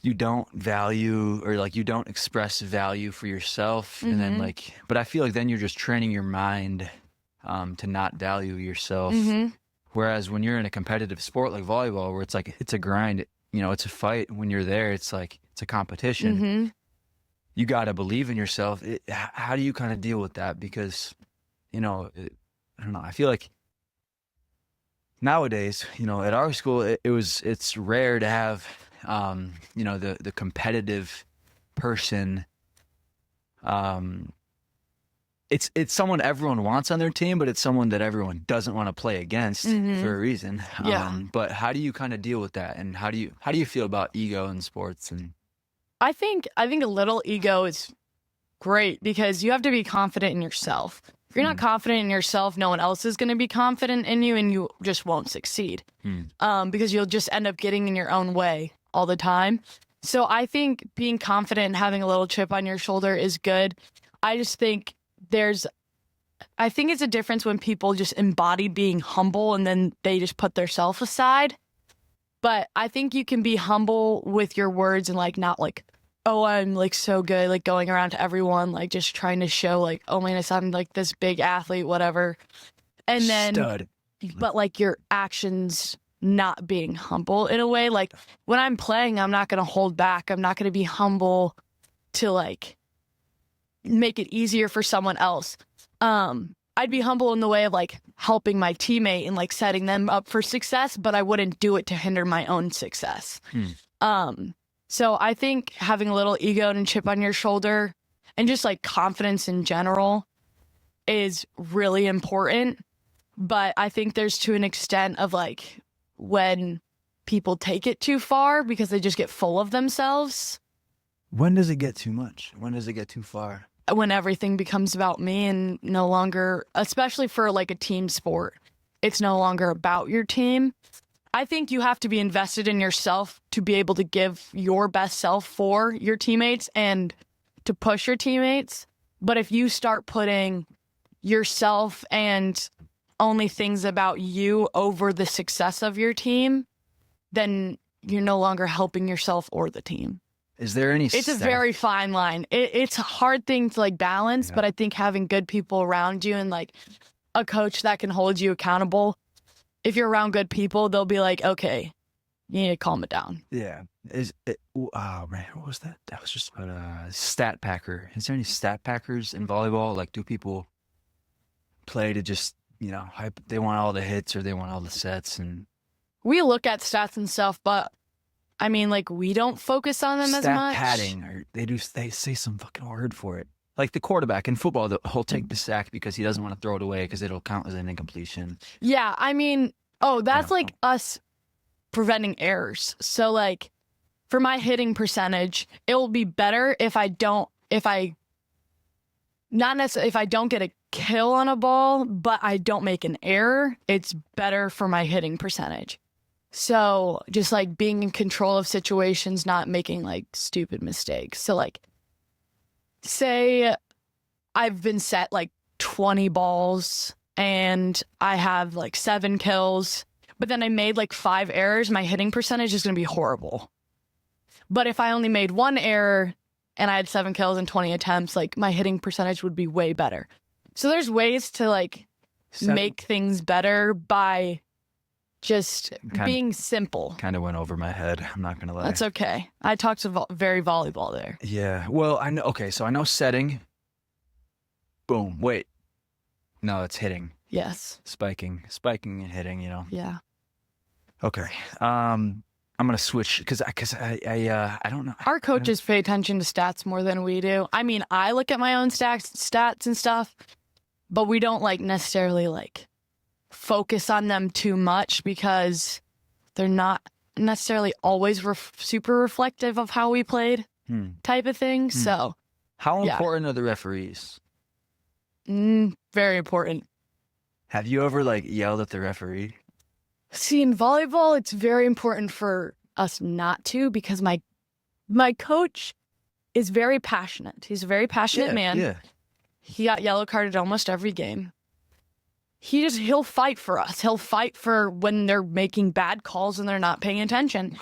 you don't value or like you don't express value for yourself, and then like. But I feel like then you're just training your mind to not value yourself. Whereas when you're in a competitive sport like volleyball, where it's like, it's a grind, it's a fight. When you're there, it's like, it's a competition. You got to believe in yourself. How do you kind of deal with that? Because, I don't know. I feel like nowadays, at our school, it's rare to have, the competitive person. It's someone everyone wants on their team, but it's someone that everyone doesn't want to play against for a reason. Yeah. But how do you kind of deal with that? And how do you feel about ego in sports? And I think a little ego is great because you have to be confident in yourself. If you're not confident in yourself, no one else is going to be confident in you, and you just won't succeed. Because you'll just end up getting in your own way all the time. So I think being confident and having a little chip on your shoulder is good. I just think I think it's a difference when people just embody being humble and then they just put their self aside. But I think you can be humble with your words and like not like, oh, I'm like so good, like going around to everyone, like just trying to show like, oh my goodness, I'm like this big athlete, whatever. And then, Stud. but like your actions not being humble in a way. Like when I'm playing, I'm not going to hold back. I'm not going to be humble to like make it easier for someone else. I'd be humble in the way of like helping my teammate and like setting them up for success, but I wouldn't do it to hinder my own success. So I think having a little ego and chip on your shoulder and just like confidence in general is really important. But I think there's to an extent of like when people take it too far because they just get full of themselves. When does it get too much? when does it get too far? When everything becomes about me and no longer, especially for like a team sport, it's no longer about your team. I think you have to be invested in yourself to be able to give your best self for your teammates and to push your teammates. But if you start putting yourself and only things about you over the success of your team, then you're no longer helping yourself or the team. Is there any? It's a very fine line. It's a hard thing to like balance, but I think having good people around you and like a coach that can hold you accountable. If you're around good people, they'll be like, okay, you need to calm it down. Yeah. Oh man, what was that? That was just stat packer. Is there any stat packers in volleyball? Like, do people play to just they want all the hits or they want all the sets? And we look at stats and stuff, but I mean, like, we don't focus on them as much. Stat padding, or they say some fucking word for it. Like the quarterback in football, he'll take the sack because he doesn't want to throw it away because it'll count as an incompletion. Yeah, I mean, that's like us preventing errors. So like for my hitting percentage, it will be better if I don't get a kill on a ball, but I don't make an error. It's better for my hitting percentage. So just like being in control of situations, not making like stupid mistakes. So like say I've been set like 20 balls and I have like 7 kills, but then I made like 5 errors, my hitting percentage is going to be horrible. But if I only made 1 error and I had 7 kills and 20 attempts, like my hitting percentage would be way better. So there's ways to like make things better by just being simple. Kind of went over my head. I'm not going to lie. That's okay. I talked very volleyball there. Yeah. Well, I know. Okay. So I know setting. Boom. Wait. No, it's hitting. Yes. Spiking and hitting, Yeah. Okay. I'm going to switch because I don't know. Our coaches pay attention to stats more than we do. I mean, I look at my own stats and stuff, but we don't like necessarily like focus on them too much because they're not necessarily always super reflective of how we played type of thing. So how important are the referees? Very important. Have you ever like yelled at the referee? See, in volleyball, it's very important for us not to because my coach is very passionate. He's a very passionate man. Yeah. He got yellow carded almost every game. He'll fight for us. He'll fight for when they're making bad calls and they're not paying attention.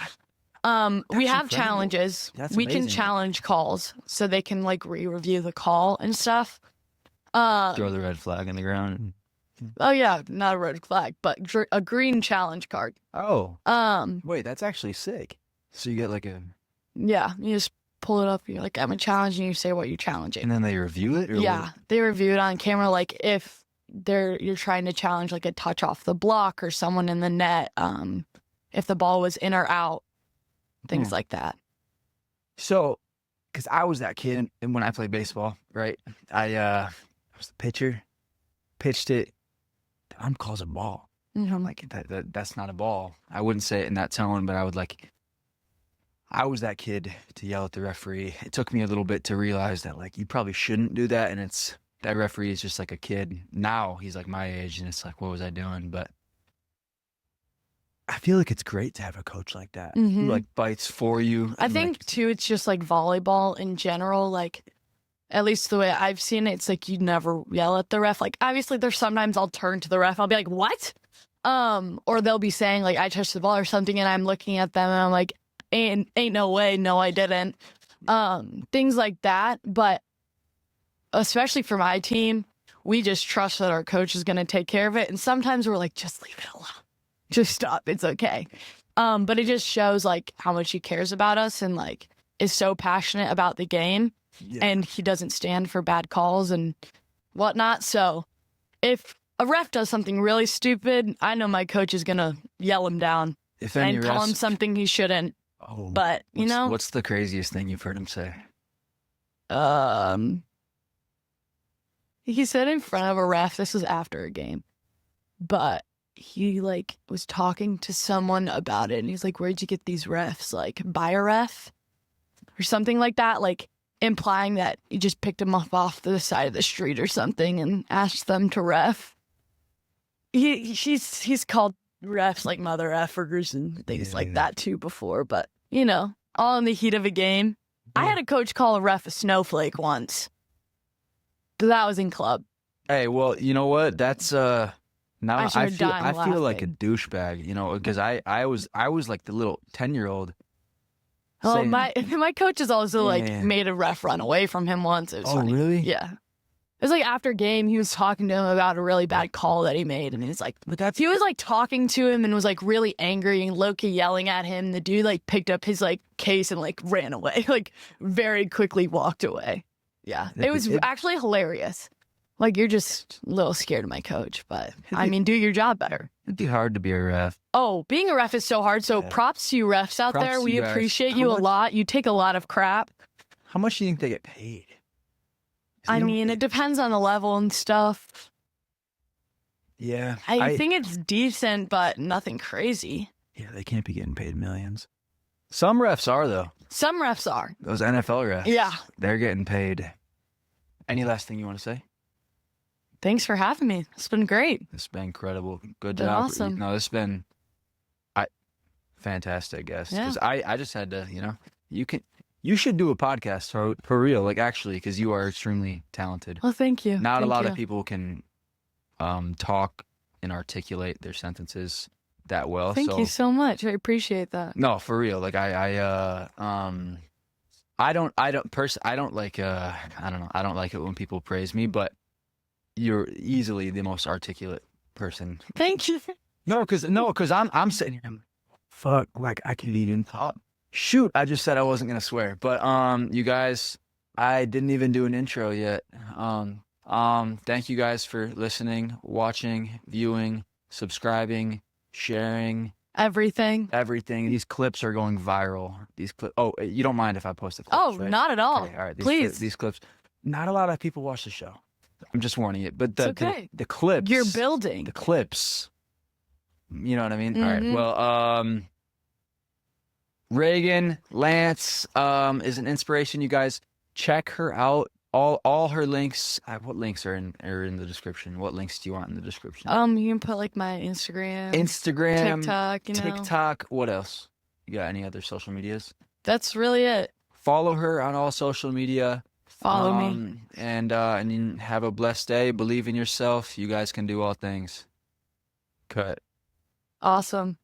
We have challenges. We can challenge calls so they can like re-review the call and stuff. Throw the red flag in the ground. Oh yeah, not a red flag, but a green challenge card. Oh. Wait, that's actually sick. So you get like a. Yeah, you just pull it up. You're like, I'm a challenge, and you say what you're challenging. And then they review it. They review it on camera. Like if you're trying to challenge like a touch off the block or someone in the net, if the ball was in or out, things like that. So, because I was that kid, and when I played baseball, right? I was the pitcher, pitched it. The ump calls a ball. I'm like, that's not a ball. I wouldn't say it in that tone, but I was that kid to yell at the referee. It took me a little bit to realize that, like, you probably shouldn't do that, and that referee is just like a kid. Now he's like my age, and it's like, what was I doing? But I feel like it's great to have a coach like that who like fights for you. I think too, it's just like volleyball in general. Like, at least the way I've seen it, it's like you never yell at the ref. Like, obviously, there's sometimes I'll turn to the ref. I'll be like, what? Or they'll be saying like I touched the ball or something, and I'm looking at them and I'm like, ain't no way, no, I didn't. Things like that. But especially for my team, we just trust that our coach is going to take care of it. And sometimes we're like, just leave it alone. Just stop. It's okay. But it just shows like how much he cares about us and like is so passionate about the game. Yeah. And he doesn't stand for bad calls and whatnot. So if a ref does something really stupid, I know my coach is going to yell him down and call him something he shouldn't. Oh, but, you know. What's the craziest thing you've heard him say? He said in front of a ref, this was after a game, but he like was talking to someone about it. And he's like, where'd you get these refs? Like, buy a ref? Or something like that. Like, implying that you just picked them up off the side of the street or something and asked them to ref. He's called refs like mother effers and things like that too before, but you know, all in the heat of a game. I had a coach call a ref a snowflake once. That was in club. Hey, well, you know what? That's now I feel laughing. like a douchebag, you know, because I was like the little 10-year-old. Oh, my coach has also like made a ref run away from him once. It was funny. Really? Yeah. It was like after game, he was talking to him about a really bad call that he made. And he's like, he was like talking to him and was like really angry and low-key yelling at him. The dude like picked up his like case and like ran away, like very quickly walked away. Yeah. It was actually hilarious. Like, you're just a little scared of my coach, but I mean, do your job better. It'd be hard to be a ref. Oh, being a ref is so hard. So props to you refs out there. We appreciate you a lot. You take a lot of crap. How much do you think they get paid? I mean, it depends on the level and stuff. Yeah. I think it's decent, but nothing crazy. Yeah, they can't be getting paid millions. Some refs are, though. Some refs are. Those NFL refs. Yeah. They're getting paid. Any last thing you want to say? Thanks for having me. It's been great. It's been incredible. Good been job. Awesome. No, it's been fantastic, guess. Because I just had to, you know, you should do a podcast for real, like actually, because you are extremely talented. Well, thank you. Not a lot of people can talk and articulate their sentences that well. Thank you so much. I appreciate that. No, for real. Like I don't like I don't like it when people praise me, but you're easily the most articulate person. Thank you. No, because I'm sitting here. I'm like, fuck, like I could even talk. Shoot, I just said I wasn't gonna swear, but you guys, I didn't even do an intro yet. Thank you guys for listening, watching, viewing, subscribing, sharing. Everything. These clips are going viral. Oh, you don't mind if I post the clips? Oh, right? Not at all. Okay, all right. Please. These clips. Not a lot of people watch the show. I'm just warning you. But the clips. You're building. The clips. You know what I mean? Mm-hmm. All right. Well, Reagan Lance is an inspiration. You guys check her out. All her links. What links are in the description? What links do you want in the description? You can put like my Instagram, TikTok. TikTok. What else? You got any other social medias? That's really it. Follow her on all social media. Follow me. And have a blessed day. Believe in yourself. You guys can do all things. Cut. Awesome.